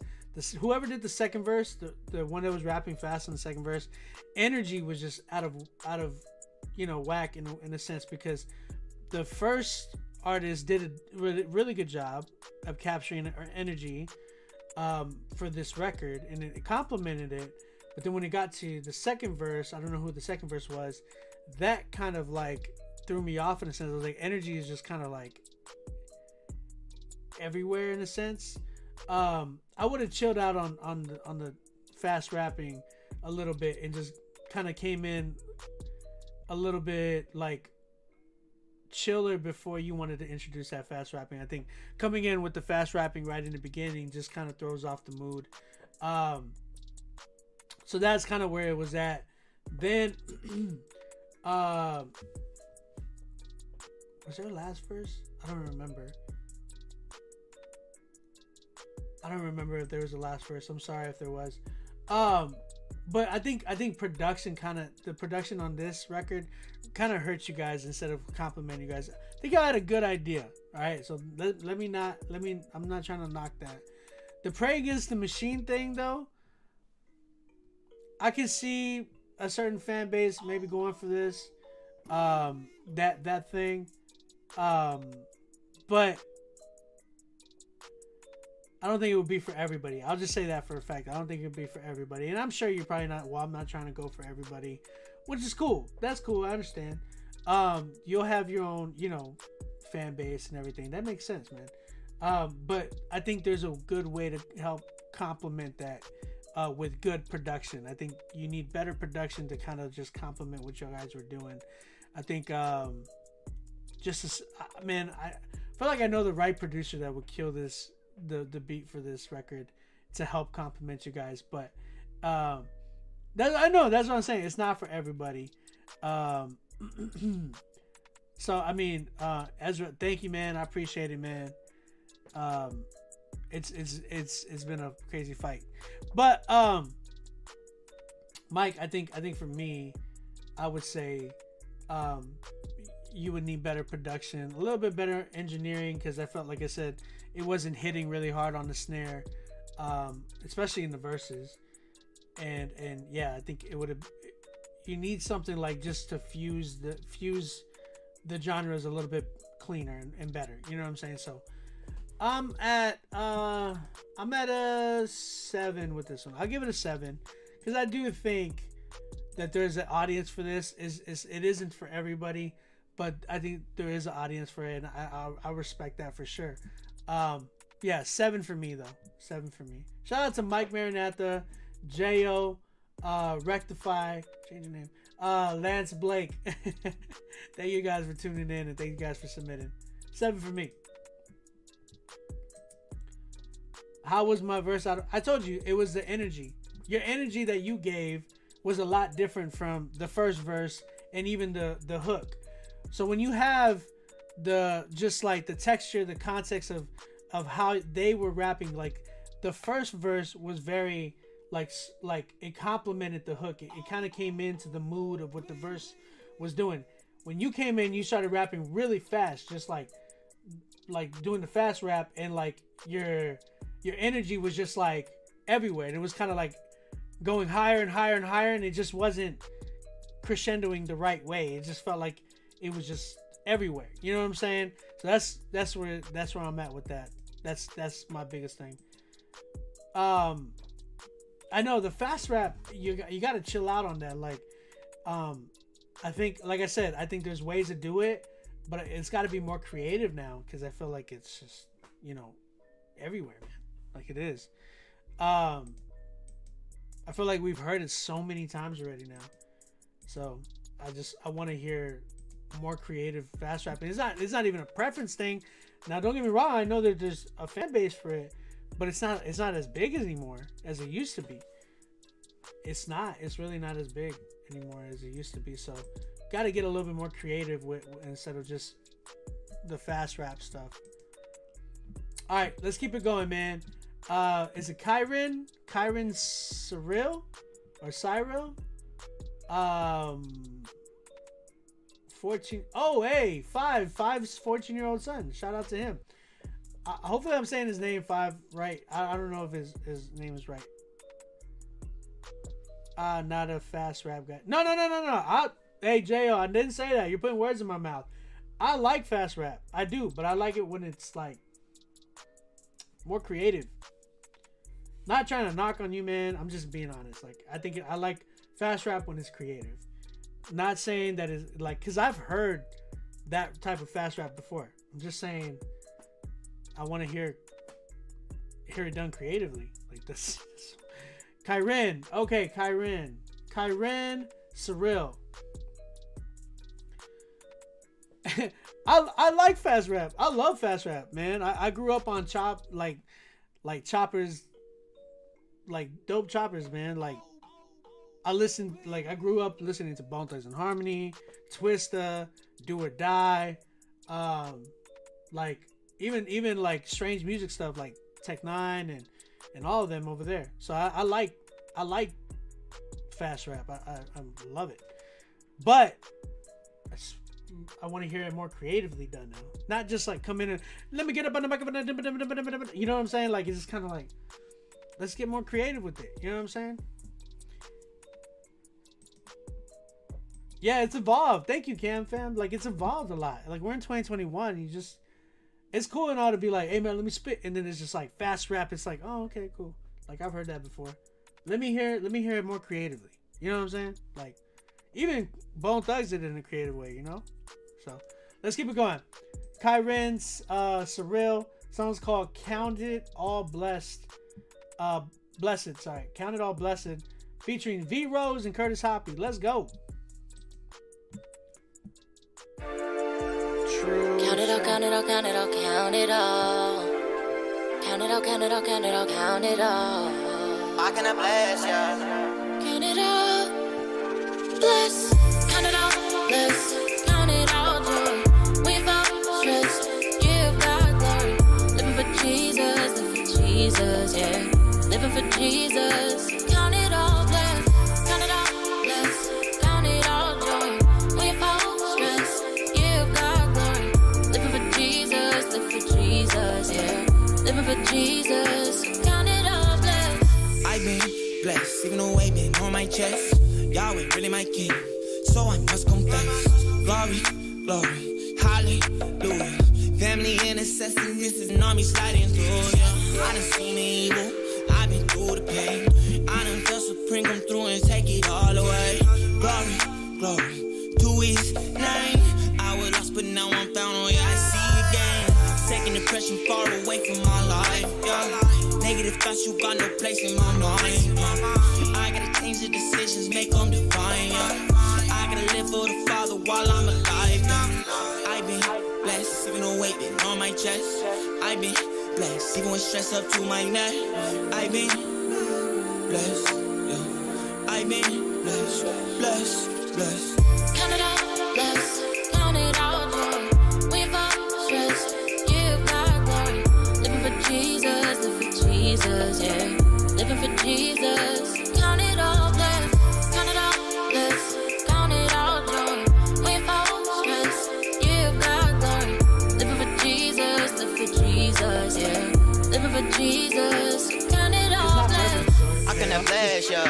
whoever did the second verse, the one that was rapping fast on the second verse, energy was just out of whack in a sense, because the first artist did a really good job of capturing our energy for this record, and it complemented it. But then when it got to the second verse, I don't know who the second verse was, that kind of like threw me off in a sense. I was like, energy is just kind of like everywhere in a sense. I would have chilled out on the fast rapping a little bit and just kind of came in a little bit like chiller before you wanted to introduce that fast rapping. I think coming in with the fast rapping right in the beginning just kind of throws off the mood. So that's kind of where it was at. Then was there a last verse? I don't remember if there was a last verse. I'm sorry if there was. But I think production the production on this record kind of hurts you guys instead of complimenting you guys. I think I had a good idea. All right, so I'm not trying to knock that. The Pray Against the Machine thing though, I can see a certain fan base maybe going for this, that thing, but I don't think it would be for everybody. I'll just say that for a fact. I don't think it would be for everybody. And I'm sure you're probably not, well, I'm not trying to go for everybody, which is cool. That's cool. I understand. You'll have your own, fan base and everything. That makes sense, man. But I think there's a good way to help complement that with good production. I think you need better production to kind of just complement what you guys were doing. I think, man, I feel like I know the right producer that would kill this, the beat for this record to help complement you guys. But I know that's what I'm saying. It's not for everybody. So I mean, Ezra, thank you, man. I appreciate it, man. It's been a crazy fight, but Mike, I think for me, I would say you would need better production, a little bit better engineering, because I felt, like I said, it wasn't hitting really hard on the snare, especially in the verses, and yeah, I think it would have. You need something like just to fuse the genres a little bit cleaner and better. You know what I'm saying? So I'm at a 7 with this one. I'll give it a 7 because I do think that there's an audience for this. It isn't for everybody, but I think there is an audience for it, and I respect that for sure. Yeah, 7 for me though. 7 for me. Shout out to Mike Maranatha, Jo, Rectify, change your name, Lance Blake. Thank you guys for tuning in, and thank you guys for submitting. 7 for me. How was my verse out? I told you it was the energy. Your energy that you gave was a lot different from the first verse and even the hook. So when you have just like the texture, the context of how they were rapping. Like the first verse was very like it complemented the hook. It kind of came into the mood of what the verse was doing. When you came in, you started rapping really fast, just like doing the fast rap, and like your energy was just like everywhere, and it was kind of like going higher and higher and higher, and it just wasn't crescendoing the right way. It just felt like it was just everywhere. You know what I'm saying? So that's where I'm at with that. That's my biggest thing. I know the fast rap, you got to chill out on that. Like, I think, like I said, I think there's ways to do it, but it's got to be more creative now, because I feel like it's just, you know, everywhere, man. Like it is. I feel like we've heard it so many times already now. So I want to hear more creative fast rap. And it's not even a preference thing. Now, don't get me wrong. I know that there's a fan base for it, but it's not as big anymore as it used to be. It's really not as big anymore as it used to be. So got to get a little bit more creative with instead of just the fast rap stuff. All right, let's keep it going, man. Is it Kyron Cyril or Cyril? 14. Oh, hey, Five's 14-year-old son. Shout out to him. Hopefully I'm saying his name Five right. I don't know if his name is right. Not a fast rap guy. No. Hey, J.O., I didn't say that. You're putting words in my mouth. I like fast rap. I do, but I like it when it's like more creative. Not trying to knock on you, man. I'm just being honest. Like, I like fast rap when it's creative. Not saying that is like, because I've heard that type of fast rap before. I'm just saying I want to hear it done creatively. Like this. Kyren. Okay, Kyren Cyril. I like fast rap. I love fast rap, man. I grew up on like choppers, like dope choppers, man. Like I grew up listening to Bone Thugs and Harmony, Twista, Do or Die, like even like strange music stuff like Tech Nine and all of them over there. So I like fast rap. I love it, but I want to hear it more creatively done now. Not just like come in and let me get up on the microphone. You know what I'm saying? Like it's just kind of like, let's get more creative with it. You know what I'm saying? Yeah, it's evolved. Thank you, Cam fam. Like it's evolved a lot. Like we're in 2021. It's cool and all to be like, hey man, let me spit, and then it's just like fast rap. It's like, oh okay, cool. Like I've heard that before. Let me hear it more creatively. You know what I'm saying? Like even Bone Thugs did it in a creative way, you know? So let's keep it going. Kyren's Cyril. Song's called Count It All Blessed. Count It All Blessed. Featuring V Rose and Curtis Hoppy. Let's go. True. Count it all, count it all, count it all, count it all. Count it all, count it all, count it all, count it all. I cannot bless ya. Count it all, bless. Count it all, bless. Count it all, joy. Without stress, give God glory. Living for Jesus, living for Jesus, yeah. Living for Jesus. Count it all, bless. Count it all, bless. Count it all, joy. Without stress, give God glory. Living for Jesus, living for Jesus, yeah. Living for Jesus. Count it all, bless. I've been blessed, even though weight been on my chest. Yahweh really my king, so I must confess. Glory, glory, hallelujah. Family intercession, this is an army sliding through, yeah. I done seen the evil, I've been through the pain. I done felt supreme come through and take it all away. Glory, glory, to his name. I was lost, but now I'm found, oh yeah, I see again. Taking depression far away from my life, yeah. Negative thoughts, you got no place in my mind. I gotta change the decisions, make them divine, yeah. I gotta live for the Father while I'm alive, yeah. I've been blessed, even though weight been on my chest. I've been blessed, even when stress up to my neck. I've been blessed, yeah. I've been blessed, blessed, blessed. Count it all, bless. Count it all, joy. Without blast, yeah.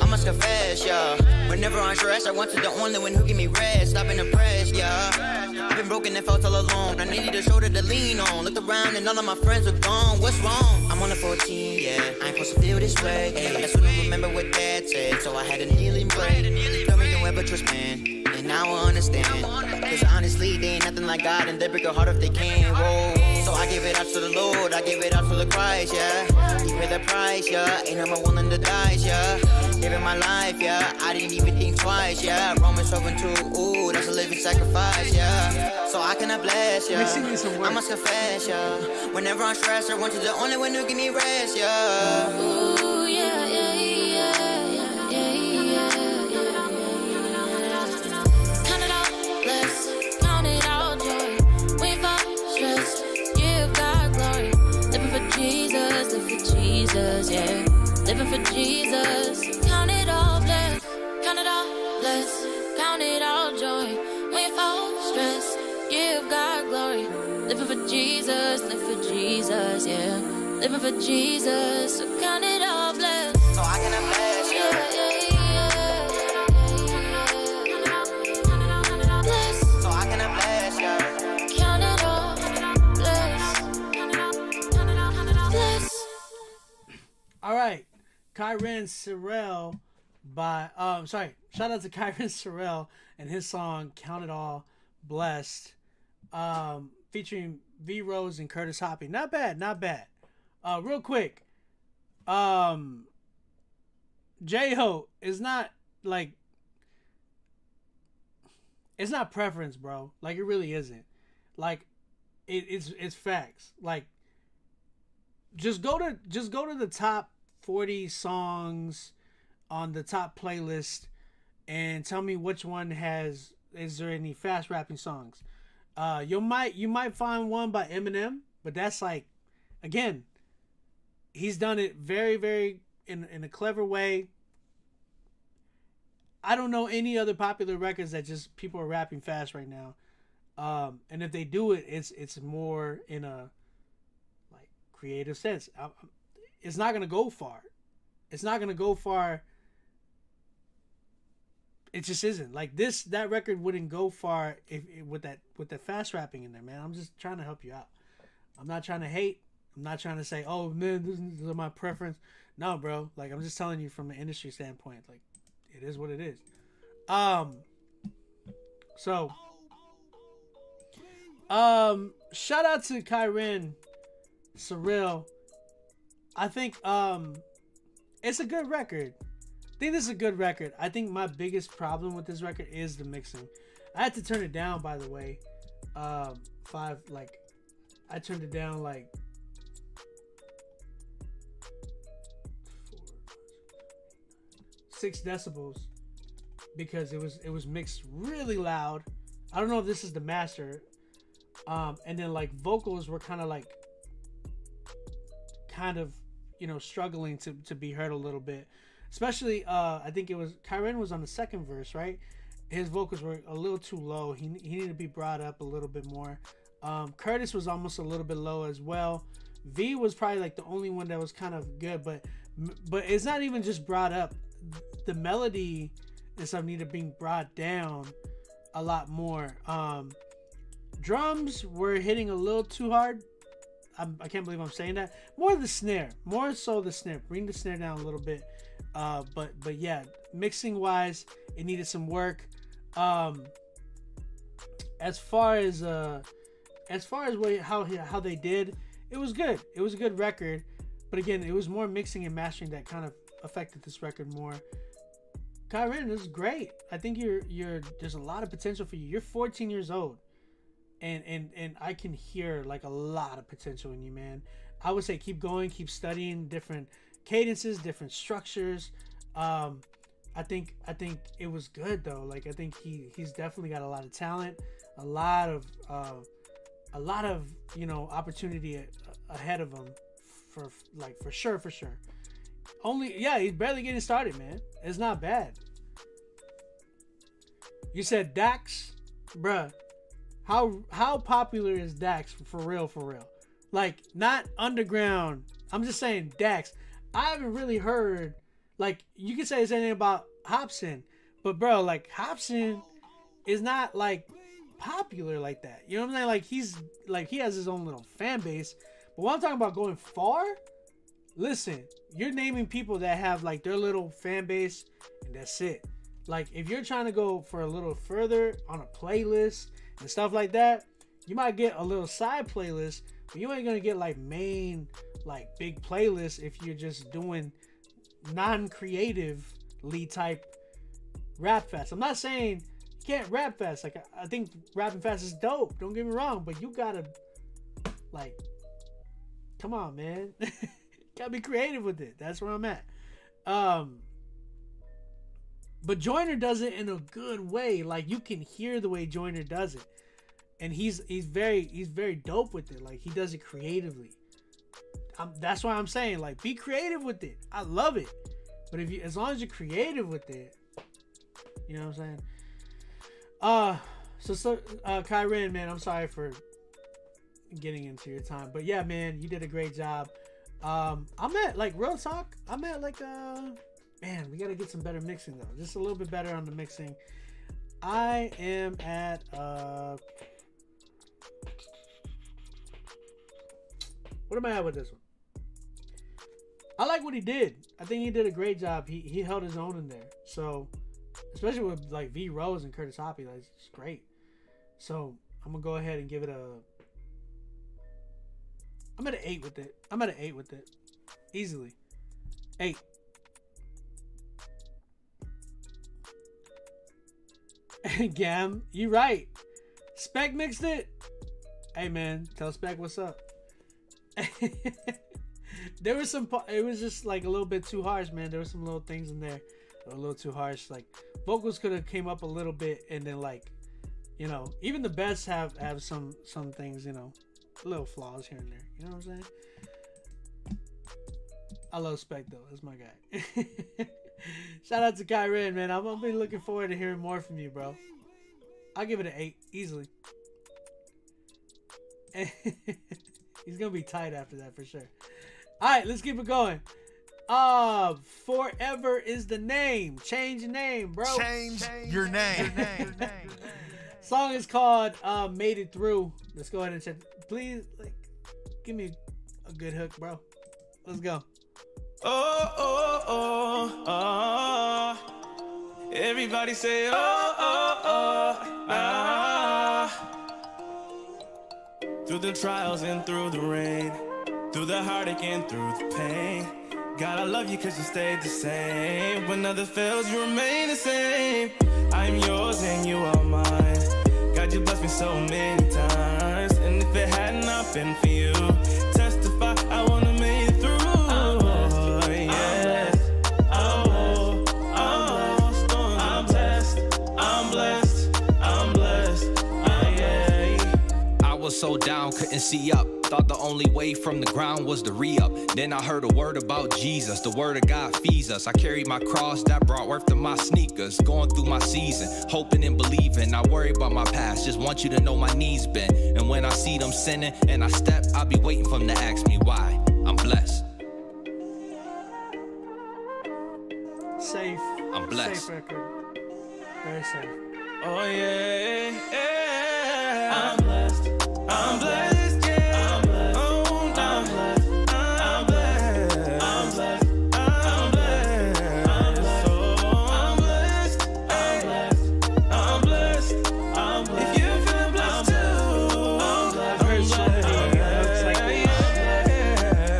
I must confess, yeah. Whenever I'm stressed, I want to the only one who give me rest. I've been impressed, yeah. I've been broken and felt all alone. I needed a shoulder to lean on. Looked around and all of my friends were gone. What's wrong? I'm on a 14, yeah. I ain't supposed to feel this way. I couldn't remember what Dad said, so I had to kneel and pray. Tell me don't ever trust man, and now I understand. Cause honestly, they ain't nothing like God, and they break your heart if they can. Whoa. So I give it out to the Lord, I give it out to the Christ, yeah. He paid the price, yeah. Ain't no more willing to die, yeah. Giving my life, yeah. I didn't even think twice, yeah. Romans 12:2, ooh, that's a living sacrifice, yeah. So I cannot bless, yeah. I must confess, yeah. Whenever I'm stressed, I want you the only one who give me rest, yeah. Ooh, yeah, yeah, yeah, yeah, yeah, yeah, yeah. Count it all, bless, count it all joy. We fall stress, give God glory. Living for Jesus, live for Jesus, yeah. Living for Jesus. Count it all, bless, count it all, bless, count it all joy. We fall stress, give God glory. Living for Jesus, live for Jesus, yeah. Living for Jesus, so count it all blessed. So I can bless, yeah. So I can bless, yeah. Count it all blessed. All right, Kyren Sorrell shout out to Kyren Sorrell and his song "Count It All Blessed," featuring V Rose and Curtis Hoppy. Not bad. Real quick, J-Ho is not like, it's not preference, bro. Like, it really isn't. Like, it's facts. Like, just go to the top 40 songs on the top playlist and tell me which one is there any fast rapping songs. You might find one by Eminem, but that's like, again, he's done it very, very in a clever way. I don't know any other popular records that just people are rapping fast right now. And if they do it, it's more in a like creative sense. It's not gonna go far. It's not gonna go far. It just isn't. Like that record wouldn't go far if with that fast rapping in there, man. I'm just trying to help you out. I'm not trying to hate. I'm not trying to say, oh man, this is my preference. No, bro. Like, I'm just telling you from an industry standpoint. Like, it is what it is. So, shout out to Kyren Sorrell. I think it's a good record. I think this is a good record. I think my biggest problem with this record is the mixing. I had to turn it down, by the way. I turned it down like 6 decibels because it was mixed really loud. I don't know if this is the master. And then like vocals were kind of struggling to be heard a little bit. Especially I think it was Kyren was on the second verse, right? His vocals were a little too low. He needed to be brought up a little bit more. Curtis was almost a little bit low as well. V was probably like the only one that was kind of good, but it's not even just brought up. The melody and stuff needed being brought down a lot more. Drums were hitting a little too hard. I can't believe I'm saying that. More the snare, more so the snare. Bring the snare down a little bit. But yeah, mixing wise, it needed some work. As far as how they did, it was good. It was a good record, but again, it was more mixing and mastering that kind of affected this record more. Kyren, this is great. I think there's a lot of potential for you. You're 14 years old, and I can hear like a lot of potential in you, man. I would say keep going, keep studying different cadences, different structures. I think it was good though. Like, I think he's definitely got a lot of talent, a lot of opportunity ahead of him for sure. He's barely getting started, man. It's not bad. You said Dax, bruh. How popular is Dax for real? Like, not underground. I'm just saying Dax. I haven't really heard Like, you can say anything about Hobson, but bro, like, Hobson is not like popular like that. You know what I'm saying? Like, he has his own little fan base. But when I'm talking about going far, listen, you're naming people that have like their little fan base, and that's it. Like, if you're trying to go for a little further on a playlist and stuff like that, you might get a little side playlist, but you ain't gonna get like main, like, big playlists if you're just doing non-creatively type rap fest. I'm not saying you can't rap fast. Like, I think rapping fast is dope. Don't get me wrong, but you gotta, like, come on, man. Gotta be creative with it. That's where I'm at. But Joyner does it in a good way. Like, you can hear the way Joyner does it, and he's very dope with it. Like, he does it creatively. That's why I'm saying, like, be creative with it. I love it. But as long as you're creative with it, you know what I'm saying? So Kyren, man, I'm sorry for getting into your time, but yeah, man, you did a great job. I'm at, like, real talk, I'm at like man, we gotta get some better mixing though, just a little bit better on the mixing. I am at what am I at with this one? I like what he did. I think he did a great job. He held his own in there. So, especially with like V Rose and Curtis Hoppy, like, it's great. So I'm gonna go ahead and give it I'm at an 8 with it. I'm at an 8 with it. Easily. 8. Gam, you right. Spec mixed it. Hey man, tell Spec what's up. There was some, it was just like a little bit too harsh, man. There were some little things in there that were a little too harsh. Like, vocals could have came up a little bit, and then, like, you know, even the best have some things, you know, little flaws here and there. You know what I'm saying? I love Spec though. That's my guy. Shout out to Kyren, man. I'm gonna be looking forward to hearing more from you, bro. I'll give it an 8 easily. He's gonna be tight after that for sure. All right, let's keep it going. Forever is the name. Change your name, bro. Change your name. Song is called Made It Through. Let's go ahead and check. Please, like, give me a good hook, bro. Let's go. Oh, oh, oh, oh. Everybody say, oh, oh, oh, ah. Through the trials and through the rain, through the heartache and through the pain, God, I love you cause you stayed the same. When others fails, you remain the same. I'm yours and you are mine. God, you blessed me so many times. And if it had not been for you, testify, I wanna make it through. So down, couldn't see up. Thought the only way from the ground was to re-up. Then I heard a word about Jesus. The word of God feeds us. I carried my cross, that brought worth to my sneakers. Going through my season, hoping and believing. I worry about my past, just want you to know my knees bend. And when I see them sinning and I step, I'll be waiting for them to ask me why. I'm blessed. Safe. I'm blessed. Safe record. Very safe. Oh yeah, yeah. I'm blessed. I'm blessed, yeah. I'm blessed. Oh, I'm blessed. I'm blessed. I'm blessed. I'm blessed. I'm blessed. Oh, I'm blessed. I'm blessed. I'm blessed. I'm blessed. If you feel blessed too, I'm blessed.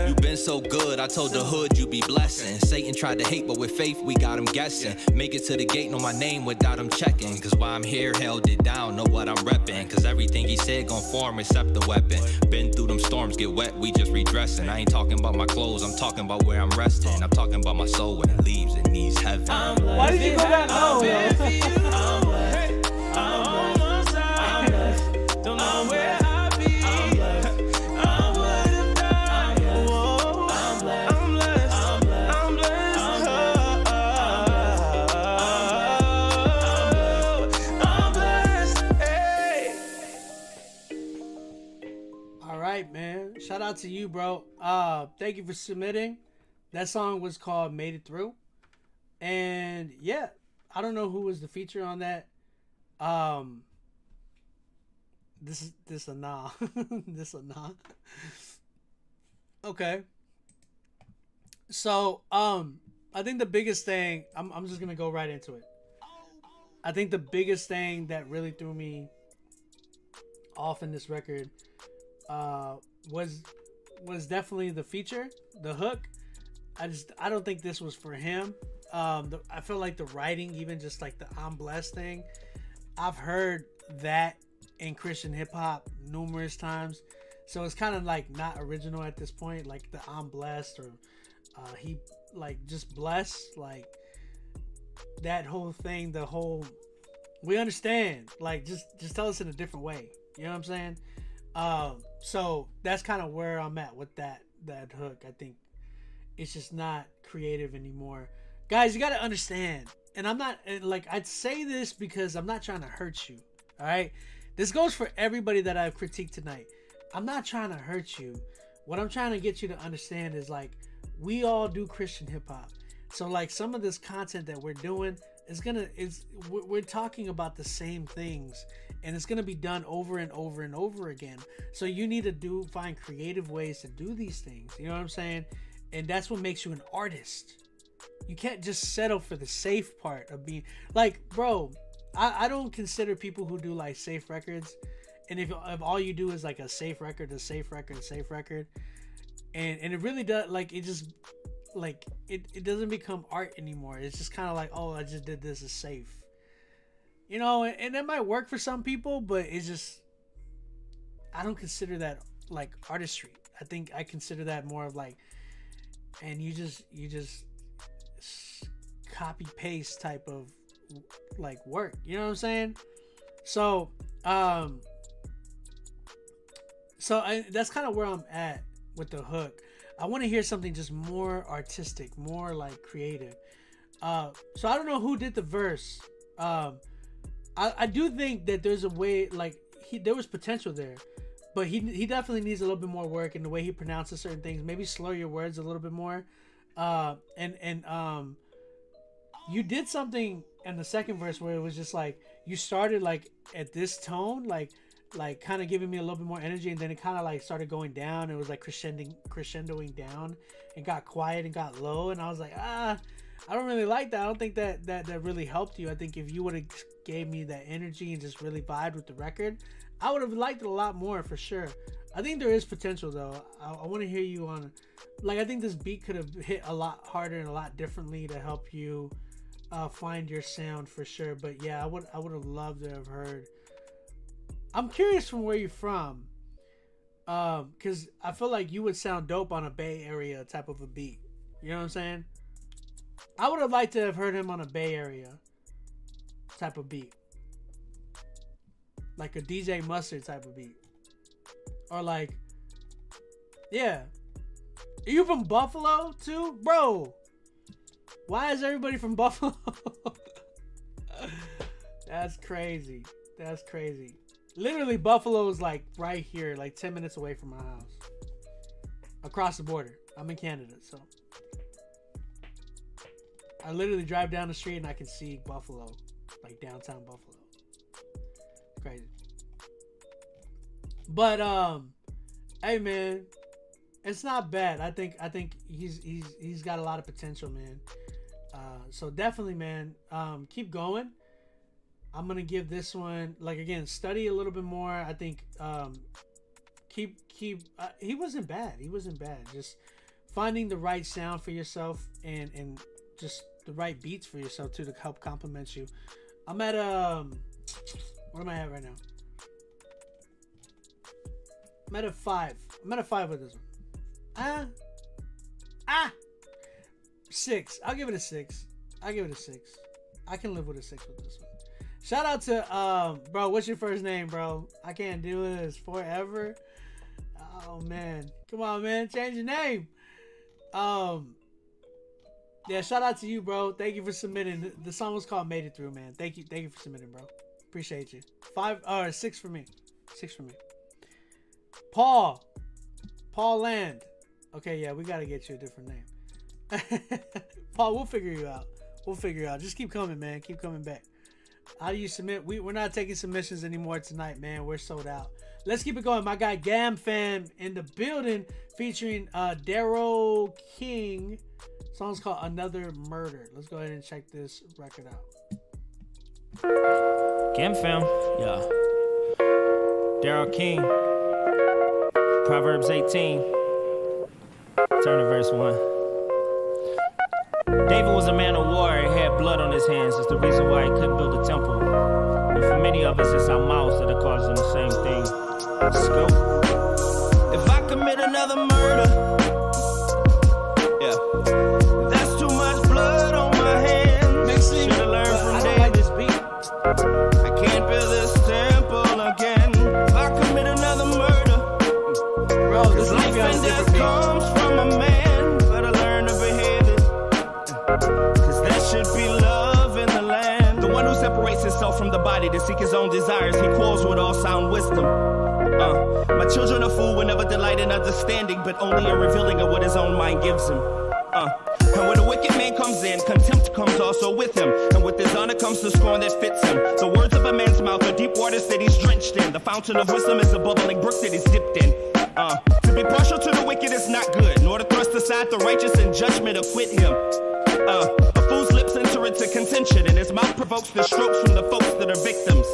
You've been so good, I told the hood you be blessing. Satan tried to hate, but with faith we got him guessing. Make it to the gate, know my name without him checking. Cause while I'm here, held it down, know what I'm repping. Cause everything he said gon' form except the weapon. Been through them storms, get wet, we just redressing. I ain't talking about my clothes, I'm talking about where I'm resting. I'm talking about my soul when it leaves and needs heaven. Why did you go that low, though? I'm blessed. I'm on my side. I'm blessed. Don't know where I be. I'm blessed. I'm blessed. I'm blessed. I'm blessed. I'm blessed. I'm blessed. Hey. All right, man. Shout out to you, bro. Thank you for submitting. That song was called Made It Through. And yeah, I don't know who was the feature on that. This a nah. This a nah. Okay. So, I think the biggest thing, I'm just gonna go right into it. I think the biggest thing that really threw me off in this record, was definitely the feature, the hook. I don't think this was for him. I feel like the writing, even just like the I'm blessed thing, I've heard that in Christian hip hop numerous times, so it's kind of like not original at this point. Like the I'm blessed, or he like just blessed, like that whole thing. The whole, we understand. Like just tell us in a different way. You know what I'm saying? So that's kind of where I'm at with that hook. I think it's just not creative anymore. Guys, you got to understand. And I'm not, like, I'd say this because I'm not trying to hurt you. All right? This goes for everybody that I've critiqued tonight. I'm not trying to hurt you. What I'm trying to get you to understand is, like, we all do Christian hip hop. So, like, some of this content that we're doing we're talking about the same things, and it's gonna be done over and over and over again. So you need to find creative ways to do these things. You know what I'm saying? And that's what makes you an artist. You can't just settle for the safe part of being like, bro, I don't consider people who do like safe records, and if all you do is like a safe record, and it really does, like, it just, like, it doesn't become art anymore. It's just kind of like, oh, I just did this, is safe, you know, and it might work for some people, but it's just, I don't consider that like artistry. I consider that more of like, and you just copy paste type of like work. You know what I'm saying? So that's kind of where I'm at with the hook. I want to hear something just more artistic, more like creative. So I don't know who did the verse. I do think that there's a way, like, there was potential there, but he definitely needs a little bit more work in the way he pronounces certain things. Maybe slow your words a little bit more. You did something in the second verse where it was just like, you started like at this tone, like kind of giving me a little bit more energy, and then it kind of like started going down. It was like crescendoing down and got quiet and got low, and I was like, I don't really like that. I don't think that really helped you. I think if you would have gave me that energy and just really vibed with the record, I would have liked it a lot more, for sure. I think there is potential though. I want to hear you on, like, I think this beat could have hit a lot harder and a lot differently to help you find your sound, for sure. But yeah, I would have loved to have heard. I'm curious from where you're from, because I feel like you would sound dope on a Bay Area type of a beat. You know what I'm saying? I would have liked to have heard him on a Bay Area type of beat, like a DJ Mustard type of beat, or like, yeah. Are you from Buffalo too, bro? Why is everybody from Buffalo? That's crazy. That's crazy. Literally, Buffalo is like right here, like 10 minutes away from my house. Across the border. I'm in Canada, so I literally drive down the street and I can see Buffalo, like downtown Buffalo. Crazy. But hey man, it's not bad. I think he's got a lot of potential, man. So definitely, man, keep going. I'm gonna give this one, like, again, study a little bit more. I think keep he wasn't bad. Just finding the right sound for yourself and just the right beats for yourself too, to help complement you. I'm at what am I at right now? I'm at a 5. I'm at a 5 with this one. 6. I'll give it a 6. I can live with a 6 with this one. Shout out to bro, what's your first name, bro? I can't do this forever. Oh man, come on, man, change your name. Yeah, shout out to you, bro. Thank you for submitting. The song was called "Made It Through," man. Thank you for submitting, bro. Appreciate you. 5 or 6 for me. 6 for me. Paul Land. Okay, yeah, we gotta get you a different name. Paul, we'll figure you out. We'll figure it out. Just keep coming, man. Keep coming back. How do you submit? We're not taking submissions anymore tonight, man. We're sold out. Let's keep it going. My guy Gam Fam in the building, featuring Daryl King. Song's called Another Murder. Let's go ahead and check this record out. Gam Fam, yeah. Daryl King, Proverbs 18. Turn to verse 1. David was a man of war and had blood on his hands. It's the reason why he couldn't build a temple. And for many of us, it's our mouths that are causing the same thing. Let's go. If I commit another murder, yeah, that's too much blood on my hands. Should've learned from David. I can't build this temple again. If I commit another murder, bro, this life and death comes from a man. Better learn to behave it, cause there should be love in the land. The one who separates himself from the body to seek his own desires, he quarrels with all sound wisdom. My children are fool will never delight in understanding, but only in revealing of what his own mind gives him. And when a wicked man comes in, contempt comes also with him. And with his honor comes the scorn that fits him. The words of a man's mouth are deep waters that he's drenched in. The fountain of wisdom is a bubbling brook that he's dipped in. To be partial to the wicked is not good, nor to thrust aside the righteous in judgment acquit him. A fool's lips enter into contention, and his mouth provokes the strokes from the folks that are victims.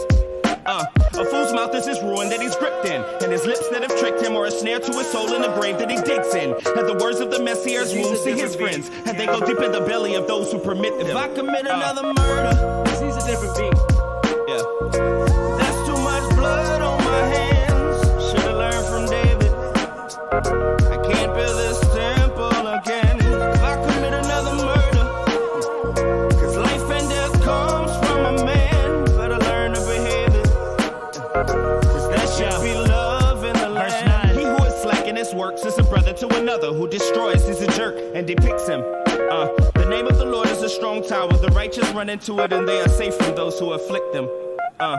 A fool's mouth is his ruin that he's gripped in, and his lips that have tricked him are a snare to his soul in the grave that he digs in. And the words of the messier's wounds to his friends, and they go deep in the belly of those who permit them. If I commit another murder, this is a different beat. Yeah, that's too much blood on my hands. Should've learned from David. I can't build this temple again. If I commit another murder, cause life and death comes from a man. Better learn to behave it, cause there should be love in the land. He who is slack in his works is a brother to another. Who destroys is a jerk and depicts him. The name of the Lord is a strong tower. The righteous run into it and they are safe from those who afflict them. A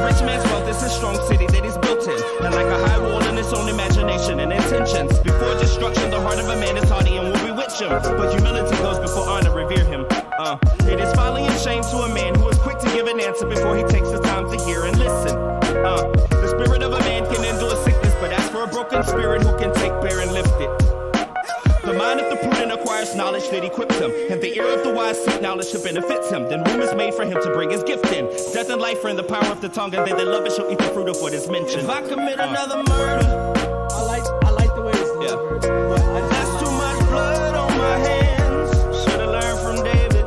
rich man's wealth is a strong city that he's built in, and like a high wall in its own imagination and intentions. Before destruction, the heart of a man is haughty and will bewitch him, but humility goes before honor, revere him. It is folly and shame to a man who is quick to give an answer before he takes the time to hear and listen. The spirit of a man can endure sickness, but as for a broken spirit, who can take bear and lift it? The mind of the prudent acquires knowledge that equips him, and the ear of the wise seek knowledge that benefits him. Then room is made for him to bring his gift in. Death and life are in the power of the tongue, and they that love it shall eat the fruit of what is mentioned. If I commit another murder, I like the way it's delivered. Yeah. That's too much blood on my hands. Should've learned from David.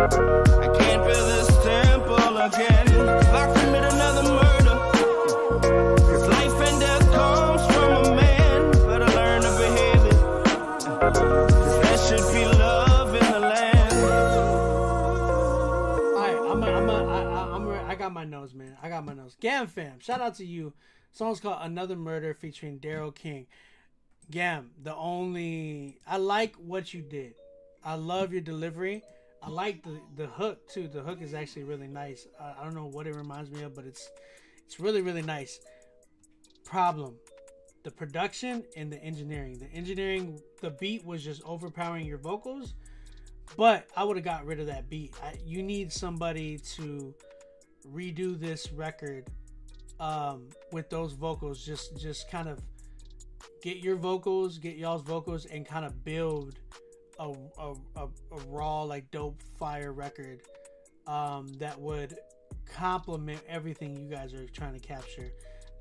I can't build this temple again. If I commit another murder, cause life and death comes from a man. Better learn to behave it, cause there should be love in the land. Alright, I got my nose, man. I got my nose. Gam Fam, shout out to you. Song's called Another Murder featuring Daryl King. Gam, I like what you did. I love your delivery. I like the hook too. The hook is actually really nice. I don't know what it reminds me of, but it's really, really nice. Problem: the production and the engineering. The beat was just overpowering your vocals, but I would have got rid of that beat. You need somebody to redo this record with those vocals. Just kind of get y'all's vocals and kind of build a raw, like, dope fire record that would complement everything you guys are trying to capture.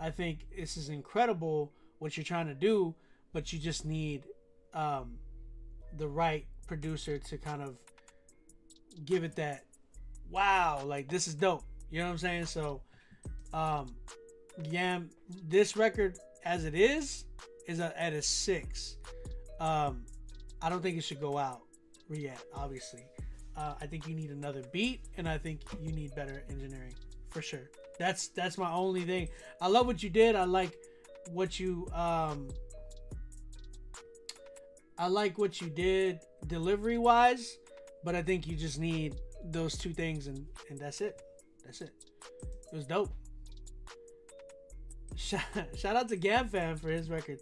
I think this is incredible what you're trying to do, but you just need the right producer to kind of give it that wow, like, this is dope. You know what I'm saying? So yeah, this record as it is at a 6. I don't think it should go out yet, obviously. I think you need another beat, and I think you need better engineering for sure. That's my only thing. I love what you did. I like what you did delivery wise, but I think you just need those two things, and that's it. It was dope. Shout out to Gam Fam for his record.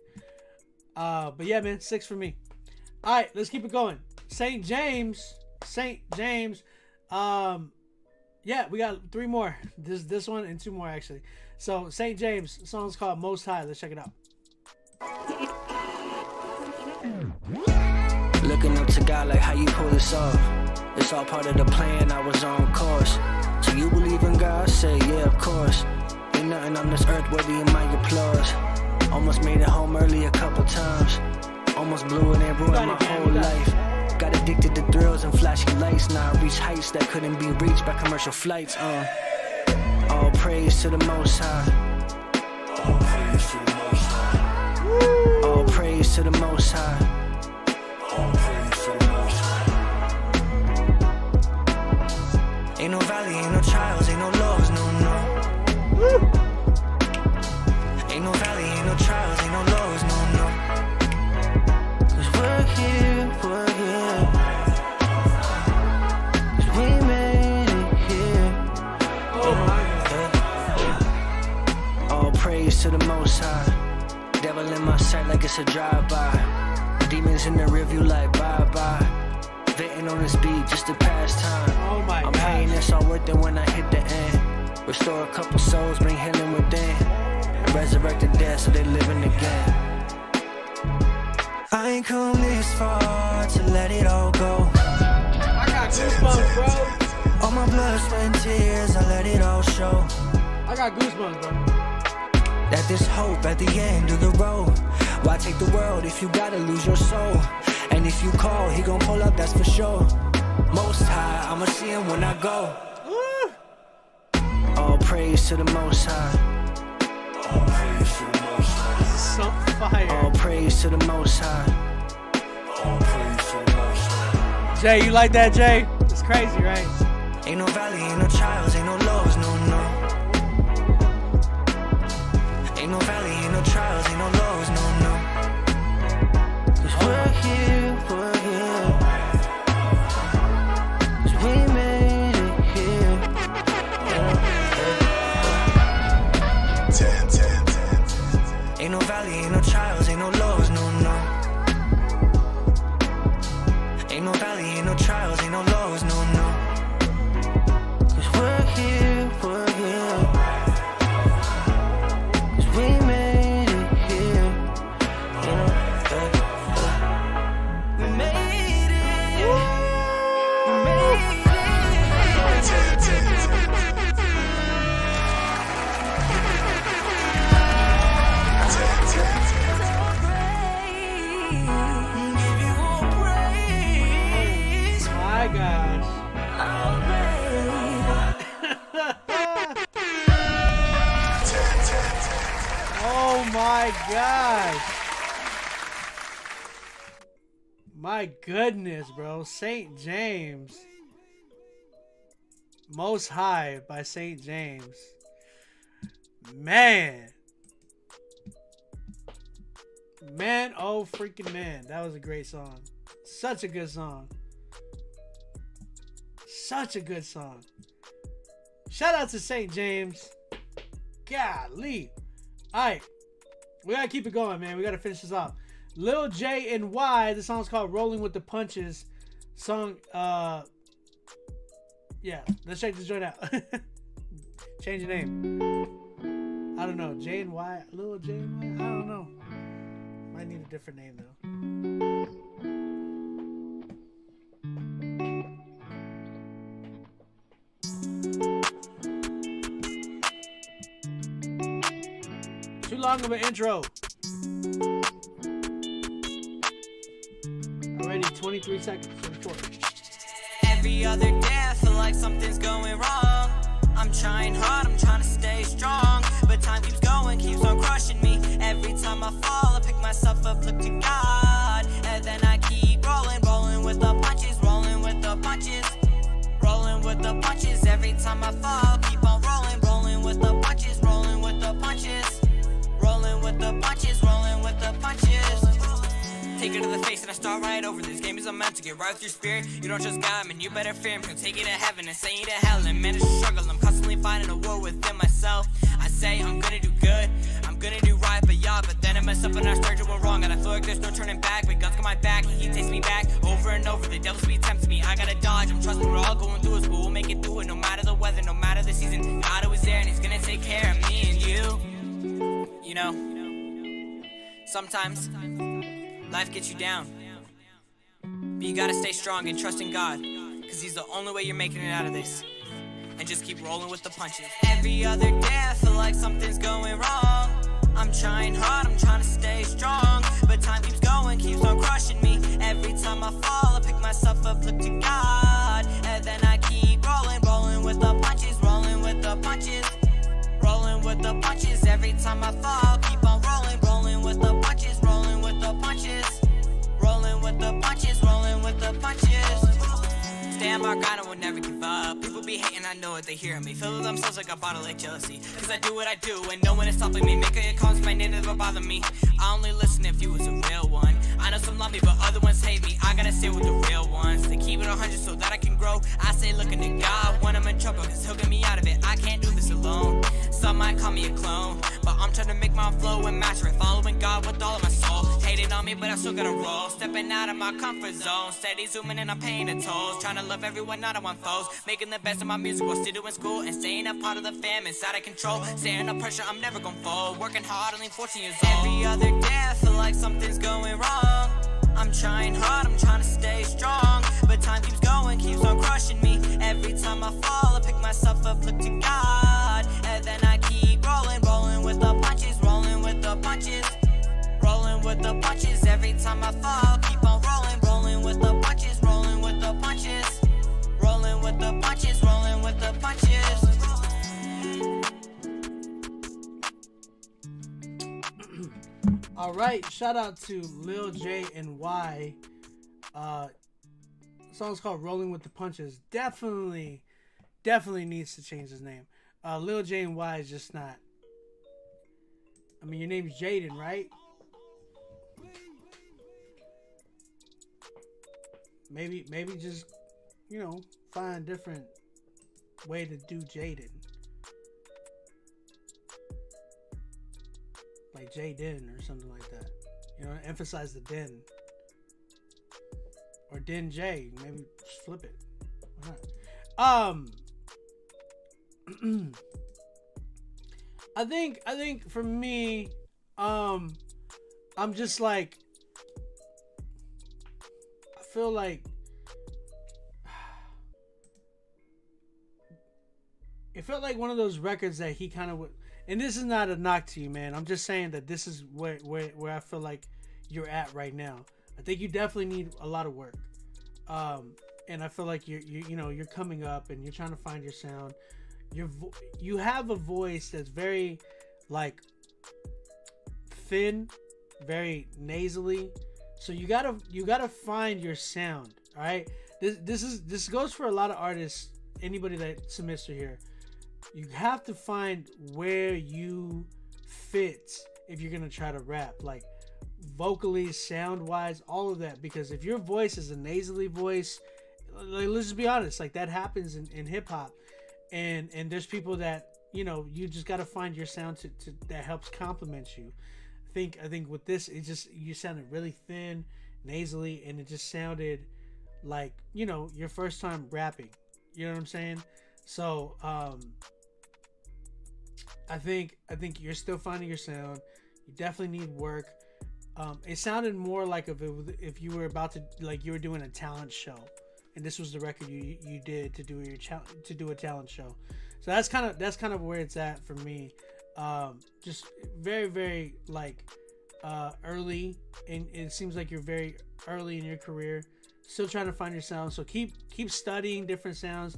But yeah, man, 6 for me. All right, let's keep it going. St. James St. James. Yeah, we got 3 more. This one and 2 more actually. So St. James, the song's called Most High. Let's check it out. Looking up to God like how you pull this off. It's all part of the plan, I was on course. So you believe in God? I say yeah, of course. Ain't nothing on this earth worthy of my applause. Almost made it home early a couple times. Almost blew it and ruined my whole life. Got addicted to thrills and flashy lights. Now I reach heights that couldn't be reached by commercial flights. All praise to the Most High. All praise to the Most High. All praise to the Most High. All praise to the Most High. Ain't no valley, ain't no trials, ain't no lows, no. Ain't no valley, ain't no trials, ain't no lows, no. Cause we're here. Cause we made it here. All praise to the Most High. Devil in my sight like it's a drive-by. Demons in the rearview like bye-bye. Venting on this beat just to pass time. I'm praying it's all worth it when I hit the end. Restore a couple souls, bring healing within. And resurrect the dead so they living again. I ain't come this far to let it all go. I got goosebumps, bro. All my blood, sweat, and tears, I let it all show. I got goosebumps, bro. That there's hope at the end of the road. Why take the world if you gotta lose your soul? And if you call, he gon' pull up, that's for sure. Most High, I'ma see him when I go. All praise to the Most High. All praise to the Most High. This is so fire. All praise to the Most High. All praise to the Most High. Jay, you like that, Jay? It's crazy, right? Ain't no valley, ain't no trials, ain't no lows, no. Ain't no valley, ain't no trials, ain't no lows, no. Cause we're here. Cause we made it here. Ain't no valley, ain't no trials, ain't no lows, no. Ain't no valley, ain't no trials, ain't no lows, no. Cause we're here. Cause we made it here. We made it. We made it. My gosh. Oh my gosh. My goodness, bro. St. James. Most High by St. James. Man. Man, oh freaking man. That was a great song. Such a good song. Such a good song. Shout out to St. James. Golly. Alright. We gotta keep it going, man. We gotta finish this off. Lil J and Y. The song's called Rolling with the Punches. Song, yeah. Let's check this joint out. Change the name. I don't know. J and Y. Lil J and Y? I don't know. Might need a different name, though. Too long of an intro. Already 23 seconds. 24. Every other day I feel like something's going wrong. I'm trying hard, I'm trying to stay strong, but time keeps going, keeps on crushing me. Every time I fall, I pick myself up, look to God, and then I keep rolling with the punches, rolling with the punches, rolling with the punches. Every time I fall, keep on rolling with the punches, rolling with the punches, rolling with the punches, rolling with the punches. Take it to the face and I start right over. This game is meant to get right with your spirit. You don't trust God, man, you better fear him. He'll take you to heaven and send you to hell and manage to struggle. I'm constantly fighting a war within myself. I say I'm gonna do good, I'm gonna do right, but then I mess up and I start doing wrong. And I feel like there's no turning back, but God's got my back, he takes me back over and over. The devil be tempting to me. I gotta dodge, I'm trusting we're all going through it, but we'll make it through it. No matter the weather, no matter the season, God was there and he's gonna take care of me and you. You know, sometimes life gets you down, but you gotta stay strong and trust in God, cause he's the only way you're making it out of this. And just keep rolling with the punches. Every other day I feel like something's going wrong. I'm trying hard, I'm trying to stay strong, but time keeps going, keeps on crushing me. Every time I fall, I pick myself up, look to God, and then I keep rolling, rolling with the punches, rolling with the punches, rolling with the punches. Every time I fall, keep on rolling, rolling with the punches, rolling with the punches, rolling with the punches, rolling with the punches. Stay on my grind, I will never give up. People be hating, I know it, they hear me. Fill themselves like a bottle of jealousy. Cause I do what I do, and no one is stopping me. Making it calls my name never bother me. I only listen if you was a real one. I know some love me, but other ones hate me. I gotta stay with the real ones. They keep it 100 so that I can grow. I say looking to God when I'm in trouble, cause he'll get me out of it. I can't do this alone. Some might call me a clone, but I'm trying to make my flow and master it. Following God with all of my soul. Hating on me, but I still gotta roll. Stepping out of my comfort zone. Steady zooming and I'm paying the tolls. Trying to love everyone, not I want foes. Making the best of my music while still doing school. And staying a part of the fam inside of control. Staying under pressure, I'm never gonna fold. Working hard, only 14 years old. Every other day I feel like something's going wrong. I'm trying hard, I'm trying to stay strong, but time keeps going, keeps on crushing me. Every time I fall, I pick myself up, look to God, and then I keep rolling, rolling with the punches, rolling with the punches, rolling with the punches. Every time I fall, keep on rolling, rolling with the punches, rolling with the punches, rolling with the punches, rolling with the punches. All right, shout out to Lil J and Y. Song's called "Rolling with the Punches." Definitely needs to change his name. Lil J and Y is just not. I mean, your name's Jaden, right? Maybe just, you know, find a different way to do Jaden. Like Jaden or something like that. You know, emphasize the den. Or Den J. Maybe just flip it. Why not? I think for me, I'm just like, I feel like it felt like one of those records that he kind of would. And this is not a knock to you, man. I'm just saying that this is where I feel like you're at right now. I think you definitely need a lot of work. And I feel like you're coming up and you're trying to find your sound. You have a voice that's very like thin, very nasally. So you gotta find your sound. All right. This goes for a lot of artists. Anybody that submits to here. You have to find where you fit if you're gonna try to rap, like vocally, sound wise, all of that. Because if your voice is a nasally voice, like, let's just be honest, like that happens in hip hop, and there's people that, you know, you just gotta find your sound to that helps complement you. I think with this, it just, you sounded really thin, nasally, and it just sounded like, you know, your first time rapping. You know what I'm saying? So I think you're still finding your sound. You definitely need work. It sounded more like if you were about to, like, you were doing a talent show, and this was the record you did to do a talent show. So that's kind of where it's at for me. Just very, very like early, and it seems like you're very early in your career, still trying to find your sound. So keep studying different sounds.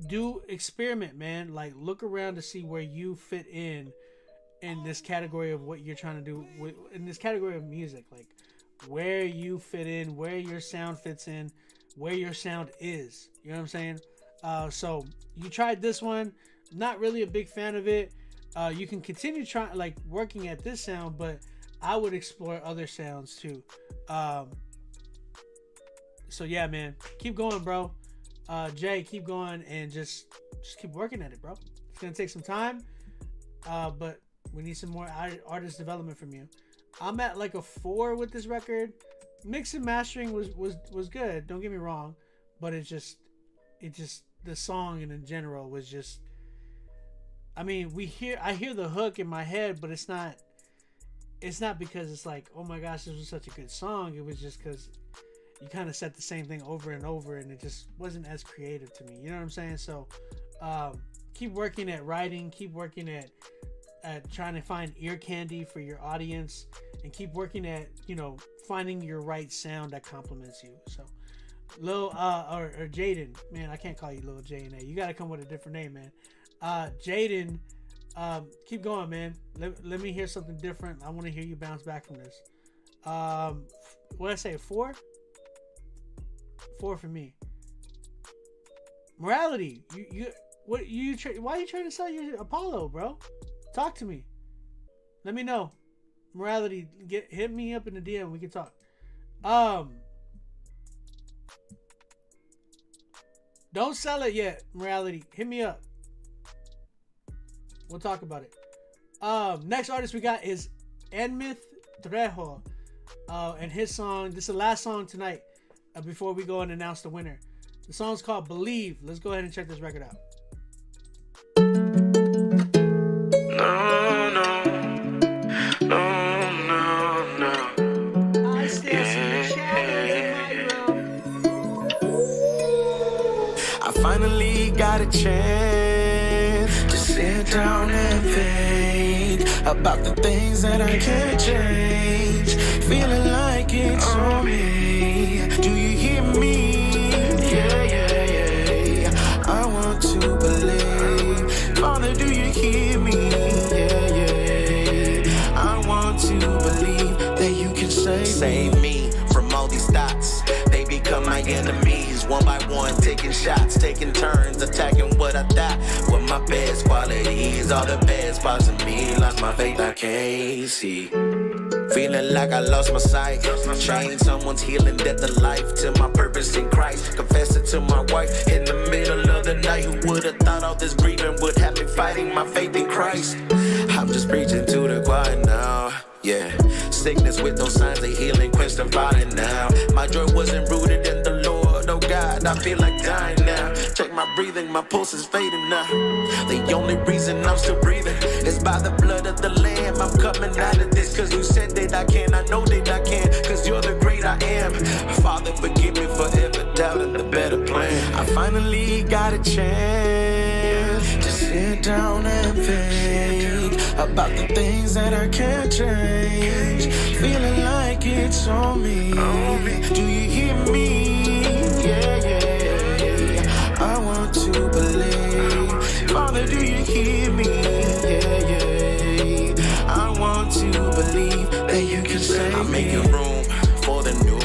Do experiment, man. Like, look around to see where you fit in this category of what you're trying to do in this category of music. Like, where you fit in, where your sound fits in, where your sound is. You know what I'm saying? So you tried this one. Not really a big fan of it. You can continue trying, like, working at this sound, but I would explore other sounds too. So yeah, man, keep going, bro. Jay, keep going and just keep working at it, bro. It's gonna take some time, but we need some more artist development from you. I'm at like a 4 with this record. Mix and mastering was good, don't get me wrong, but it just the song in general was just. I mean, I hear the hook in my head, but it's not because it's like, oh my gosh, this was such a good song. It was just because you kind of said the same thing over and over, and it just wasn't as creative to me. You know what I'm saying? So keep working at writing, keep working at trying to find ear candy for your audience, and keep working at, you know, finding your right sound that complements you. So Lil or Jaden, man, I can't call you Lil J and A. You got to come with a different name, man. Jaden, keep going, man. Let me hear something different. I want to hear you bounce back from this. What did I say? 4 for me. Morality. Why are you trying to sell your Apollo, bro? Talk to me. Let me know. Morality, hit me up in the DM. We can talk. Don't sell it yet. Morality, hit me up. We'll talk about it. Next artist we got is Enmith Trejo, and his song. This is the last song tonight before we go and announce the winner. The song's called Believe. Let's go ahead and check this record out. No. I still see the shadows in my room. I finally got a chance to sit down and think about the things that I can't change. Feeling like it's on me. Do you hear me? Yeah. I want to believe. Father, do you hear me? Yeah. I want to believe that you can save me from all these thoughts. They become my enemies, one by one, taking shots, taking turns, attacking what I thought were my best qualities. All the best parts of me, lost my faith, I can't see. Feeling like I lost my sight. Change someone's healing death to life, to my purpose in Christ. Confess it to my wife in the middle of the night. Who would have thought all this grieving would have me fighting my faith in Christ? I'm just preaching to the choir now. Yeah, sickness with no signs of healing, quenched and violent now. My joy wasn't rooted in the Lord, oh God, I feel like dying now. Check my breathing, my pulse is fading now. The only reason I'm still breathing is by the blood of the Lamb. I'm coming out of this, cause you said that I can. I know that I can, cause you're the great I am. Father, forgive me for ever doubting the better plan. I finally got a chance to sit down and think about the things that I can't change. Feeling like it's on me. Do you hear me? Yeah. I want to believe. Father, do you hear me? Yeah. I want to believe that you can save me. I'm making room for the new.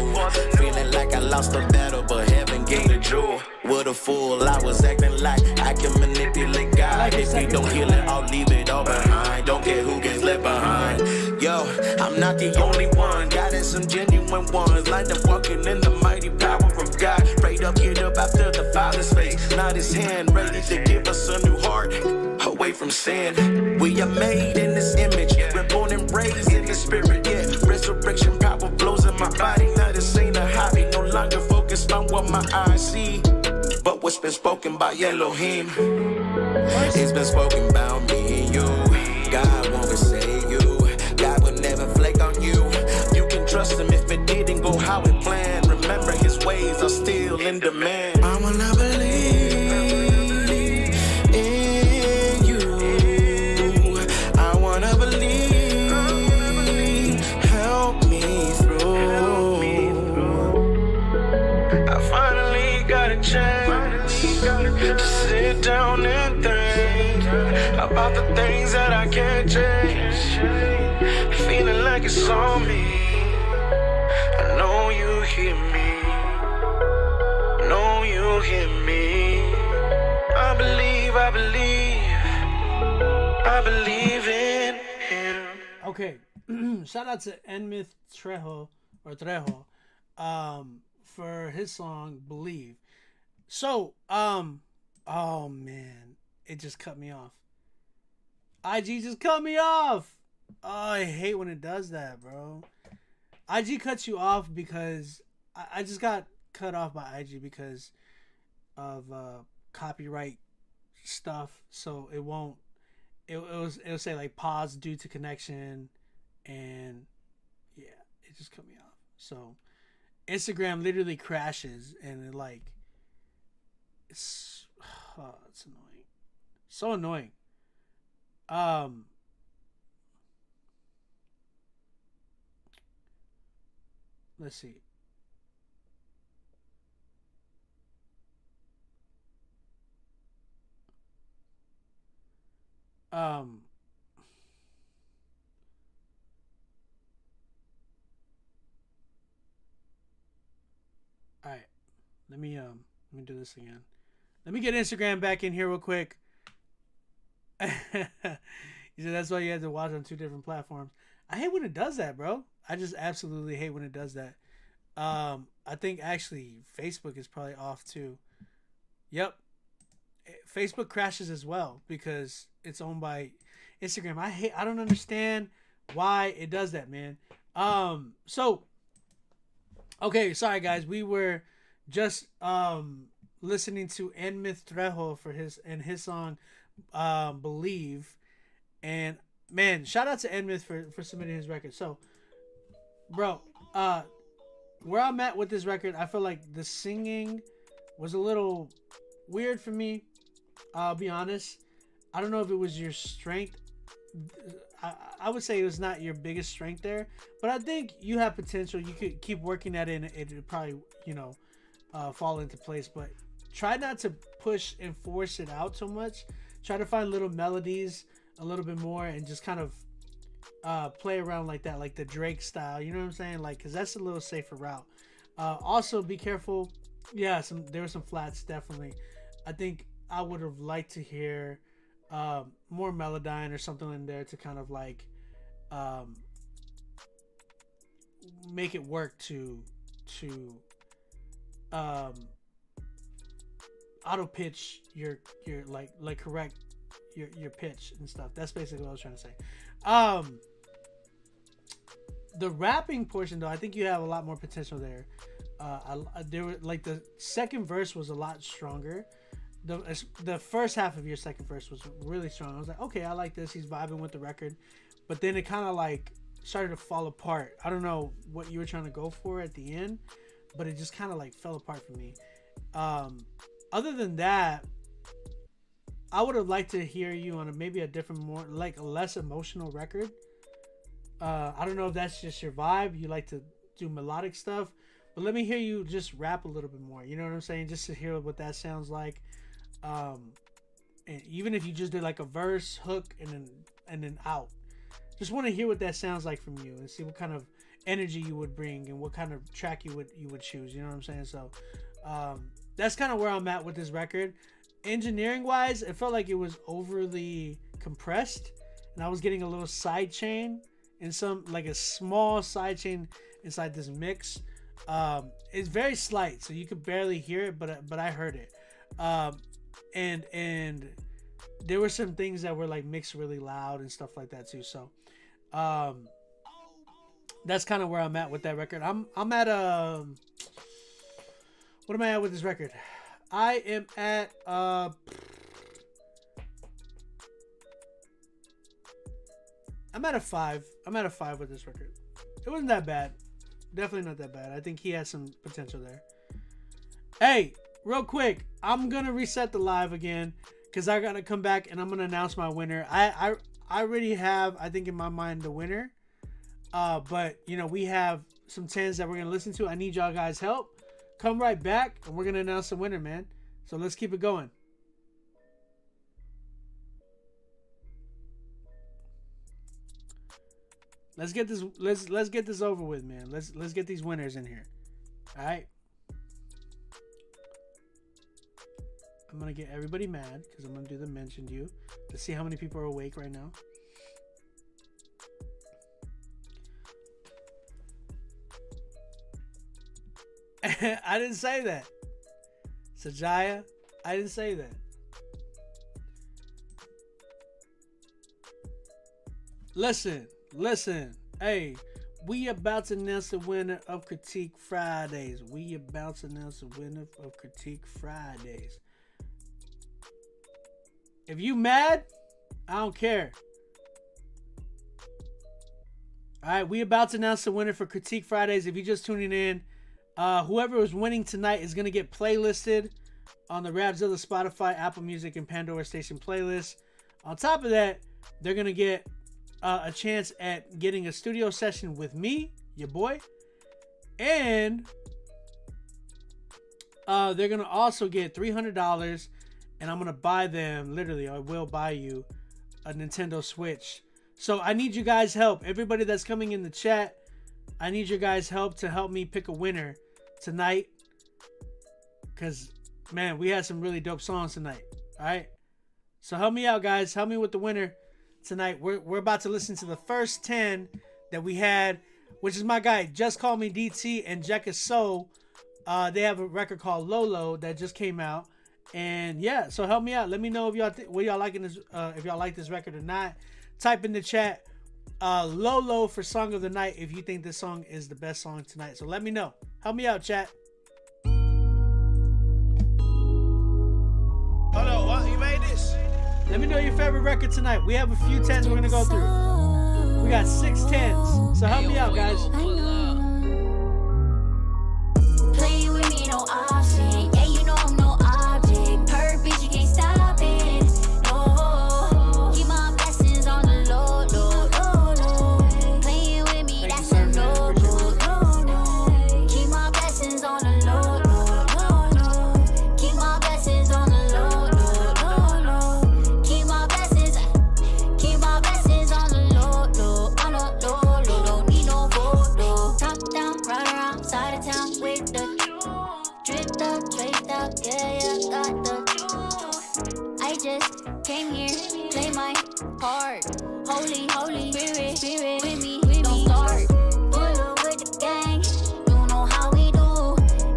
Feeling like I lost the battle, but heaven gained a jewel. What a fool, I was acting like I can manipulate God. If he don't heal it, I'll leave it all behind. Don't care who gets left behind. Yo, I'm not the only one. God has some genuine ones. Like them walking in the mighty power of God. Prayed up, get up after the Father's face. Not his hand, ready to give us a new heart. Away from sin. We are made in this image. We're born and raised in the spirit. Yeah, resurrection power flows in my body. Now this ain't a hobby. No longer focused on what my eyes see, but what's been spoken by Elohim. It's been spoken about me and you. God won't forsake you. God will never flake on you. You can trust him if it didn't go how it planned. Remember his ways are still in demand. I wanna believe in you. I wanna believe. Help me through. I finally got a chance to sit down and think about the things that I can't change. Feeling like it's on me. I know you hear me. Know you hear me. I believe in him. Okay. Shout out to Enmith Trejo for his song Believe. So, oh man, it just cut me off. IG just cut me off. Oh, I hate when it does that, bro. IG cuts you off because I just got cut off by IG because copyright stuff, so it won't. It'll say like pause due to connection, and yeah, it just cut me off. So Instagram literally crashes, and it's annoying, so annoying. Let's see. All right. Let me do this again. Let me get Instagram back in here real quick. You said that's why you had to watch on 2 different platforms. I hate when it does that, bro. I just absolutely hate when it does that. I think actually Facebook is probably off too. Yep. Facebook crashes as well because it's owned by Instagram. I don't understand why it does that, man. So okay, sorry guys. We were just listening to Enmith Trejo for his song Believe. And man, shout out to Enmith for submitting his record. So bro, where I'm at with this record, I feel like the singing was a little weird for me. I'll be honest. I don't know if it was your strength. I would say it was not your biggest strength there, but I think you have potential. You could keep working at it, and it would probably, fall into place. But try not to push and force it out so much. Try to find little melodies a little bit more, and just kind of play around like that, like the Drake style. You know what I'm saying? Like, because that's a little safer route. Also, be careful. Yeah, there were some flats, definitely. I think I would have liked to hear more Melodyne or something in there to kind of like make it work to auto pitch your like correct your pitch and stuff. That's basically what I was trying to say. The rapping portion though, I think you have a lot more potential there. There were like the second verse was a lot stronger. The first half of your second verse was really strong. I was like, okay, I like this. He's vibing with the record, but then it kind of like started to fall apart. I don't know what you were trying to go for at the end, but it just kind of like fell apart for me. Other than that, I would have liked to hear you on maybe a different, more like a less emotional record. I don't know if that's just your vibe. You like to do melodic stuff, but let me hear you just rap a little bit more. You know what I'm saying? Just to hear what that sounds like. And even if you just did like a verse, hook, and then out, just want to hear what that sounds like from you and see what kind of energy you would bring and what kind of track you would choose. You know what I'm saying? So that's kind of where I'm at with this record. Engineering wise, it felt like it was overly compressed, and I was getting a little side chain and some like a small side chain inside this mix. It's very slight, so you could barely hear it, but I heard it. And there were some things that were like mixed really loud and stuff like that too. So that's kind of where I'm at with that record. I'm at what am I at with this record? I am at I'm at a 5. I'm at a 5 with this record. It wasn't that bad. Definitely not that bad. I think he has some potential there. Hey, real quick, I'm gonna reset the live again because I gotta come back and I'm gonna announce my winner. I already have, I think in my mind, the winner. But we have some 10s that we're gonna listen to. I need y'all guys' help. Come right back and we're gonna announce the winner, man. So let's keep it going. Let's get this. Let's get this over with, man. Let's get these winners in here. All right. I'm gonna get everybody mad because I'm gonna do the mentioned you. Let's see how many people are awake right now. I didn't say that. Sajaya, I didn't say that. Listen. Hey, We about to announce the winner of Critique Fridays. We about to announce the winner of Critique Fridays. If you mad, I don't care. All right, we about to announce the winner for Critique Fridays. If you're just tuning in, whoever is winning tonight is going to get playlisted on the Rapzilla, Spotify, Apple Music, and Pandora Station playlist. On top of that, they're going to get a chance at getting a studio session with me, your boy. And they're going to also get $300. And I'm going to buy them, literally, I will buy you a Nintendo Switch. So I need you guys' help. Everybody that's coming in the chat, I need your guys' help to help me pick a winner tonight. Because, man, we had some really dope songs tonight. All right? So help me out, guys. Help me with the winner tonight. We're about to listen to the first 10 that we had, which is my guy, Just Call Me DT and Jekka So. They have a record called Lolo that just came out. And yeah, so help me out. Let me know if y'all what y'all liking this, if y'all like this record or not. Type in the chat Lolo for Song of the Night if you think this song is the best song tonight. So let me know. Help me out, chat. Hold on, what? You made this? Let me know your favorite record tonight. We have a few 10s we're gonna go through. We got 6 10s. So help me out, guys. Playing with me, no option. Yeah, you know I'm no object. Her bitch, you can't stop it. No, keep my blessings on the low, low, low, low. Playing with me, that's a no, no, no, no. Keep my blessings on the low, low, low, low. Keep my blessings on the low, low, low, low. Keep my blessings on the low, low, on the low, low. Don't need no photo. Top down, ride around, side of town with the dripped up, draped up, yeah, yeah, got the. I just came here, play my part. Holy, holy spirit with me, don't start. Pull up with the gang, you know how we do.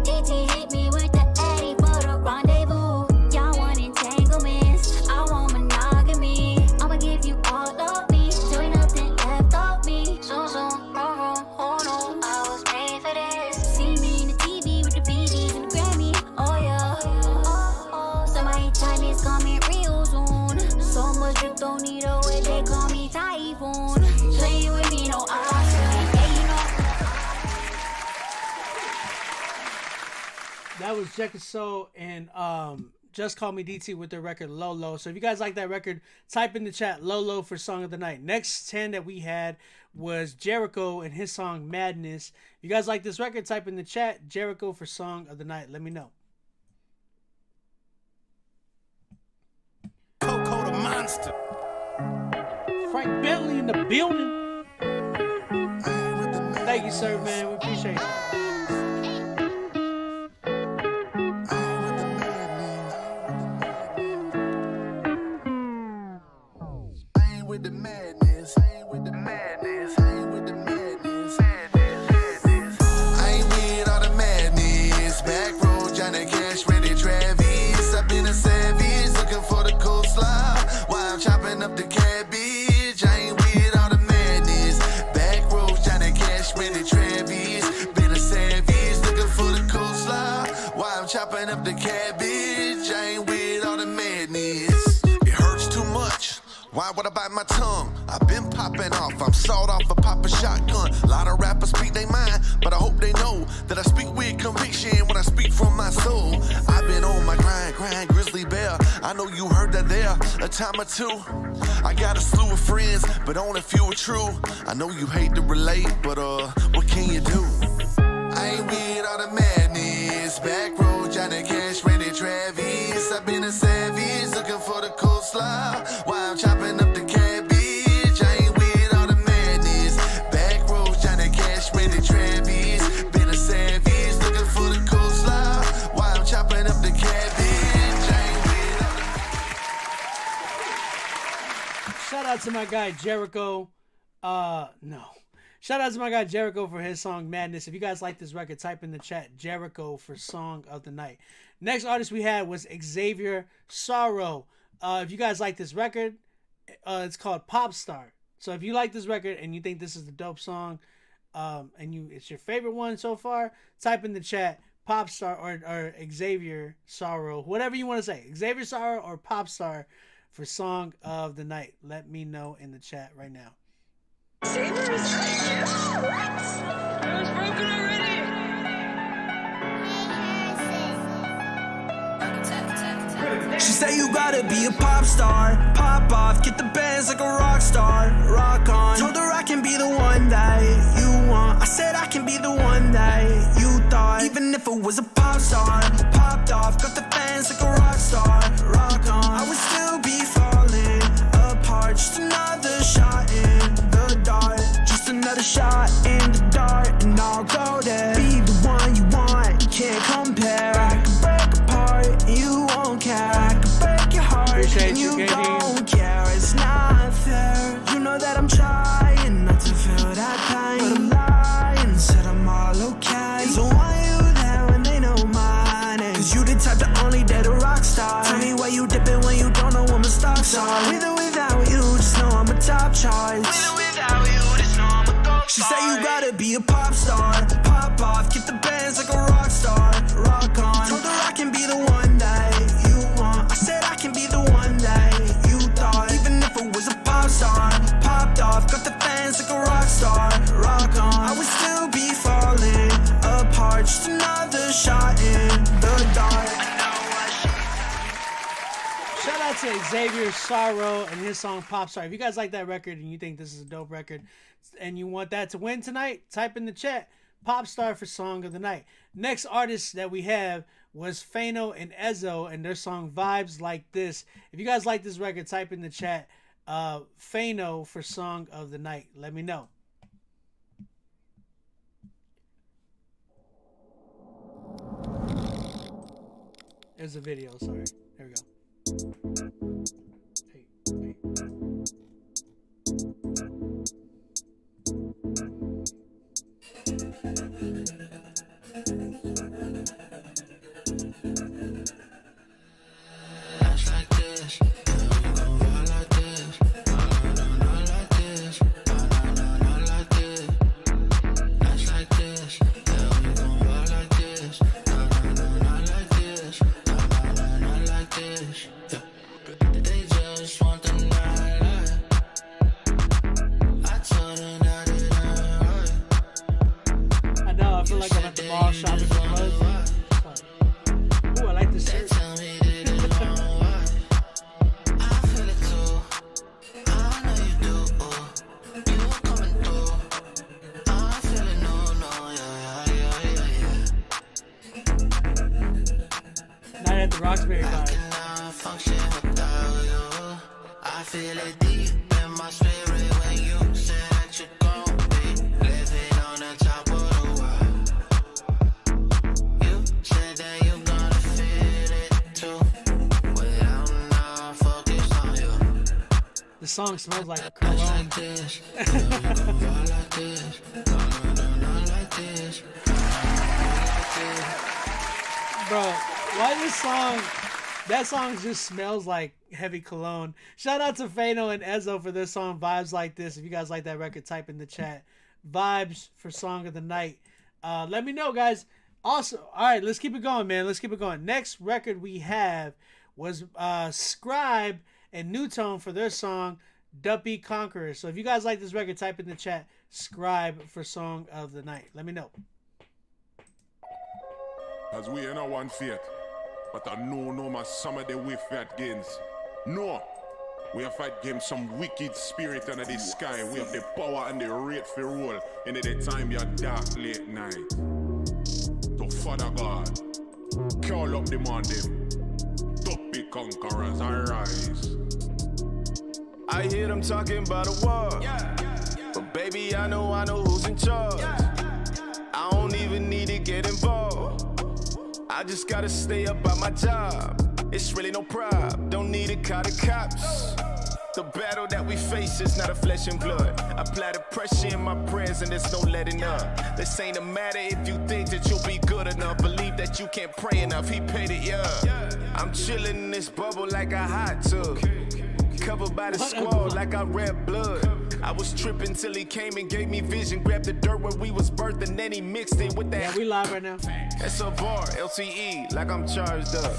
DT hit me with the Addy for the rendezvous. Y'all want entanglements, I want monogamy. I'ma give you all of me, till ain't nothing left of me. Soon, oh no, I was made for this. See me in the TV with the BDs and the Grammy, oh yeah. Oh, somebody time is coming real soon. So much drip, don't need a way, they call me Typhoon. Playing with me, no option. Yeah, you know. That was Jekka So and Just Call Me DT with their record Lolo. So if you guys like that record, type in the chat Lolo for Song of the Night. Next 10 that we had was Jericho and his song Madness. If you guys like this record, type in the chat Jericho for Song of the Night. Let me know. Coco the Monster. Frank Bentley in the building. Thank you, sir, man. We appreciate it. With the madness, I ain't with the madness, I ain't with the madness, I ain't with all the madness. Back road, Johnny Cash, ready Travis. I've been a savage, looking for the coleslaw while I'm chopping up the cabbage. I ain't with all the madness. Back road, Johnny Cash, ready Travis. Been a savage, looking for the coleslaw while I'm chopping up the cabbage. I ain't with all the madness. It hurts too much. Why would I bite my tongue? I've been popping off. I'm sawed off a pop a shotgun. A lot of rappers speak they mind, but I hope they know that I speak with conviction when I speak from my soul. I've been on my grind, grizzly bear. I know you heard that there a time or two. I got a slew of friends, but only few are true. I know you hate to relate, but what can you do? I ain't with all the madness. Back road, Johnny Cash, Randy Travis. I've been a savage, looking for the coleslaw while I'm chopping up the cabbage. I ain't with all the madness. Back road, Johnny Cash, Randy Travis. Been a savage, looking for the coleslaw while I'm chopping up the cabbage. I ain't with all the... Shout out to my guy Jericho. Shout out to my guy Jericho for his song Madness. If you guys like this record, type in the chat Jericho for Song of the Night. Next artist we had was Xavier Sorrow. If you guys like this record, it's called Pop Star. So if you like this record and you think this is the dope song, and it's your favorite one so far, type in the chat Popstar or Xavier Sorrow, whatever you want to say, Xavier Sorrow or Popstar for Song of the Night. Let me know in the chat right now. Xavier is what? It was broken already. She say you gotta be a pop star, pop off, get the bands like a rock star, rock on. Told her I can be the one that you want. I said I can be the one that you thought. Even if it was a pop star, popped off, got the fans like a rock star, rock on. I would still be falling apart. Just another shot in the dark, just another shot in the dark, and I'll go there. Be the one you want, you can't compare. I can break apart, and you won't care. I can break your heart, and you don't care. It's not fair. You know that I'm trying not to feel that pain, but I'm lying, said I'm all okay. So why you there when they know my name? Cause you the type to only date a rock star. Tell me why you dipping when you don't know what my stocks are. With or without you, just know I'm a top choice. With or without you, just know I'm a gold. She say you gotta be a pop star, pop off, get the bands like a rock star, rock on. Told her I can be the one that you want. I said I can be the one that you thought. Even if it was a pop star, popped off, got the fans like a rock star, rock on. I would still be falling apart. Just another shot in the dark. Shout out to Xavier Sorrow and his song Popstar. If you guys like that record and you think this is a dope record and you want that to win tonight, type in the chat Popstar for Song of the Night. Next artist that we have was Fano and Ezzo and their song Vibes Like This. If you guys like this record, type in the chat Fano for Song of the Night. Let me know. There's a video, sorry. There we go. Hey. That's like this. We gon' roll like this. Not like this. Not like this. That's like this. Yeah, we gon' roll like this. Not like this. Not like this. They just want the night. I told them that it ain't right. I know, I feel like I'm at the mall shopping for clothes. Ooh, I like this shirt. Night at the Roxbury vibe. I feel it deep in my spirit when you said that you're gon' be living on the top of the world. You said that you're gonna feel it too. Without not focused on you. The song smells like cologne. Bro, why this song? That song just smells like heavy cologne. Shout out to Fano and Ezzo for their song Vibes Like This. If you guys like that record, type in the chat Vibes for Song of the Night. Let me know, guys. Also, all right, let's keep it going, man. Let's keep it going. Next record we have was Scribe and New Tone for their song Duppy Conqueror. So if you guys like this record, type in the chat Scribe for Song of the Night. Let me know. As we in a one fate, but I know no my some of the way fight gains. No, we have fight game some wicked spirit under the sky. We have the power and the rate for roll in the time you're dark late night. So Father God, call up the man them, Duppy Conquerors arise. I hear them talking about a war, but baby I know who's in charge. I don't even need to get involved. I just gotta stay up by my job. It's really no problem, don't need to call the cops. The battle that we face is not a flesh and blood. Apply the pressure in my prayers and there's no letting up. This ain't a matter if you think that you'll be good enough. Believe that you can't pray enough, he paid it, yeah. I'm chilling in this bubble like a hot tub. Covered by the squall like I red blood. I was tripping till he came and gave me vision. Grabbed the dirt where we was birthed and then he mixed it with that. Yeah, we live right now. That's a bar, LTE, like I'm charged up.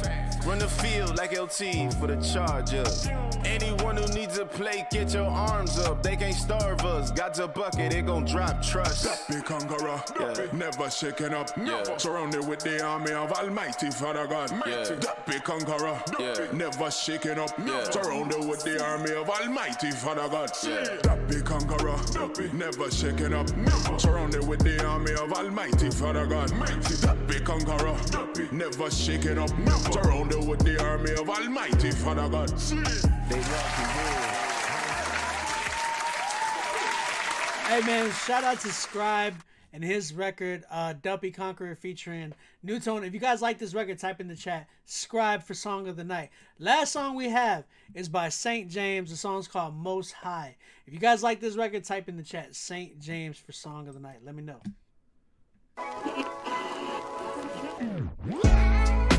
Run the field like LT for the charge up. Anyone who needs a plate, get your arms up. They can't starve us. Got a bucket, it gon' drop trust. That big conqueror, never shaken up. Surrounded with the army of Almighty Father God. That big conqueror, never shaken up. Surrounded with the army of Almighty Father God. That big conqueror, never shaken up. Surrounded with the army of Almighty Father God. That big conqueror, never shaken up. Surrounded with the army of Almighty Father God. Hey man, shout out to Scribe and his record, Dumpy Conqueror featuring New Tone. If you guys like this record, type in the chat, Scribe for Song of the Night. Last song we have is by St. James. The song's called Most High. If you guys like this record, type in the chat, St. James for Song of the Night. Let me know.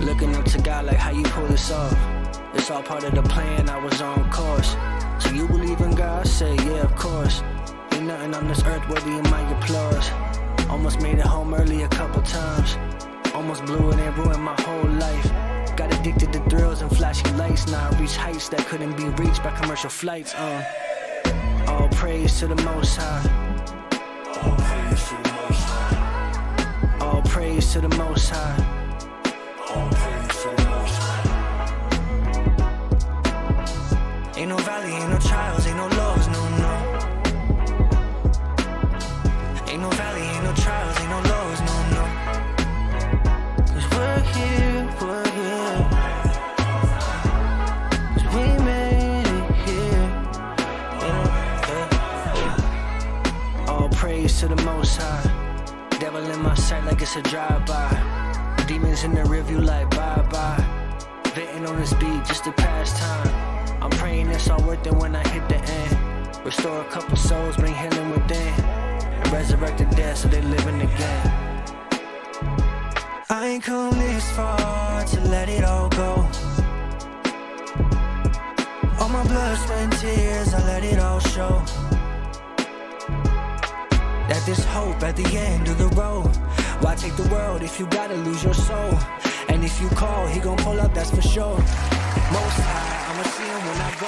Looking up to God like how you pull this off. It's all part of the plan, I was on course. So you believe in God? I say, yeah, of course. Ain't nothing on this earth worthy of my applause. Almost made it home early a couple times. Almost blew it and ruined my whole life. Got addicted to thrills and flashing lights. Now I reach heights that couldn't be reached by commercial flights. All praise to the Most High. All praise to the Most High. All praise to the Most High. All praise to the Most High. Ain't no valley, ain't no trials, ain't no lows, no. Ain't no valley, ain't no trials, ain't no lows, no. Cause we're here. Cause we made it here. All praise to the Most High. Devil in my sight like it's a drive-by. Demons in the review like bye-bye. Venting on this beat just to pass time. I'm praying it's all worth it when I hit the end. Restore a couple souls, bring healing within. And resurrect the dead so they living again. I ain't come this far to let it all go. All my blood, sweat, and tears, I let it all show. That there's hope at the end of the road. Why take the world if you gotta lose your soul? And if you call, he gon' pull up, that's for sure. Most High, I'ma see him when I go.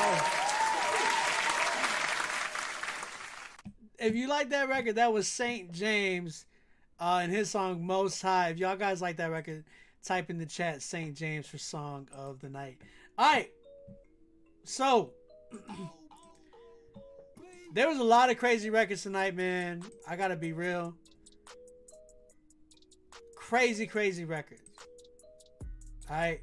If you like that record, that was St. James and his song Most High. If y'all guys like that record, type in the chat St. James for Song of the Night. Alright, so there was a lot of crazy records tonight, man. I gotta be real. Crazy records. Alright.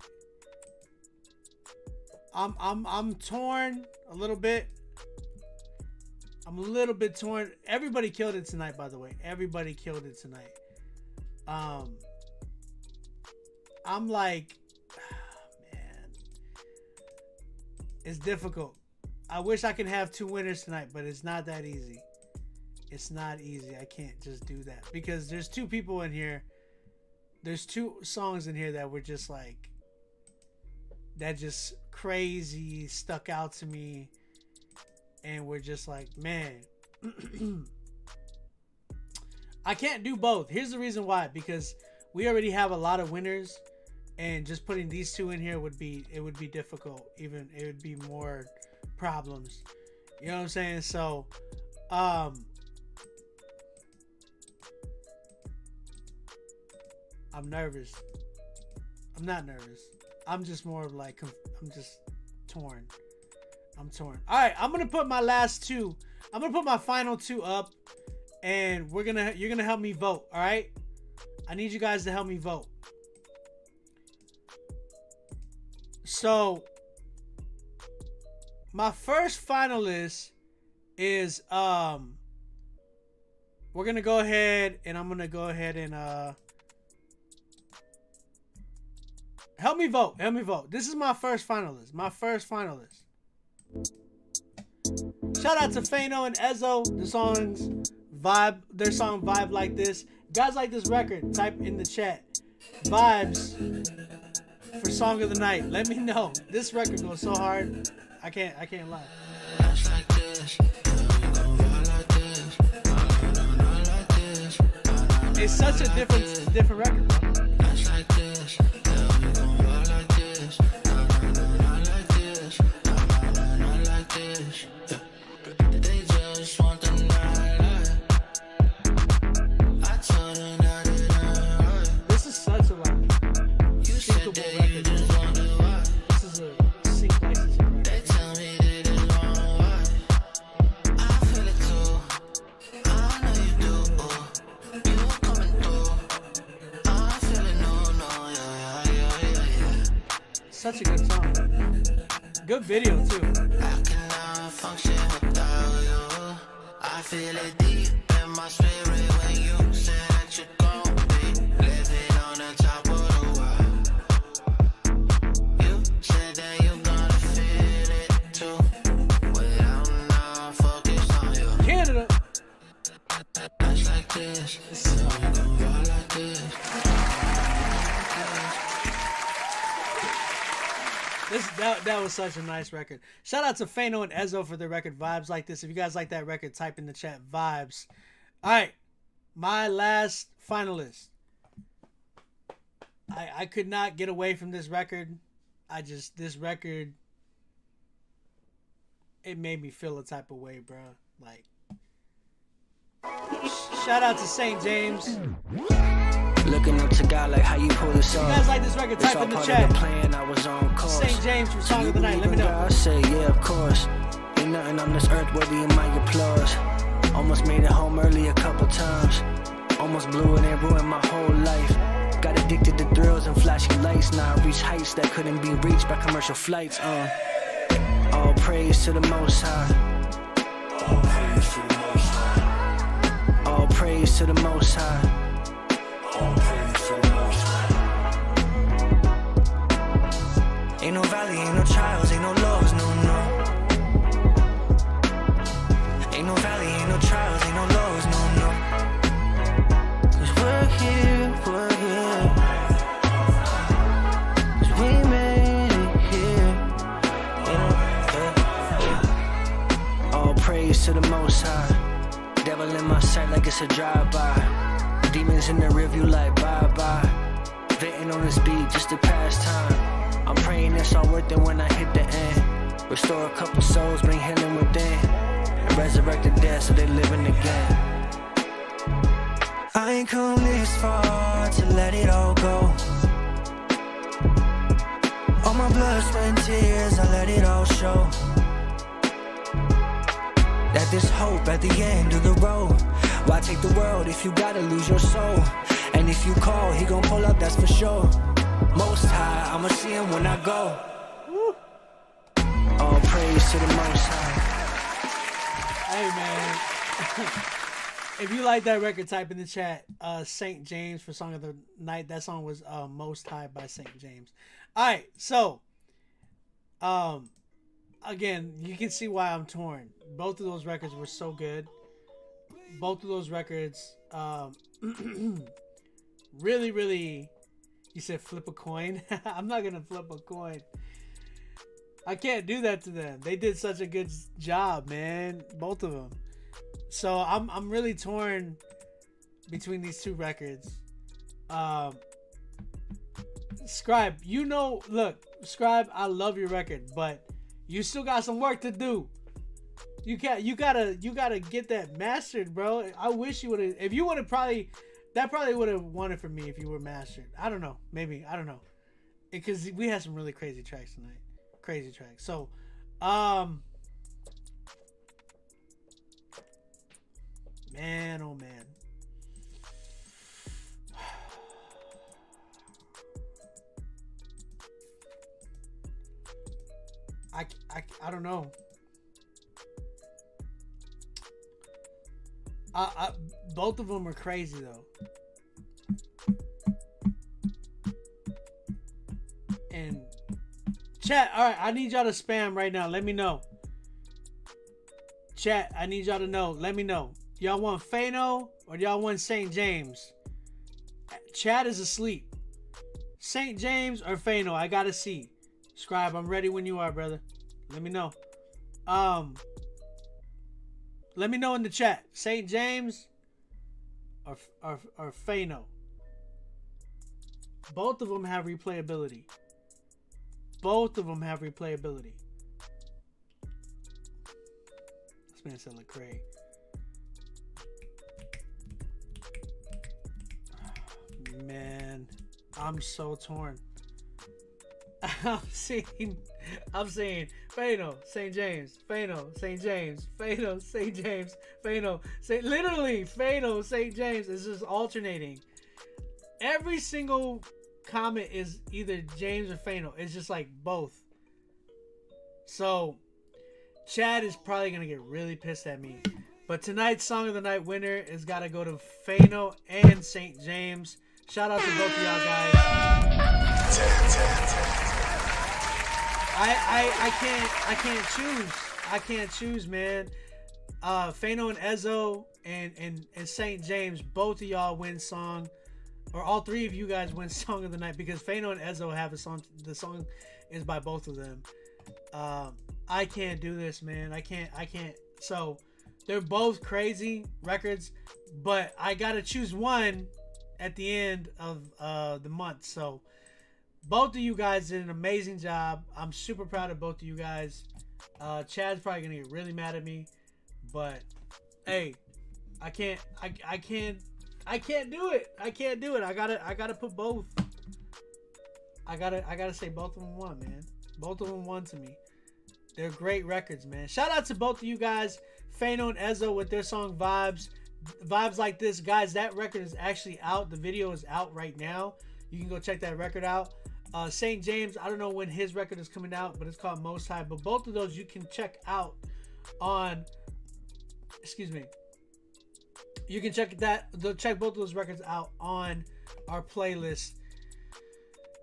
I'm torn a little bit. I'm a little bit torn. Everybody killed it tonight, by the way. Everybody killed it tonight. I'm like, man, it's difficult. I wish I could have two winners tonight, but it's not that easy. It's not easy. I can't just do that because there's two people in here. There's two songs in here that were just like, that just crazy stuck out to me. And we're just like, man, I can't do both. Here's the reason why. Because we already have a lot of winners. And just putting these two in here would be difficult. Even it would be more problems. You know what I'm saying? So, I'm nervous. I'm not nervous. I'm just more of like, I'm just torn. I'm torn. All right, I'm gonna put my last two. I'm gonna put my final two up, and you're gonna help me vote. All right, I need you guys to help me vote. So, my first finalist is we're gonna go ahead, and I'm gonna go ahead and help me vote. Help me vote. This is my first finalist. Shout out to Fano and Ezzo. Their song Vibe Like This. Guys like this record, type in the chat vibes for Song of the Night. Let me know. This record goes so hard. I can't lie. It's such a different record, bro. Nights like this, yeah, we gon' roll like this. Nah, like this. Nah, like this. Yeah. They just want the night. I told them that it ain't right. This is such a like syncable record. This is a sync licensing record. They tell me that it's wrong, why? I feel it too. I know you do. You coming through. I feel it, no, yeah. Such a good song. Good video too. I cannot function without you. I feel it deep in my spirit when you say that you're gon' be living on the top of the world. You said that you're gonna feel it too. Without now focus on you. Canada. Nights like this, so we gon' roll like this. That was such a nice record. Shout out to Fano and Ezzo for the record Vibes Like This. If you guys like that record, type in the chat vibes. All right, my last finalist. I could not get away from this record. This record, it made me feel a type of way, bro. Like, shout out to St. James. Looking up to God like how you pull this off. You guys like this record? Type in the chat. The plan, I was on course. St. James from Song of the Night. Let me know. I say, yeah, of course. Ain't nothing on this earth worthy of my applause. Almost made it home early a couple times. Almost blew it and ruined my whole life. Got addicted to thrills and flashing lights. Now I reach heights that couldn't be reached by commercial flights. All praise to the Most High. All praise to the Most High. All praise to the Most High. All praise to the Most High. Ain't no valley, ain't no trials, ain't no lows, no. Ain't no valley, ain't no trials, ain't no lows, no. 'Cause we're here. 'Cause we made it here. All praise to the Most High. Devil in my sight like it's a drive-by. Demons in the rearview like bye-bye. Venting on this beat just to pass time. I'm praying it's all worth it when I hit the end. Restore a couple souls, bring healing within. And resurrect the dead so they living again. I ain't come this far to let it all go. All my blood, sweat, and tears, I let it all show. That there's hope at the end of the road. Why take the world if you gotta lose your soul? And if you call, he gon' pull up, that's for sure. Most High, I'ma see him when I go. Woo. All praise to the Most High. Hey, man. If you like that record, type in the chat St. James for Song of the Night. That song was Most High by St. James. All right, so again, you can see why I'm torn. Both of those records were so good. Both of those records really, you said flip a coin. I'm not gonna flip a coin. I can't do that to them. They did such a good job, man. Both of them. So I'm really torn between these two records. Scribe, look, Scribe, I love your record, but you still got some work to do. You gotta get that mastered, bro. I wish you would have. If you would have probably would have won it for me if you were mastered. I don't know. Maybe, I don't know. Because we had some really crazy tracks tonight. Crazy tracks. So, man, oh man. I don't know. Both of them are crazy though. And chat, all right, I need y'all to spam right now. Let me know. Chat, I need y'all to know. Let me know. Y'all want Fano or y'all want St. James? Chat is asleep. St. James or Fano? I gotta see. Scribe, I'm ready when you are, brother. Let me know. Let me know in the chat. St. James or Fano. Both of them have replayability. Both of them have replayability. This man said Lecrae. Man, I'm so torn. I'm seeing Fano, St. James, Fano, St. James, Fano, St. James, Fano, literally Fano, St. James is just alternating. Every single comment is either James or Fano. It's just like both. So Chad is probably gonna get really pissed at me. But tonight's Song of the Night winner has got to go to Fano and St. James. Shout out to both of y'all guys. I can't choose, man. Fano and Ezzo and St. James, both of y'all win song, or all three of you guys win Song of the Night, because Fano and Ezzo have a song. The song is by both of them. I can't do this, man. I can't. So they're both crazy records, but I gotta choose one at the end of the month. So both of you guys did an amazing job. I'm super proud of both of you guys. Chad's probably gonna get really mad at me, but hey, I can't do it. I gotta put both. I gotta say both of them won, man. Both of them won to me. They're great records, man. Shout out to both of you guys, Fano and Ezzo, with their song Vibes Like This. Guys, that record is actually out. The video is out right now. You can go check that record out. St. James, I don't know when his record is coming out, but it's called Most High. But both of those you can check out on, you can check both of those records out on our playlist.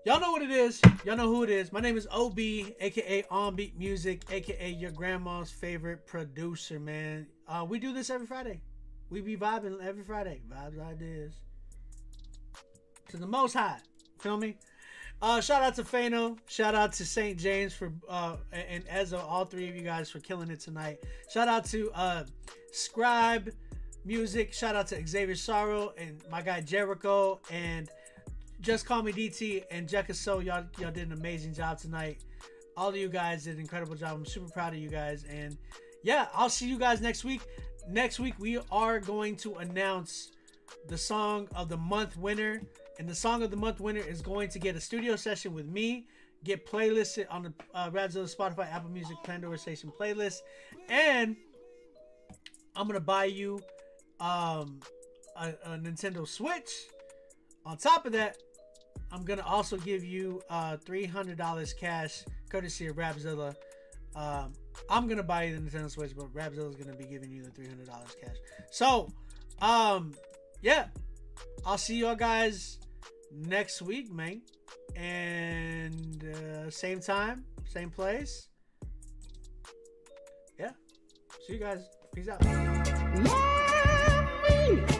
Y'all know what it is. Y'all know who it is. My name is OB, aka On Beat Music, aka your grandma's favorite producer, man. We do this every Friday. We be vibing every Friday. Vibes like this. To the Most High. Feel me? Shout out to Fano. Shout out to St. James for and Ezzo, all three of you guys for killing it tonight. Shout out to Scribe Music. Shout out to Xavier Sorrow and my guy Jericho and Just Call Me DT and Jekka So. Y'all did an amazing job tonight. All of you guys did an incredible job. I'm super proud of you guys. And yeah, I'll see you guys next week. Next week we are going to announce the Song of the Month winner. And the Song of the Month winner is going to get a studio session with me, get playlisted on the Rapzilla, Spotify, Apple Music, Pandora Station playlist, and I'm gonna buy you a Nintendo Switch. On top of that, I'm gonna also give you $300 cash, courtesy of Rapzilla. I'm gonna buy you the Nintendo Switch, but Rapzilla's gonna be giving you the $300 cash. So, yeah, I'll see y'all guys next week, man. And same time, same place. Yeah. See you guys. Peace out. Love me.